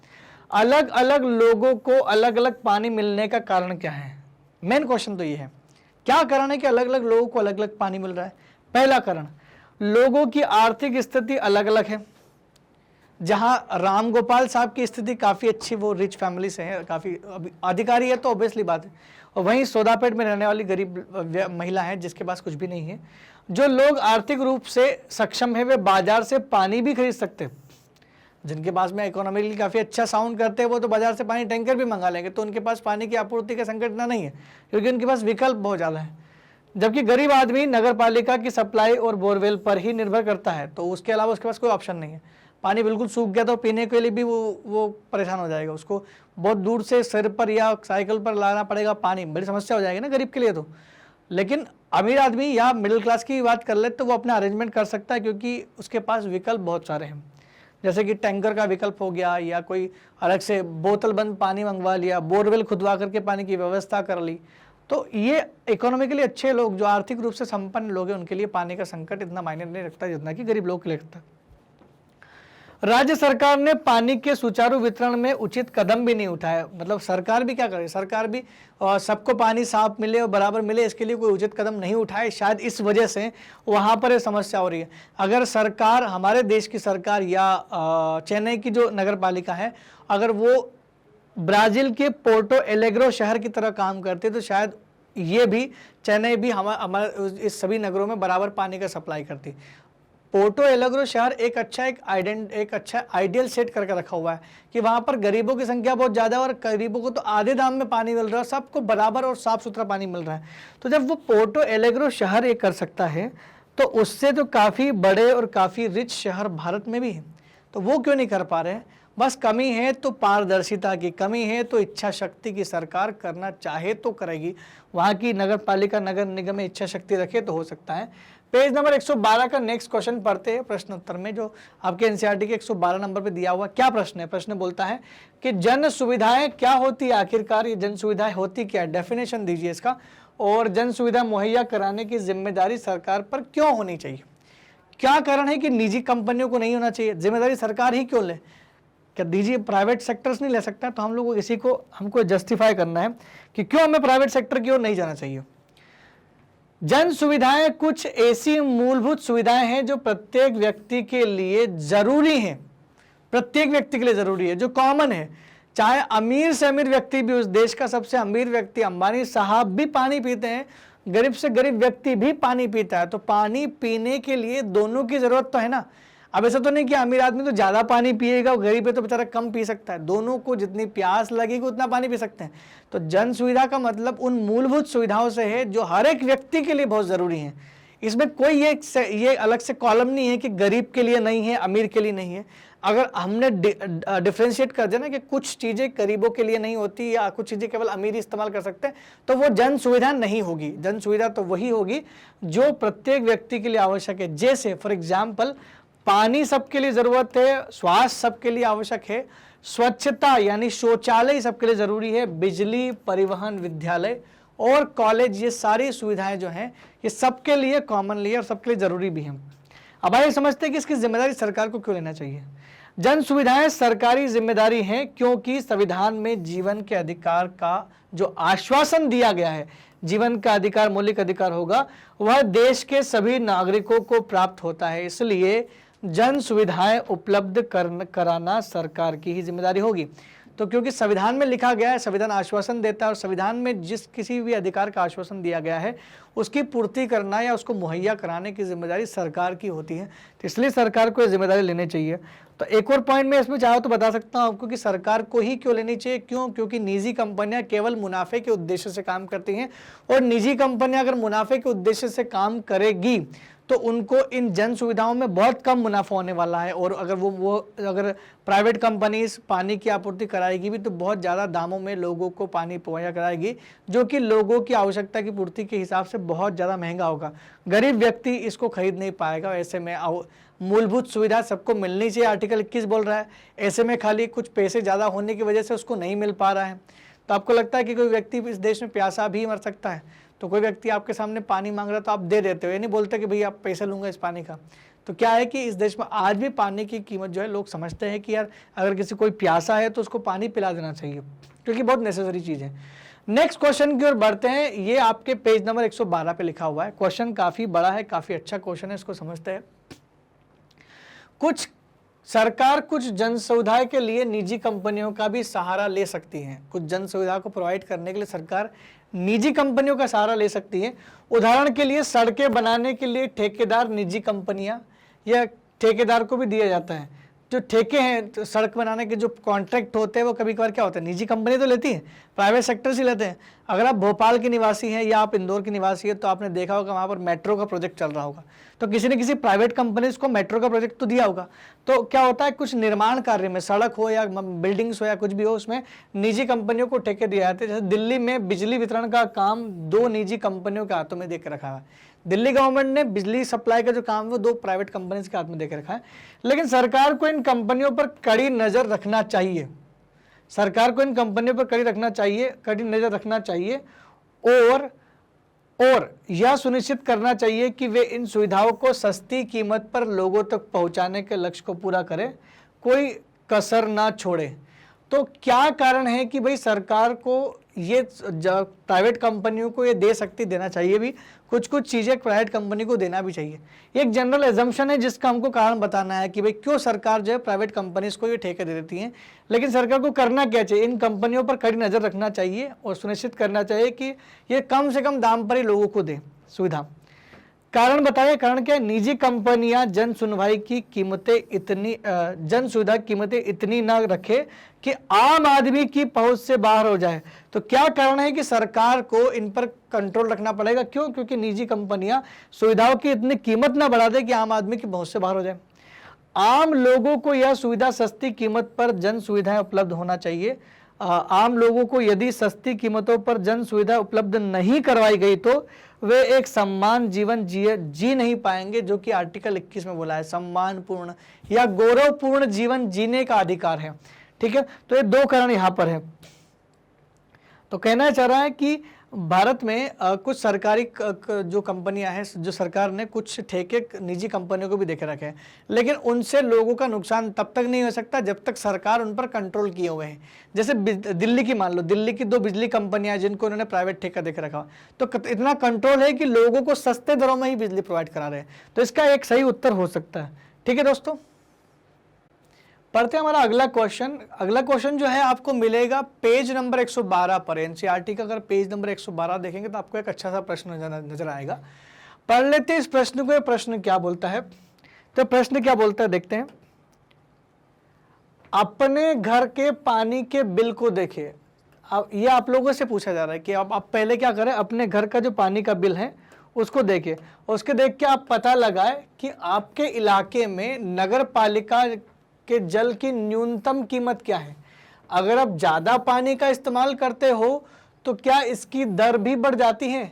अलग अलग लोगों को अलग अलग पानी मिलने का कारण क्या है? मेन क्वेश्चन तो ये है, क्या कारण है कि अलग अलग लोगों को अलग अलग पानी मिल रहा है? पहला कारण, लोगों की आर्थिक स्थिति अलग अलग है। जहां राम गोपाल साहब की स्थिति काफ़ी अच्छी, वो रिच फैमिली से है, काफ़ी अधिकारी है, तो ऑब्वियसली बात है। और वहीं सोदापेट में रहने वाली गरीब महिला है जिसके पास कुछ भी नहीं है। जो लोग आर्थिक रूप से सक्षम है वे बाजार से पानी भी खरीद सकते हैं। जिनके पास में इकोनॉमिकली काफ़ी अच्छा साउंड करते हैं वो तो बाजार से पानी टैंकर भी मंगा लेंगे, तो उनके पास पानी की आपूर्ति का संकट इतना नहीं है, क्योंकि उनके पास विकल्प बहुत ज़्यादा है। जबकि गरीब आदमी नगर पालिका की सप्लाई और बोरवेल पर ही निर्भर करता है, तो उसके अलावा उसके पास कोई ऑप्शन नहीं है। पानी बिल्कुल सूख गया तो पीने के लिए भी वो परेशान हो जाएगा, उसको बहुत दूर से सिर पर या साइकिल पर लाना पड़ेगा पानी, बड़ी समस्या हो जाएगी ना गरीब के लिए तो। लेकिन अमीर आदमी या मिडिल क्लास की बात कर ले तो वो अपना अरेंजमेंट कर सकता है, क्योंकि उसके पास विकल्प बहुत सारे हैं, जैसे कि टैंकर का विकल्प हो गया, या कोई अलग से बोतल बंद पानी मंगवा लिया, बोरवेल खुदवा करके पानी की व्यवस्था कर ली। तो ये इकोनॉमिकली अच्छे लोग, जो आर्थिक रूप से संपन्न लोग हैं, उनके लिए पानी का संकट इतना मायने नहीं रखता जितना कि गरीब लोग के लिए रखता। राज्य सरकार ने पानी के सुचारू वितरण में उचित कदम भी नहीं उठाया। मतलब सरकार भी क्या करे, सरकार भी सबको पानी साफ मिले और बराबर मिले, इसके लिए कोई उचित कदम नहीं उठाए। शायद इस वजह से वहाँ पर ये समस्या हो रही है। अगर सरकार, हमारे देश की सरकार या चेन्नई की जो नगर पालिका है, अगर वो ब्राज़ील के पोर्टो एलेग्रो शहर की तरह काम करते तो शायद ये भी, चेन्नई भी हमारे इस सभी नगरों में बराबर पानी का सप्लाई करती। पोर्टो एलेग्रो शहर एक अच्छा आइडियल सेट करके रखा हुआ है कि वहाँ पर गरीबों की संख्या बहुत ज़्यादा है और गरीबों को तो आधे दाम में पानी मिल रहा है, सबको बराबर और साफ़ सुथरा पानी मिल रहा है। तो जब वो पोर्टो एलेग्रो शहर ये कर सकता है तो उससे तो काफ़ी बड़े और काफ़ी रिच शहर भारत में भी हैं, तो वो क्यों नहीं कर पा रहे हैं? बस कमी है तो पारदर्शिता की कमी है, तो इच्छा शक्ति की सरकार करना चाहे तो करेगी। वहाँ की नगर पालिका, नगर निगम में इच्छा शक्ति रखे तो हो सकता है। पेज नंबर 112 का नेक्स्ट क्वेश्चन पढ़ते हैं प्रश्न उत्तर में, जो आपके NCERT के 112 नंबर पे दिया हुआ। क्या प्रश्न है? प्रश्न बोलता है कि जन सुविधाएं क्या होती है, आखिरकार ये जन सुविधाएं होती क्या है, डेफिनेशन दीजिए इसका, और जन सुविधा मुहैया कराने की जिम्मेदारी सरकार पर क्यों होनी चाहिए। क्या कारण है कि निजी कंपनियों को नहीं होना चाहिए, जिम्मेदारी सरकार ही क्यों ले? क्या दीजिए प्राइवेट सेक्टर्स नहीं ले सकता? तो हम लोग को इसी को हमको जस्टिफाई करना है कि क्यों हमें प्राइवेट सेक्टर की ओर नहीं जाना चाहिए। जन सुविधाएं कुछ ऐसी मूलभूत सुविधाएं हैं जो प्रत्येक व्यक्ति के लिए जरूरी हैं, प्रत्येक व्यक्ति के लिए जरूरी है, जो कॉमन है। चाहे अमीर से अमीर व्यक्ति भी, उस देश का सबसे अमीर व्यक्ति अंबानी साहब भी पानी पीते हैं, गरीब से गरीब व्यक्ति भी पानी पीता है, तो पानी पीने के लिए दोनों की जरूरत तो है ना। अब ऐसा तो नहीं कि अमीर आदमी तो ज्यादा पानी पिएगा, गरीब है तो बेचारा कम पी सकता है, दोनों को जितनी प्यास लगेगी उतना पानी पी सकते हैं। तो जन सुविधा का मतलब उन मूलभूत सुविधाओं से है जो हर एक व्यक्ति के लिए बहुत जरूरी है। इसमें कोई ये अलग से कॉलम नहीं है कि गरीब के लिए नहीं है, अमीर के लिए नहीं है। अगर हमने डिफ्रेंशिएट कर दिया ना कि कुछ चीजें गरीबों के लिए नहीं होती या कुछ चीजें केवल अमीर इस्तेमाल कर सकते हैं, तो वो जन सुविधा नहीं होगी। जन सुविधा तो वही होगी जो प्रत्येक व्यक्ति के लिए आवश्यक है। जैसे फॉर एग्जाम्पल, पानी सबके लिए जरूरत है, स्वास्थ्य सबके लिए आवश्यक है, स्वच्छता यानी शौचालय सबके लिए जरूरी है, बिजली, परिवहन, विद्यालय और कॉलेज, ये सारी सुविधाएं जो हैं ये सबके लिए कॉमनली है और सबके लिए जरूरी भी हैं। अब आइए समझते हैं कि इसकी जिम्मेदारी सरकार को क्यों लेना चाहिए। जन सुविधाएं सरकारी जिम्मेदारी हैं क्योंकि संविधान में जीवन के अधिकार का जो आश्वासन दिया गया है, जीवन का अधिकार मौलिक अधिकार होगा, वह देश के सभी नागरिकों को प्राप्त होता है। इसलिए जन सुविधाएं उपलब्ध कराना सरकार की ही जिम्मेदारी होगी। तो क्योंकि संविधान में लिखा गया है, संविधान आश्वासन देता है और संविधान में जिस किसी भी अधिकार का आश्वासन दिया गया है उसकी पूर्ति करना या उसको मुहैया कराने की जिम्मेदारी सरकार की होती है। तो इसलिए सरकार को ये जिम्मेदारी लेनी चाहिए। तो एक और पॉइंट मैं इसमें चाहो तो बता सकता हूँ आपको कि सरकार को ही क्यों लेनी चाहिए। क्यों? क्योंकि निजी कंपनियां केवल मुनाफे के उद्देश्य से काम करती हैं और निजी कंपनियां अगर मुनाफे के उद्देश्य से काम करेगी तो उनको इन जन सुविधाओं में बहुत कम मुनाफा होने वाला है। और अगर अगर प्राइवेट कंपनीज पानी की आपूर्ति कराएगी भी तो बहुत ज़्यादा दामों में लोगों को पानी मुहैया कराएगी, जो कि लोगों की आवश्यकता की पूर्ति के हिसाब से बहुत ज़्यादा महंगा होगा। गरीब व्यक्ति इसको खरीद नहीं पाएगा। ऐसे में मूलभूत सुविधा सबको मिलनी चाहिए, आर्टिकल 21 बोल रहा है। ऐसे में खाली कुछ पैसे ज़्यादा होने की वजह से उसको नहीं मिल पा रहा है। तो आपको लगता है कि कोई व्यक्ति इस देश में प्यासा भी मर सकता है? तो कोई व्यक्ति आपके सामने पानी मांग रहा है तो आप दे देते हो, ये नहीं बोलते कि भैया आप पैसा लूंगा इस पानी का। तो क्या है कि इस देश में आज भी पानी की कीमत जो है लोग समझते हैं कि यार अगर किसी कोई प्यासा है तो उसको पानी पिला देना चाहिए, क्योंकि बहुत नेसेसरी चीज़ है। नेक्स्ट क्वेश्चन की ओर बढ़ते हैं। ये आपके पेज नंबर 112 पे लिखा हुआ है। क्वेश्चन काफ़ी बड़ा है, काफ़ी अच्छा क्वेश्चन है, इसको समझते हैं। सरकार कुछ जन सुविधा के लिए निजी कंपनियों का भी सहारा ले सकती है। कुछ जन सुविधा को प्रोवाइड करने के लिए सरकार निजी कंपनियों का सहारा ले सकती है। उदाहरण के लिए सड़कें बनाने के लिए ठेकेदार निजी कंपनियां या ठेकेदार को भी दिया जाता है। जो ठेके हैं तो सड़क बनाने के जो कॉन्ट्रैक्ट होते हैं वो कभी कभार क्या होता है, निजी कंपनी तो लेती है, प्राइवेट सेक्टर से लेते हैं। अगर आप भोपाल के निवासी हैं या आप इंदौर के निवासी हैं तो आपने देखा होगा वहाँ पर मेट्रो का प्रोजेक्ट चल रहा होगा, तो किसी न किसी प्राइवेट कंपनीज को मेट्रो का प्रोजेक्ट तो दिया होगा। तो क्या होता है, कुछ निर्माण कार्य में, सड़क हो या बिल्डिंग्स हो या कुछ भी हो, उसमें निजी कंपनियों को ठेके दिए जाते हैं। जैसे दिल्ली में बिजली वितरण का काम 2 निजी कंपनियों के हाथों में देकर रखा है। दिल्ली गवर्नमेंट ने बिजली सप्लाई का जो काम है वो 2 प्राइवेट कंपनीज के हाथ में देकर रखा है। लेकिन सरकार को इन कंपनियों पर कड़ी नजर रखना चाहिए। सरकार को इन कंपनियों पर कड़ी नजर रखना चाहिए और यह सुनिश्चित करना चाहिए कि वे इन सुविधाओं को सस्ती कीमत पर लोगों तक पहुंचाने के लक्ष्य को पूरा करें, कोई कसर ना छोड़े। तो क्या कारण है कि भाई सरकार को ये प्राइवेट कंपनियों को ये दे सकती, देना चाहिए भी, कुछ चीज़ें प्राइवेट कंपनी को देना भी चाहिए। ये एक जनरल एजम्पशन है जिसका हमको कारण बताना है कि भाई क्यों सरकार जो है प्राइवेट कंपनीज को ये ठेके दे देती है। लेकिन सरकार को करना क्या चाहिए, इन कंपनियों पर कड़ी नज़र रखना चाहिए और सुनिश्चित करना चाहिए कि ये कम से कम दाम पर ही लोगों को दे सुविधा। कारण बताइए, कारण क्या है? निजी कंपनियां जन सुविधा कीमतें इतनी ना रखे कि आम आदमी की पहुंच से बाहर हो जाए। तो क्या कारण है कि सरकार को इन पर कंट्रोल रखना पड़ेगा। क्यों? क्योंकि निजी कंपनियां सुविधाओं की इतनी कीमत ना बढ़ा दे कि आम आदमी की पहुंच से बाहर हो जाए। आम लोगों को यह सुविधा सस्ती कीमत पर जन सुविधाएं उपलब्ध होना चाहिए। आम लोगों को यदि सस्ती कीमतों पर जन सुविधा उपलब्ध नहीं करवाई गई तो वे एक सम्मान जीवन जी नहीं पाएंगे, जो कि आर्टिकल 21 में बोला है, सम्मानपूर्ण या गौरवपूर्ण जीवन जीने का अधिकार है। ठीक है, तो ये 2 कारण यहाँ पर है। तो कहना चाह रहा है कि भारत में कुछ सरकारी जो कंपनियां हैं, जो सरकार ने कुछ ठेके निजी कंपनियों को भी देके रखे हैं, लेकिन उनसे लोगों का नुकसान तब तक नहीं हो सकता जब तक सरकार उन पर कंट्रोल किए हुए है। जैसे दिल्ली की मान लो, दिल्ली की 2 बिजली कंपनियां जिनको उन्होंने प्राइवेट ठेका देके रखा, तो इतना कंट्रोल है कि लोगों को सस्ते दरों में ही बिजली प्रोवाइड करा रहे हैं। तो इसका एक सही उत्तर हो सकता है। ठीक है दोस्तों, पढ़ते हैं हमारा अगला क्वेश्चन। अगला क्वेश्चन जो है आपको मिलेगा पेज नंबर 112 पर। एनसीईआरटी का अगर पेज नंबर 112 देखेंगे तो आपको एक अच्छा सा प्रश्न नजर आएगा। पढ़ लेते हैं इस प्रश्न को। ये प्रश्न क्या बोलता है, तो प्रश्न क्या बोलता है देखते हैं। अपने घर के पानी के बिल को देखिए। अब ये आप लोगों से पूछा जा रहा है कि आप पहले क्या करें, अपने घर का जो पानी का बिल है उसको देखिए, उसके देख के आप पता लगाए कि आपके इलाके में नगर पालिका के जल की न्यूनतम कीमत क्या है। अगर आप ज़्यादा पानी का इस्तेमाल करते हो तो क्या इसकी दर भी बढ़ जाती है।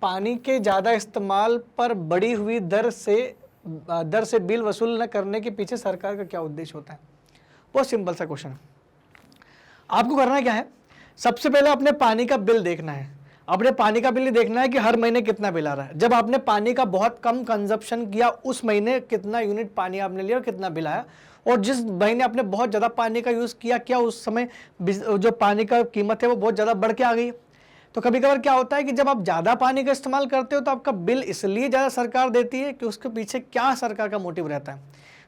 पानी के ज़्यादा इस्तेमाल पर बढ़ी हुई दर से बिल वसूल न करने के पीछे सरकार का क्या उद्देश्य होता है। बहुत सिंपल सा क्वेश्चन है। आपको करना क्या है, सबसे पहले अपने पानी का बिल देखना है। अपने पानी का बिल ये देखना है कि हर महीने कितना बिल आ रहा है। जब आपने पानी का बहुत कम कंजप्शन किया उस महीने कितना यूनिट पानी आपने लिया और कितना बिल आया, और जिस महीने आपने बहुत ज़्यादा पानी का यूज़ किया क्या उस समय जो पानी का कीमत है वो बहुत ज़्यादा बढ़ के आ गई। तो कभी कभार क्या होता है कि जब आप ज़्यादा पानी का इस्तेमाल करते हो तो आपका बिल इसलिए ज़्यादा सरकार देती है कि उसके पीछे क्या सरकार का मोटिव रहता है।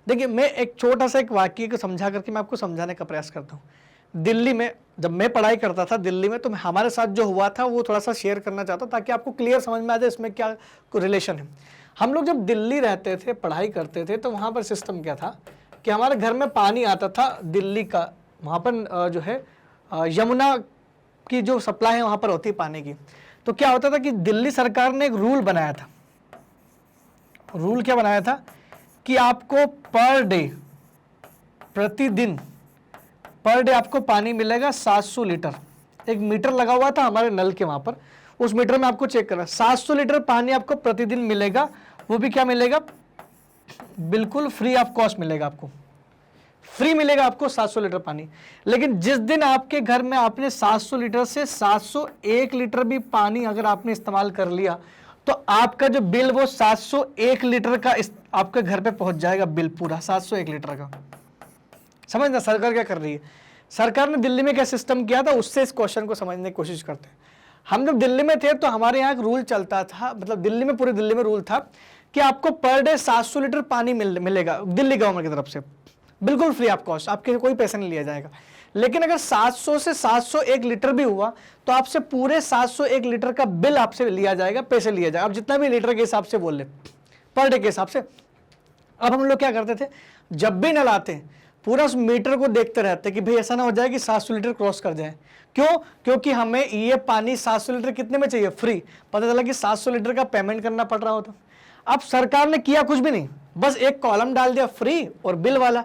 देखिए, मैं एक छोटा सा एक वाक्य को समझा करके मैं आपको समझाने का प्रयास करता हूँ। दिल्ली में जब मैं पढ़ाई करता था दिल्ली में, तो हमारे साथ जो हुआ था वो थोड़ा सा शेयर करना चाहता हूँ ताकि आपको क्लियर समझ में आ जाए इसमें क्या रिलेशन है। हम लोग जब दिल्ली रहते थे, पढ़ाई करते थे, तो वहाँ पर सिस्टम क्या था कि हमारे घर में पानी आता था दिल्ली का, वहाँ पर जो है यमुना की जो सप्लाई है वहाँ पर होती है पानी की। तो क्या होता था कि दिल्ली सरकार ने एक रूल बनाया था। रूल क्या बनाया था कि आपको पर डे, प्रतिदिन पर डे आपको पानी मिलेगा 700 लीटर। एक मीटर लगा हुआ था हमारे नल के वहाँ पर, उस मीटर में आपको चेक करना, 700 लीटर पानी आपको प्रतिदिन मिलेगा। वो भी क्या मिलेगा, बिल्कुल फ्री ऑफ कॉस्ट मिलेगा, आपको फ्री मिलेगा आपको 700 लीटर पानी। लेकिन जिस दिन आपके घर में आपने 700 लीटर से 701 लीटर भी पानी अगर आपने इस्तेमाल कर लिया तो आपका जो बिल वो 701 लीटर का आपके घर पे पहुंच जाएगा, बिल पूरा 701 लीटर का। समझना सरकार क्या कर रही है। सरकार ने दिल्ली में क्या सिस्टम किया था, उससे इस क्वेश्चन को समझने की कोशिश करते हैं। हम जब दिल्ली में थे तो हमारे यहाँ एक रूल चलता था, मतलब दिल्ली में, पूरी दिल्ली में रूल था कि आपको पर डे 700 लीटर पानी मिलेगा दिल्ली गवर्नमेंट की तरफ से, बिल्कुल फ्री ऑफ कॉस्ट, आपके कोई पैसा नहीं लिया जाएगा। लेकिन अगर 700 से 701 लीटर भी हुआ तो आपसे पूरे 701 लीटर का बिल आपसे लिया जाएगा, पैसे लिया जाएगा। आप जितना भी लीटर के हिसाब से बोल ले, पर डे के हिसाब से। अब हम लोग क्या करते थे, जब भी नल आते पूरा उस मीटर को देखते रहते कि भाई ऐसा ना हो जाए कि 700 लीटर क्रॉस कर जाए। क्यों? क्योंकि हमें ये पानी 700 लीटर कितने में चाहिए, फ्री। पता चला कि 700 लीटर का पेमेंट करना पड़ रहा होता। अब सरकार ने किया कुछ भी नहीं, बस एक कॉलम डाल दिया फ्री और बिल वाला।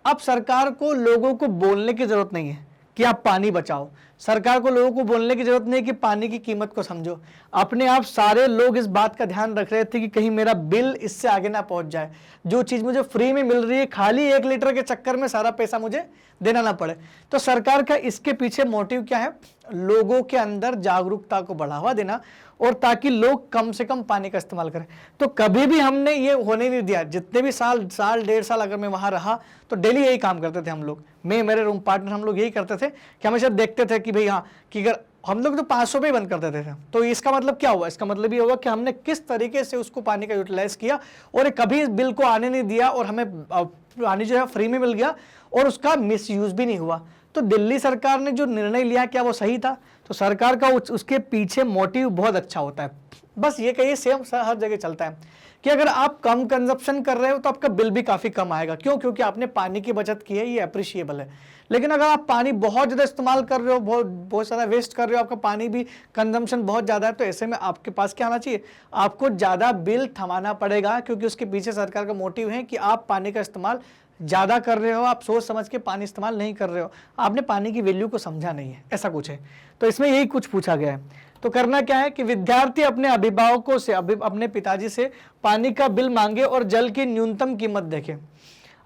अब सरकार को लोगों को बोलने की जरूरत नहीं है कि आप पानी बचाओ, सरकार को लोगों को बोलने की जरूरत नहीं है कि पानी की कीमत को समझो। अपने आप सारे लोग इस बात का ध्यान रख रहे थे कि कहीं मेरा बिल इससे आगे ना पहुंच जाए, जो चीज मुझे फ्री में मिल रही है खाली 1 लीटर के चक्कर में सारा पैसा मुझे देना ना पड़े। तो सरकार का इसके पीछे मोटिव क्या है, लोगों के अंदर जागरूकता को बढ़ावा देना और ताकि लोग कम से कम पानी का इस्तेमाल करें। तो कभी भी हमने ये होने नहीं दिया। जितने भी साल 1.5 साल अगर मैं वहां रहा तो डेली यही काम करते थे हम लोग, मैं मेरे रूम पार्टनर, हम लोग यही करते थे कि हमेशा देखते थे कि भाई हाँ, कि अगर हम लोग तो 500 पे ही बंद कर देते थे। तो इसका मतलब क्या हुआ, इसका मतलब ये होगा कि हमने किस तरीके से उसको पानी का यूटिलाइज किया और कभी इस बिल को आने नहीं दिया और हमें पानी जो है फ्री में मिल गया और उसका मिसयूज भी नहीं हुआ। तो दिल्ली सरकार ने जो निर्णय लिया क्या वो सही था? तो सरकार का उसके पीछे मोटिव बहुत अच्छा होता है। बस ये कहिए सेम हर जगह चलता है कि अगर आप कम कंजप्शन कर रहे हो तो आपका बिल भी काफ़ी कम आएगा। क्यों? क्योंकि आपने पानी की बचत की है, ये अप्रिशिएबल है। लेकिन अगर आप पानी बहुत ज़्यादा इस्तेमाल कर रहे हो, बहुत ज़्यादा वेस्ट कर रहे हो, आपका पानी भी कंजम्पशन बहुत ज़्यादा है, तो ऐसे में आपके पास क्या आना चाहिए, आपको ज़्यादा बिल थमाना पड़ेगा, क्योंकि उसके पीछे सरकार का मोटिव है कि आप पानी का इस्तेमाल ज़्यादा कर रहे हो, आप सोच समझ के पानी इस्तेमाल नहीं कर रहे हो, आपने पानी की वैल्यू को समझा नहीं है, ऐसा कुछ है। तो इसमें यही कुछ पूछा गया है। तो करना क्या है कि विद्यार्थी अपने अभिभावकों से, अपने पिताजी से पानी का बिल मांगे और जल की न्यूनतम कीमत देखें।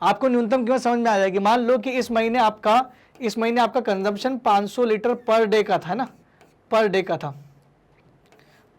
आपको न्यूनतम कीमत समझ में आ जाएगी। मान लो कि इस महीने आपका कंजम्पशन 500 लीटर पर डे का था ना, पर डे का था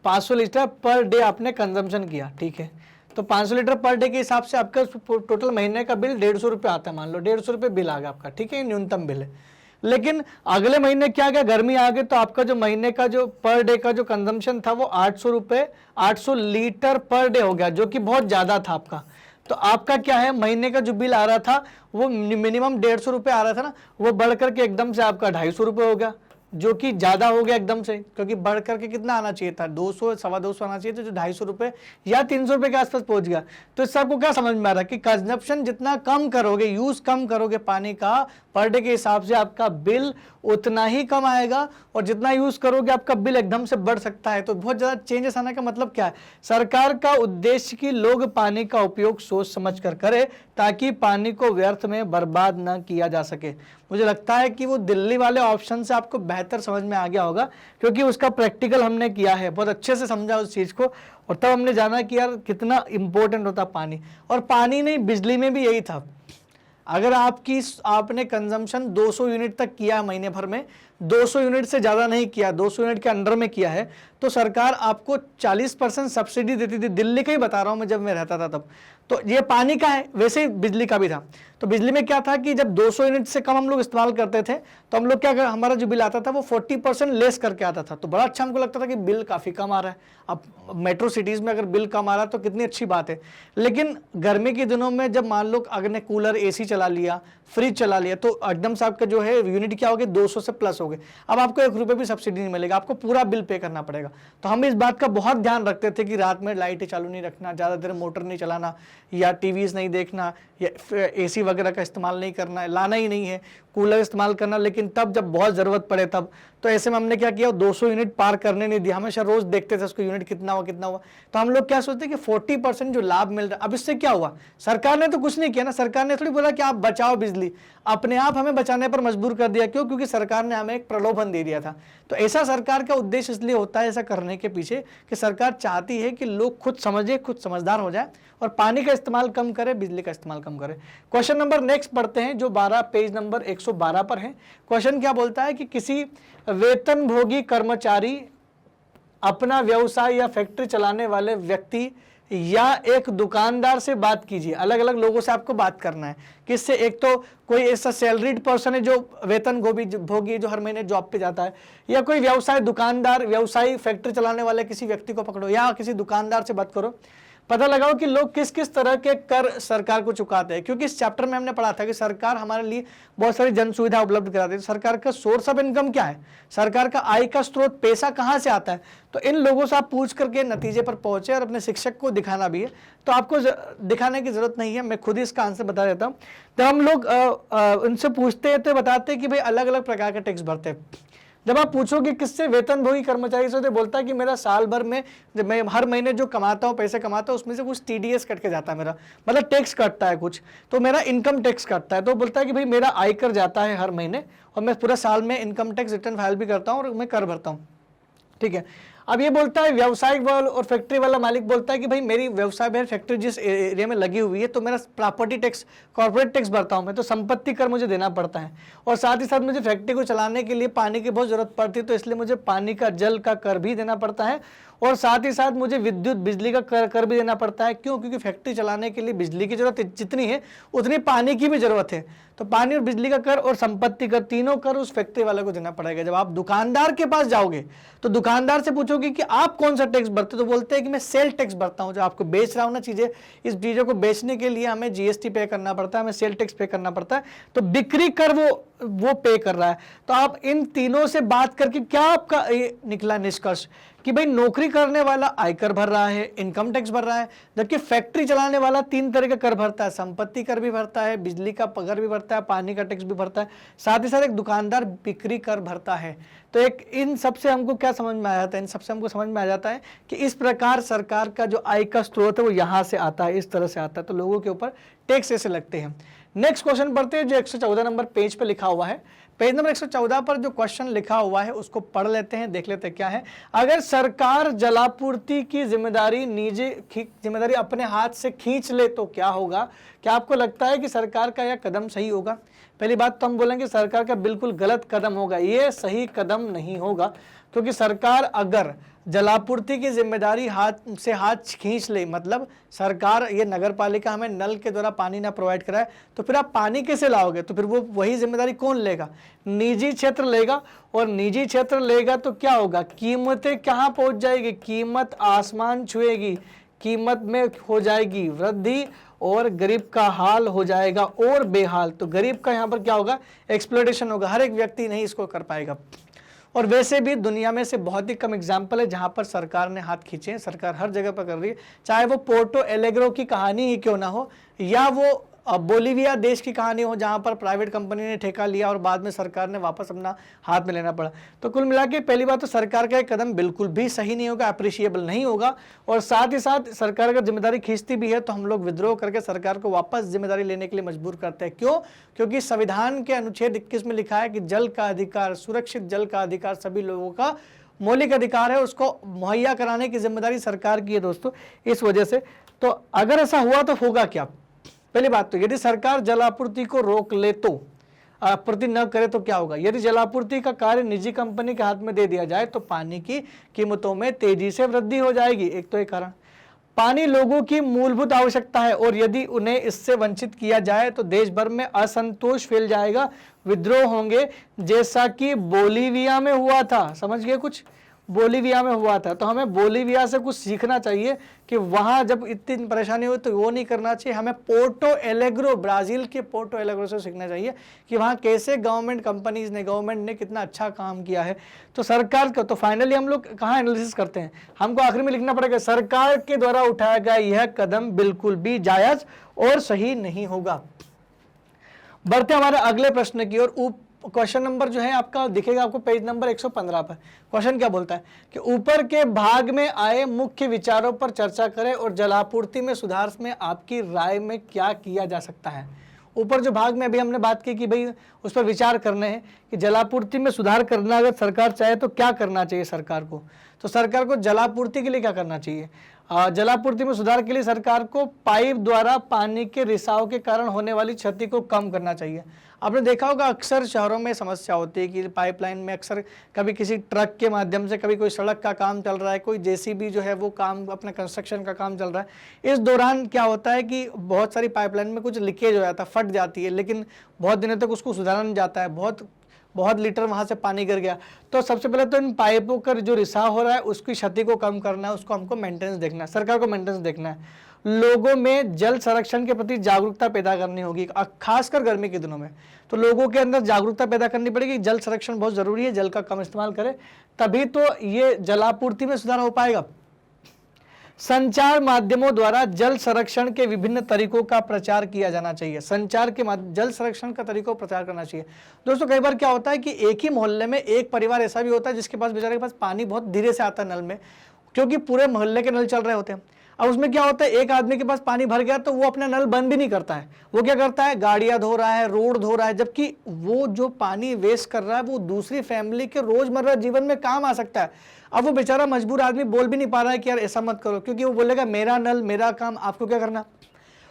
500 लीटर पर डे आपने कंजम्पशन किया, ठीक है। तो 500 लीटर पर डे के हिसाब से आपका टोटल महीने का बिल 150 रुपये आता है। मान लो 150 रुपये बिल आ गया आपका, ठीक है, न्यूनतम बिल है। लेकिन अगले महीने क्या गया, गर्मी आ गई, तो आपका जो महीने का जो पर डे का जो कंजम्पशन था वो 800 लीटर पर डे हो गया, जो कि बहुत ज़्यादा था आपका। तो आपका क्या है, महीने का जो बिल आ रहा था वो मिनिमम 150 रुपये आ रहा था ना, वो बढ़ करके एकदम से आपका 250 रुपये हो गया, जो कि ज्यादा हो गया एकदम से, क्योंकि बढ़ करके कितना आना चाहिए था, 200 250 आना चाहिए था, जो 250 रुपये या 300 रुपये के आसपास पहुंच गया। तो इस सबको क्या समझ में आ रहा है कि कंजप्शन जितना कम करोगे, यूज कम करोगे पानी का पर डे के हिसाब से, आपका बिल उतना ही कम आएगा, और जितना यूज करोगे आपका बिल एकदम से बढ़ सकता है। तो बहुत ज्यादा चेंजेस आने का मतलब क्या है, सरकार का उद्देश्य कि लोग पानी का उपयोग सोच समझ कर करें, ताकि पानी को व्यर्थ में बर्बाद न किया जा सके। मुझे लगता है कि वो दिल्ली वाले ऑप्शन से आपको बेहतर समझ में आ गया होगा, क्योंकि उसका प्रैक्टिकल हमने किया है, बहुत अच्छे से समझा उस चीज को, और तब हमने जाना कि यार कितना इंपॉर्टेंट होता पानी। और पानी नहीं, बिजली में भी यही था। अगर आपने कंजम्पशन 200 यूनिट तक किया महीने भर में, 200 यूनिट से ज़्यादा नहीं किया, 200 यूनिट के अंडर में किया है, तो सरकार आपको 40% सब्सिडी देती थी। दिल्ली का ही बता रहा हूँ मैं, जब मैं रहता था तब। तो ये पानी का है, वैसे ही बिजली का भी था। तो बिजली में क्या था कि जब 200 यूनिट से कम हम लोग इस्तेमाल करते थे, तो हम लोग क्या कर, हमारा जो बिल आता था वो 40% लेस करके आता था। तो बड़ा अच्छा हमको लगता था कि बिल काफ़ी कम आ रहा है। अब मेट्रो सिटीज़ में अगर बिल कम आ रहा है तो कितनी अच्छी बात है। लेकिन गर्मी के दिनों में जब मान लो अगर ने कूलर, AC चला लिया, फ्रिज चला लिया, तो एकदम से आपका जो है यूनिट क्या हो गया, 200 से प्लस हो गए। अब आपको 1 रुपये भी सब्सिडी नहीं मिलेगा, आपको पूरा बिल पे करना पड़ेगा। तो हम इस बात का बहुत ध्यान रखते थे कि रात में लाइटें चालू नहीं रखना, ज़्यादा देर मोटर नहीं चलाना, या टीवीज़ नहीं देखना, या AC वगैरह का इस्तेमाल नहीं करना है, लाना ही नहीं है, कूलर इस्तेमाल करना। लेकिन तब जब बहुत ज़रूरत पड़े तब, तो ऐसे में हमने क्या किया, 200 यूनिट पार करने नहीं दिया, हमेशा रोज़ देखते थे उसको यूनिट कितना हुआ। तो हम लोग क्या सोचते कि 40% जो लाभ मिल रहा है। अब इससे क्या हुआ, सरकार ने तो कुछ नहीं किया ना, सरकार ने थोड़ी बोला कि आप बचाओ बिजली, अपने आप हमें बचाने पर मजबूर कर दिया। क्यों? क्योंकि सरकार ने हमें एक प्रलोभन दे दिया था। तो ऐसा सरकार का उद्देश्य इसलिए होता है ऐसा करने के पीछे, कि सरकार चाहती है कि लोग खुद समझे, खुद समझदार हो जाए, और पानी का इस्तेमाल कम करे, बिजली का इस्तेमाल कम करे। क्वेश्चन नंबर नेक्स्ट पढ़ते हैं, जो 12 पेज नंबर 112 पर है। क्वेश्चन क्या बोलता है कि किसी वेतनभोगी कर्मचारी, अपना व्यवसाय या फैक्ट्री चलाने वाले व्यक्ति या एक दुकानदार से बात कीजिए। अलग अलग लोगों से आपको बात करना है। किससे? एक तो कोई ऐसा सैलरीड पर्सन है जो वेतन भोगी, जो हर महीने जॉब पे जाता है, या कोई व्यवसाय दुकानदार, व्यवसायी फैक्ट्री चलाने वाले किसी व्यक्ति को पकड़ो, या किसी दुकानदार से बात करो। पता लगाओ कि लोग किस किस तरह के कर सरकार को चुकाते हैं। क्योंकि इस चैप्टर में हमने पढ़ा था कि सरकार हमारे लिए बहुत सारी जन सुविधा उपलब्ध कराती है। सरकार का सोर्स ऑफ इनकम क्या है, सरकार का आय का स्रोत, पैसा कहाँ से आता है। तो इन लोगों से आप पूछ करके नतीजे पर पहुंचे, और अपने शिक्षक को दिखाना भी है। तो आपको दिखाने की जरूरत नहीं है, मैं खुद ही इसका आंसर बता देता हूँ। जब हम लोग उनसे पूछते हैं तो बताते हैं कि भाई अलग अलग प्रकार के टैक्स भरते हैं। जब आप पूछोगे किससे, वेतनभोगी कर्मचारी से, तो बोलता है कि मेरा साल भर में, जब मैं हर महीने जो कमाता हूँ, पैसे कमाता हूँ, उसमें से कुछ TDS कट के जाता है मेरा, मतलब टैक्स कटता है कुछ, तो मेरा इनकम टैक्स कटता है। तो बोलता है कि भाई मेरा आयकर जाता है हर महीने, और मैं पूरा साल में इनकम टैक्स रिटर्न फाइल भी करता हूँ, और मैं कर भरता हूँ। ठीक है। अब ये बोलता है व्यावसायिक वाला और फैक्ट्री वाला मालिक बोलता है कि भाई मेरी व्यवसाय में फैक्ट्री जिस एरिया में लगी हुई है, तो मेरा प्रॉपर्टी टैक्स, कॉर्पोरेट टैक्स भरता हूँ मैं, तो संपत्ति कर मुझे देना पड़ता है। और साथ ही साथ मुझे फैक्ट्री को चलाने के लिए पानी की बहुत जरूरत पड़ती है, तो इसलिए मुझे पानी का, जल का कर भी देना पड़ता है। और साथ ही साथ मुझे विद्युत, बिजली का कर भी देना पड़ता है। क्यों? क्योंकि फैक्ट्री चलाने के लिए बिजली की जरूरत जितनी है उतनी पानी की भी जरूरत है। तो पानी और बिजली का कर और संपत्ति कर, तीनों कर उस फैक्ट्री वाले को देना पड़ेगा। जब आप दुकानदार के पास जाओगे तो दुकानदार से पूछोगे कि आप कौन सा टैक्स भरते हो, तो बोलते हैं कि मैं सेल टैक्स भरता हूं। जो आपको बेच रहा हूं ना चीजें, इस चीजों को बेचने के लिए हमें GST पे करना पड़ता है, हमें सेल टैक्स पे करना पड़ता है। तो बिक्री कर वो पे कर रहा है। तो आप इन तीनों से बात करके क्या आपका ये निकला निष्कर्ष कि भाई नौकरी करने वाला आयकर भर रहा है, इनकम टैक्स भर रहा है, जबकि फैक्ट्री चलाने वाला 3 तरह का कर भरता है, संपत्ति कर भी भरता है, बिजली का कर भी भरता है, पानी का टैक्स भी भरता है, साथ ही साथ एक दुकानदार बिक्री कर भरता है। तो एक इन सबसे हमको क्या समझ में आ जाता है, इन सबसे हमको समझ में आ जाता है कि इस प्रकार सरकार का जो आय का स्रोत है वो यहाँ से आता है, इस तरह से आता है। तो लोगों के ऊपर टैक्स ऐसे लगते हैं। नेक्स्ट क्वेश्चन पढ़ते हैं, जो 114 नंबर पेज पे लिखा हुआ है। पेज नंबर 114 पर जो क्वेश्चन लिखा हुआ है उसको पढ़ लेते हैं, देख लेते हैं क्या है। अगर सरकार जलापूर्ति की जिम्मेदारी निजी जिम्मेदारी अपने हाथ से खींच ले तो क्या होगा? क्या आपको लगता है कि सरकार का यह कदम सही होगा? पहली बात तो हम बोलेंगे सरकार का बिल्कुल गलत कदम होगा, ये सही कदम नहीं होगा। क्योंकि सरकार अगर जलापूर्ति की जिम्मेदारी हाथ खींच ले, मतलब सरकार, ये नगर पालिका हमें नल के द्वारा पानी ना प्रोवाइड कराए, तो फिर आप पानी कैसे लाओगे? तो फिर वो वही जिम्मेदारी कौन लेगा? निजी क्षेत्र लेगा। और निजी क्षेत्र लेगा तो क्या होगा? कीमतें कहाँ पहुंच जाएगी? कीमत आसमान छुएगी, कीमत में हो जाएगी वृद्धि, और गरीब का हाल हो जाएगा और बेहाल। तो गरीब का यहाँ पर क्या होगा, एक्सप्लॉयटेशन होगा, हर एक व्यक्ति नहीं इसको कर पाएगा। और वैसे भी दुनिया में से बहुत ही कम एग्जाम्पल है जहां पर सरकार ने हाथ खींचे हैं, सरकार हर जगह पर कर रही है, चाहे वो पोर्टो एलेग्रो की कहानी ही क्यों ना हो, या वो बोलीविया देश की कहानी हो जहां पर प्राइवेट कंपनी ने ठेका लिया और बाद में सरकार ने वापस अपना हाथ में लेना पड़ा। तो कुल मिला के पहली बात तो सरकार का एक कदम बिल्कुल भी सही नहीं होगा, अप्रिशिएबल नहीं होगा, और साथ ही साथ सरकार अगर जिम्मेदारी खींचती भी है तो हम लोग विद्रोह करके सरकार को वापस जिम्मेदारी लेने के लिए मजबूर करते हैं। क्यों? क्योंकि संविधान के अनुच्छेद 21 में लिखा है कि जल का अधिकार, सुरक्षित जल का अधिकार सभी लोगों का मौलिक अधिकार है, उसको मुहैया कराने की जिम्मेदारी सरकार की है दोस्तों। इस वजह से तो अगर ऐसा हुआ तो होगा क्या? पहली बात तो यदि सरकार जलापूर्ति को रोक ले तो, आपूर्ति न करे तो क्या होगा? यदि जलापूर्ति का कार्य निजी कंपनी के हाथ में दे दिया जाए तो पानी की कीमतों में तेजी से वृद्धि हो जाएगी। एक तो एक कारण, पानी लोगों की मूलभूत आवश्यकता है और यदि उन्हें इससे वंचित किया जाए तो देश भर में असंतोष फैल जाएगा, विद्रोह होंगे, जैसा कि बोलीविया में हुआ था। समझ गए? कुछ बोलीविया में हुआ था। तो हमें बोलीविया से कुछ सीखना चाहिए कि वहां जब इतनी परेशानी हुई तो वो नहीं करना चाहिए। हमें पोर्टो एलेग्रो, ब्राजील के पोर्टो एलेग्रो से सीखना चाहिए कि वहां कैसे गवर्नमेंट कंपनीज ने, गवर्नमेंट ने कितना अच्छा काम किया है। तो सरकार का तो फाइनली हम लोग कहाँ एनालिसिस करते हैं, हमको आखिर में लिखना पड़ेगा सरकार के द्वारा उठाया गया यह कदम बिल्कुल भी जायज और सही नहीं होगा। बढ़ते हमारे अगले प्रश्न की ओर। क्वेश्चन नंबर जो है आपका दिखेगा आपको पेज नंबर 115 पर। क्वेश्चन क्या बोलता है कि ऊपर के भाग में आए मुख्य विचारों पर चर्चा करें और जलापूर्ति में सुधार में आपकी राय में क्या किया जा सकता है। ऊपर जो भाग में अभी हमने बात की कि भाई उस पर विचार करने हैं कि जलापूर्ति में सुधार करना अगर सरकार चाहे तो क्या करना चाहिए सरकार को। तो सरकार को जलापूर्ति के लिए क्या करना चाहिए? जलापूर्ति में सुधार के लिए सरकार को पाइप द्वारा पानी के रिसाव के कारण होने वाली क्षति को कम करना चाहिए। आपने देखा होगा अक्सर शहरों में समस्या होती है कि पाइपलाइन में अक्सर कभी किसी ट्रक के माध्यम से, कभी कोई सड़क का काम चल रहा है, कोई जेसीबी जो है वो काम अपना कंस्ट्रक्शन का काम चल रहा है। इस दौरान क्या होता है कि बहुत सारी पाइपलाइन में कुछ लीकेज हो जाता है, फट जाती है, लेकिन बहुत दिनों तक उसको सुधारा नहीं जाता है, बहुत लीटर वहाँ से पानी गिर गया। तो सबसे पहले तो इन पाइपों का जो रिसाव हो रहा है उसकी क्षति को कम करना है, उसको हमको मेंटेनेंस देखना है, सरकार को मेंटेनेंस देखना है। लोगों में जल संरक्षण के प्रति जागरूकता पैदा करनी होगी, खासकर गर्मी के दिनों में। तो लोगों के अंदर जागरूकता पैदा करनी पड़ेगी, जल संरक्षण बहुत जरूरी है, जल का कम इस्तेमाल करें, तभी तो ये जलापूर्ति में सुधार हो पाएगा। संचार माध्यमों द्वारा जल संरक्षण के विभिन्न तरीकों का प्रचार किया जाना चाहिए। संचार के जल संरक्षण का तरीकों का प्रचार करना चाहिए। दोस्तों कई बार क्या होता है कि एक ही मोहल्ले में एक परिवार ऐसा भी होता है जिसके पास, बेचारे के पास पानी बहुत धीरे से आता है नल में, क्योंकि पूरे मोहल्ले के नल चल रहे होते हैं। अब उसमें क्या होता है, एक आदमी के पास पानी भर गया तो वो अपना नल बंद भी नहीं करता है, वो क्या करता है, गाड़ियां धो रहा है, रोड धो रहा है, जबकि वो जो पानी वेस्ट कर रहा है वो दूसरी फैमिली के रोजमर्रा जीवन में काम आ सकता है। अब वो बेचारा मजबूर आदमी बोल भी नहीं पा रहा है कि यार ऐसा मत करो, क्योंकि वो बोलेगा मेरा नल मेरा काम, आपको क्या करना।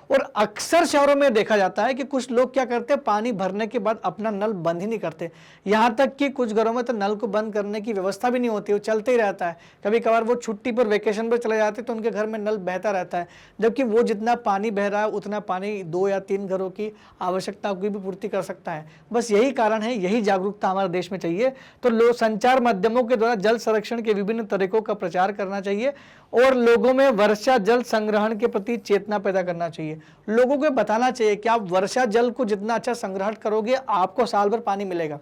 और अक्सर शहरों में देखा जाता है कि कुछ लोग क्या करते हैं, पानी भरने के बाद अपना नल बंद ही नहीं करते। यहाँ तक कि कुछ घरों में तो नल को बंद करने की व्यवस्था भी नहीं होती, वो चलते ही रहता है। कभी कभार वो छुट्टी पर, वेकेशन पर चले जाते तो उनके घर में नल बहता रहता है, जबकि वो जितना पानी बह रहा है उतना पानी 2 या 3 घरों की आवश्यकता की भी पूर्ति कर सकता है। बस यही कारण है, यही जागरूकता हमारे देश में चाहिए। तो संचार माध्यमों के द्वारा जल संरक्षण के विभिन्न तरीकों का प्रचार करना चाहिए और लोगों में वर्षा जल संग्रहण के प्रति चेतना पैदा करना चाहिए। लोगों को बताना चाहिए कि आप वर्षा जल को जितना अच्छा संग्रहण करोगे आपको साल भर पानी मिलेगा।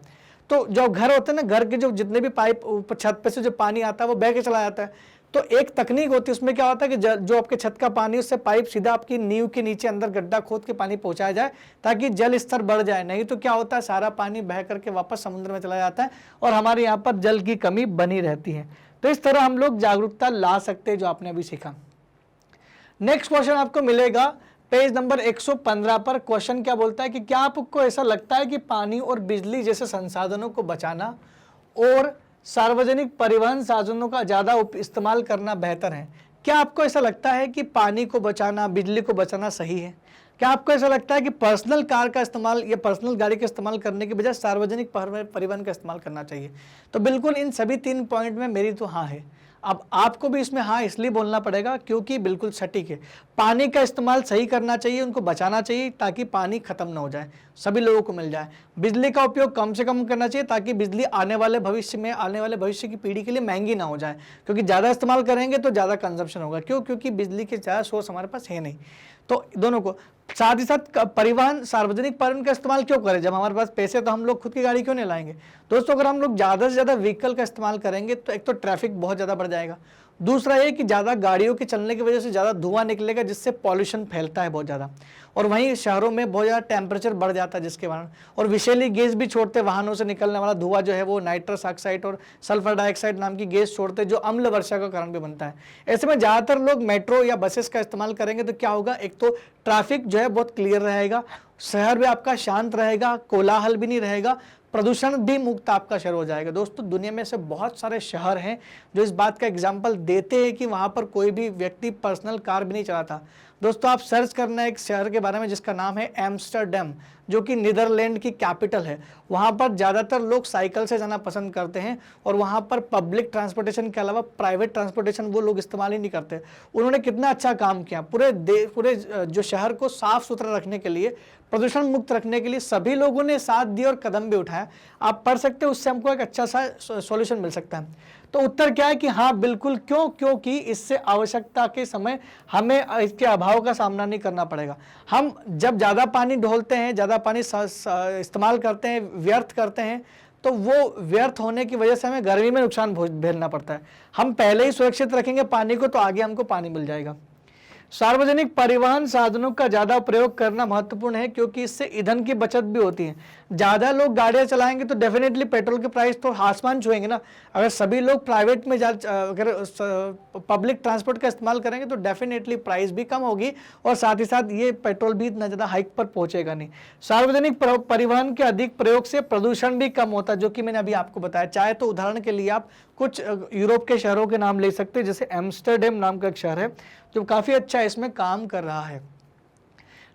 तो जो घर होते हैं ना, घर के जो जितने भी पाइप ऊपर छत पे से जो पानी आता है वो बह के चला जाता है। तो एक तकनीक होती है, उसमें क्या होता है कि जो आपके छत का पानी, उससे पाइप सीधा आपकी नींव के नीचे अंदर गड्ढा खोद के पानी पहुंचाया जाए ताकि जल स्तर बढ़ जाए। नहीं तो क्या होता है, सारा पानी बह करके वापस समुद्र में चला जाता है और हमारे यहाँ पर जल की कमी बनी रहती है। तो इस तरह हम लोग जागरूकता ला सकते हैं, जो आपने अभी सीखा। नेक्स्ट क्वेश्चन आपको मिलेगा पेज नंबर 115 पर। क्वेश्चन क्या बोलता है कि क्या आपको ऐसा लगता है कि पानी और बिजली जैसे संसाधनों को बचाना और सार्वजनिक परिवहन साधनों का ज़्यादा इस्तेमाल करना बेहतर है? क्या आपको ऐसा लगता है कि पानी को बचाना, बिजली को बचाना सही है? क्या आपको ऐसा लगता है कि पर्सनल कार का इस्तेमाल या पर्सनल गाड़ी का इस्तेमाल करने के बजाय सार्वजनिक परिवहन का इस्तेमाल करना चाहिए? तो बिल्कुल इन सभी 3 पॉइंट में मेरी तो हाँ है। अब आपको भी इसमें हाँ इसलिए बोलना पड़ेगा क्योंकि बिल्कुल सटीक है। पानी का इस्तेमाल सही करना चाहिए, उनको बचाना चाहिए ताकि पानी खत्म ना हो जाए, सभी लोगों को मिल जाए। बिजली का उपयोग कम से कम करना चाहिए ताकि बिजली आने वाले भविष्य की पीढ़ी के लिए महंगी ना हो जाए, क्योंकि ज़्यादा इस्तेमाल करेंगे तो ज़्यादा कंजप्शन होगा। क्यों? क्योंकि बिजली के ज़्यादा सोर्स हमारे पास है नहीं। तो दोनों को साथ ही साथ परिवहन, सार्वजनिक परिवहन का इस्तेमाल क्यों करें? जब हमारे पास पैसे तो हम लोग खुद की गाड़ी क्यों नहीं लाएंगे? दोस्तों, अगर हम लोग ज़्यादा से ज़्यादा व्हीकल का इस्तेमाल करेंगे तो एक तो ट्रैफिक बहुत ज़्यादा बढ़ जाएगा, दूसरा ये कि ज़्यादा गाड़ियों के चलने की वजह से ज़्यादा धुआं निकलेगा जिससे पॉल्यूशन फैलता है बहुत ज़्यादा, और वहीं शहरों में बहुत ज़्यादा टेम्परेचर बढ़ जाता है जिसके कारण, और विषैली गैस भी छोड़ते, वाहनों से निकलने वाला धुआं जो है वो नाइट्रस ऑक्साइड और सल्फर डाइऑक्साइड नाम की गैस छोड़ते जो अम्ल वर्षा का कारण भी बनता है। ऐसे में ज़्यादातर लोग मेट्रो या बसेस का इस्तेमाल करेंगे तो क्या होगा? एक तो ट्रैफिक जो है बहुत क्लियर रहेगा, शहर भी आपका शांत रहेगा, कोलाहल भी नहीं रहेगा, प्रदूषण भी मुक्त आपका शहर हो जाएगा। दोस्तों, दुनिया में से बहुत सारे शहर हैं जो इस बात का एग्जाम्पल देते हैं कि वहाँ पर कोई भी व्यक्ति पर्सनल कार भी नहीं चलाता। दोस्तों, आप सर्च करना एक शहर के बारे में जिसका नाम है एम्स्टर्डम, जो कि नीदरलैंड की कैपिटल है। वहाँ पर ज़्यादातर लोग साइकिल से जाना पसंद करते हैं और वहाँ पर पब्लिक ट्रांसपोर्टेशन के अलावा प्राइवेट ट्रांसपोर्टेशन वो लोग इस्तेमाल ही नहीं करते। उन्होंने कितना अच्छा काम किया, पूरे जो शहर को साफ सुथरा रखने के लिए, प्रदूषण मुक्त रखने के लिए सभी लोगों ने साथ दिया और कदम भी उठाया। आप पढ़ सकते हो, उससे हमको एक अच्छा सा सॉल्यूशन मिल सकता है। तो उत्तर क्या है कि हाँ बिल्कुल। क्यों? क्योंकि इससे आवश्यकता के समय हमें इसके अभाव का सामना नहीं करना पड़ेगा। हम जब ज़्यादा पानी ढोलते हैं, ज़्यादा पानी इस्तेमाल करते हैं, व्यर्थ करते हैं, तो वो व्यर्थ होने की वजह से हमें गर्मी में नुकसान झेलना पड़ता है। हम पहले ही सुरक्षित रखेंगे पानी को तो आगे हमको पानी मिल जाएगा। सार्वजनिक परिवहन साधनों का ज़्यादा प्रयोग करना महत्वपूर्ण है क्योंकि इससे ईंधन की बचत भी होती है। ज़्यादा लोग गाड़ियाँ चलाएंगे तो डेफिनेटली पेट्रोल के प्राइस तो आसमान छुएंगे ना। अगर सभी लोग प्राइवेट में अगर पब्लिक ट्रांसपोर्ट का इस्तेमाल करेंगे तो डेफिनेटली प्राइस भी कम होगी और साथ ही साथ ये पेट्रोल भी इतना ज़्यादा हाइक पर पहुँचेगा नहीं। सार्वजनिक परिवहन के अधिक प्रयोग से प्रदूषण भी कम होता है, जो कि मैंने अभी आपको बताया। चाहे तो उदाहरण के लिए आप कुछ यूरोप के शहरों के नाम ले सकते हैं, जैसे एम्स्टर्डम नाम का एक शहर है जो काफ़ी अच्छा इसमें काम कर रहा है।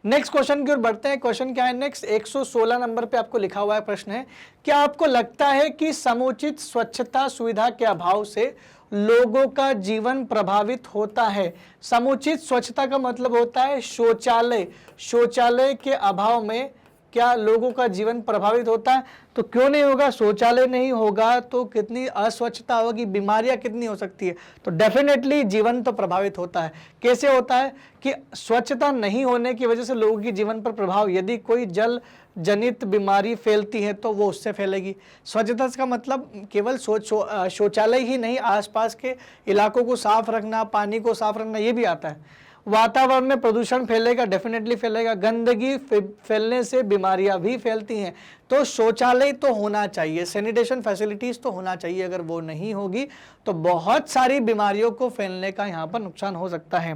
नेक्स्ट क्वेश्चन की ओर बढ़ते हैं। क्वेश्चन क्या है नेक्स्ट? 116 नंबर पे आपको लिखा हुआ है, प्रश्न है, क्या आपको लगता है कि समुचित स्वच्छता सुविधा के अभाव से लोगों का जीवन प्रभावित होता है? समुचित स्वच्छता का मतलब होता है शौचालय। शौचालय के अभाव में क्या लोगों का जीवन प्रभावित होता है? तो क्यों नहीं होगा? शौचालय नहीं होगा तो कितनी अस्वच्छता होगी, बीमारियां कितनी हो सकती है। तो डेफिनेटली जीवन तो प्रभावित होता है। कैसे होता है? कि स्वच्छता नहीं होने की वजह से लोगों के जीवन पर प्रभाव, यदि कोई जल जनित बीमारी फैलती है तो वो उससे फैलेगी। स्वच्छता का मतलब केवल शौचालय ही नहीं, आसपास के इलाकों को साफ रखना, पानी को साफ रखना, ये भी आता है। वातावरण में प्रदूषण फैलेगा, डेफिनेटली फैलेगा। गंदगी फैलने से बीमारियां भी फैलती हैं। तो शौचालय तो होना चाहिए, सैनिटेशन फैसिलिटीज तो होना चाहिए। अगर वो नहीं होगी तो बहुत सारी बीमारियों को फैलने का यहाँ पर नुकसान हो सकता है।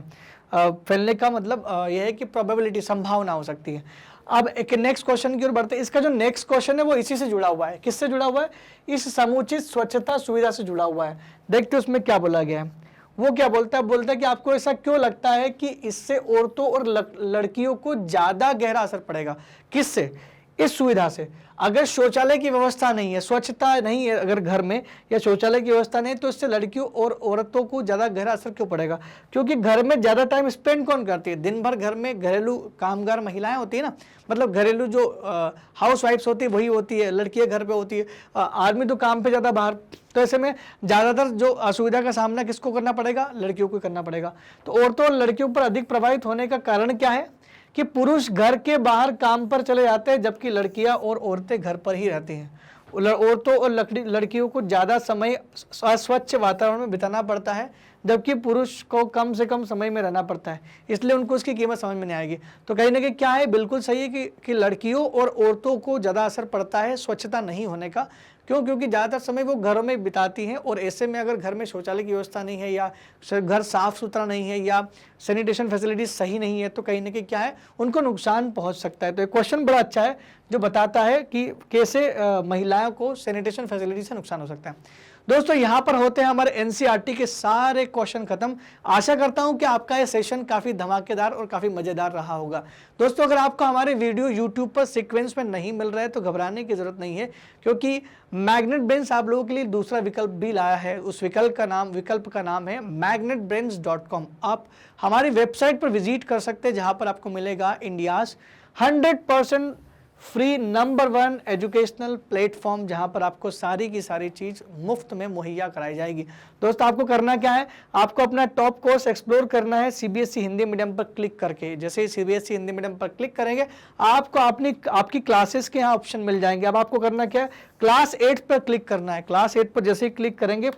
फैलने का मतलब यह है कि प्रोबेबिलिटी, संभावना हो सकती है। अब एक नेक्स्ट क्वेश्चन की ओर बढ़ते हैं। इसका जो नेक्स्ट क्वेश्चन है वो इसी से जुड़ा हुआ है। किससे जुड़ा हुआ है? इस समुचित स्वच्छता सुविधा से जुड़ा हुआ है। देखते उसमें क्या बोला गया है। वो क्या बोलता है कि आपको ऐसा क्यों लगता है कि इससे औरतों और लड़कियों को ज्यादा गहरा असर पड़ेगा? किससे? इस सुविधा से। अगर शौचालय की व्यवस्था नहीं है, स्वच्छता नहीं है अगर घर में, या शौचालय की व्यवस्था नहीं है, तो इससे लड़कियों और औरतों को ज़्यादा गहरा असर क्यों पड़ेगा? क्योंकि घर में ज़्यादा टाइम स्पेंड कौन करती है? दिन भर घर में घरेलू कामगार महिलाएं होती है ना, मतलब घरेलू जो हाउस वाइफ्स होती है वही होती है, लड़कियां घर पे होती है, आदमी तो काम पे ज़्यादा बाहर। तो ऐसे में ज़्यादातर जो असुविधा का सामना किसको करना पड़ेगा? लड़कियों को करना पड़ेगा। तो औरतों और लड़कियों पर अधिक प्रभावित होने का कारण क्या है? कि पुरुष घर के बाहर काम पर चले जाते हैं जबकि लड़कियां और औरतें घर पर ही रहती हैं। औरतों और लड़कियों को ज़्यादा समय अस्वच्छ वातावरण में बिताना पड़ता है जबकि पुरुष को कम से कम समय में रहना पड़ता है, इसलिए उनको उसकी कीमत समझ में नहीं आएगी। तो कहीं ना कहीं क्या है, बिल्कुल सही है कि लड़कियों और औरतों को ज़्यादा असर पड़ता है स्वच्छता नहीं होने का। क्यों? क्योंकि ज़्यादातर समय वो घरों में बिताती हैं और ऐसे में अगर घर में शौचालय की व्यवस्था नहीं है या घर साफ़ सुथरा नहीं है या सैनिटेशन फैसिलिटीज सही नहीं है तो कहीं ना कहीं क्या है, उनको नुकसान पहुंच सकता है। तो ये क्वेश्चन बड़ा अच्छा है जो बताता है कि कैसे महिलाओं को सैनिटेशन फैसिलिटी से नुकसान हो सकता है। दोस्तों, यहाँ पर होते हैं हमारे एनसीईआरटी के सारे क्वेश्चन खत्म। आशा करता हूँ कि आपका ये सेशन काफ़ी धमाकेदार और काफ़ी मज़ेदार रहा होगा। दोस्तों, अगर आपको हमारे वीडियो यूट्यूब पर सीक्वेंस में नहीं मिल रहे हैं तो घबराने की ज़रूरत नहीं है, क्योंकि मैग्नेट ब्रेन्स आप लोगों के लिए दूसरा विकल्प भी लाया है। उस विकल्प का नाम है magnetbrains.com। आप हमारी वेबसाइट पर विजिट कर सकते हैं, जहां पर आपको मिलेगा India's 100% free number 1 educational platform, जहां पर आपको सारी की सारी चीज मुफ्त में मुहैया कराई जाएगी। दोस्तों आपको करना क्या है, आपको अपना टॉप कोर्स एक्सप्लोर करना है सीबीएसई हिंदी मीडियम पर क्लिक करके। जैसे ही सीबीएसई हिंदी मीडियम पर क्लिक करेंगे आपको आपकी क्लासेस के यहाँ ऑप्शन मिल जाएंगे। अब आपको करना क्या है, क्लास 8 पर क्लिक करना है। क्लास 8 पर जैसे ही क्लिक करेंगे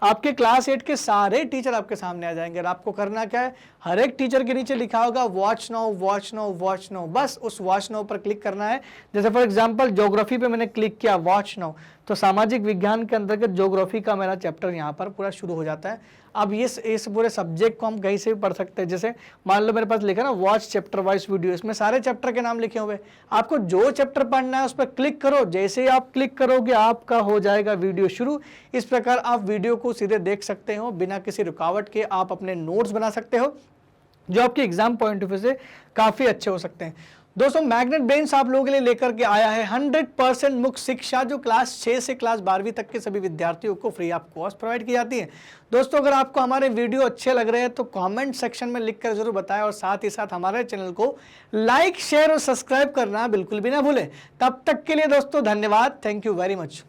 आपके क्लास 8 के सारे टीचर आपके सामने आ जाएंगे। और आपको करना क्या है, हर एक टीचर के नीचे लिखा होगा watch now watch now watch now, बस उस वॉच नाउ पर क्लिक करना है। जैसे फॉर एग्जांपल ज्योग्राफी पे मैंने क्लिक किया वॉच नाउ, तो सामाजिक विज्ञान के अंतर्गत ज्योग्राफी का मेरा चैप्टर यहाँ पर पूरा शुरू हो जाता है। अब इस पूरे सब्जेक्ट को हम कहीं से भी पढ़ सकते हैं। जैसे मान लो मेरे पास लिखा ना वॉच चैप्टर वाइज वीडियो, इसमें सारे चैप्टर के नाम लिखे हुए। आपको जो चैप्टर पढ़ना है उस पर क्लिक करो, जैसे ही आप क्लिक करोगे आपका हो जाएगा वीडियो शुरू। इस प्रकार आप वीडियो को सीधे देख सकते हो बिना किसी रुकावट के। आप अपने नोट्स बना सकते हो जो आपके एग्जाम पॉइंट ऑफ व्यू से काफी अच्छे हो सकते हैं। दोस्तों मैग्नेट ब्रेन्स आप लोगों के लिए लेकर के आया है 100% मुक्त शिक्षा, जो क्लास 6 से क्लास 12वीं तक के सभी विद्यार्थियों को फ्री ऑफ कॉस्ट प्रोवाइड की जाती है। दोस्तों अगर आपको हमारे वीडियो अच्छे लग रहे हैं तो कमेंट सेक्शन में लिखकर जरूर बताएं, और साथ ही साथ हमारे चैनल को लाइक शेयर और सब्सक्राइब करना बिल्कुल भी ना भूलें। तब तक के लिए दोस्तों धन्यवाद, थैंक यू वेरी मच।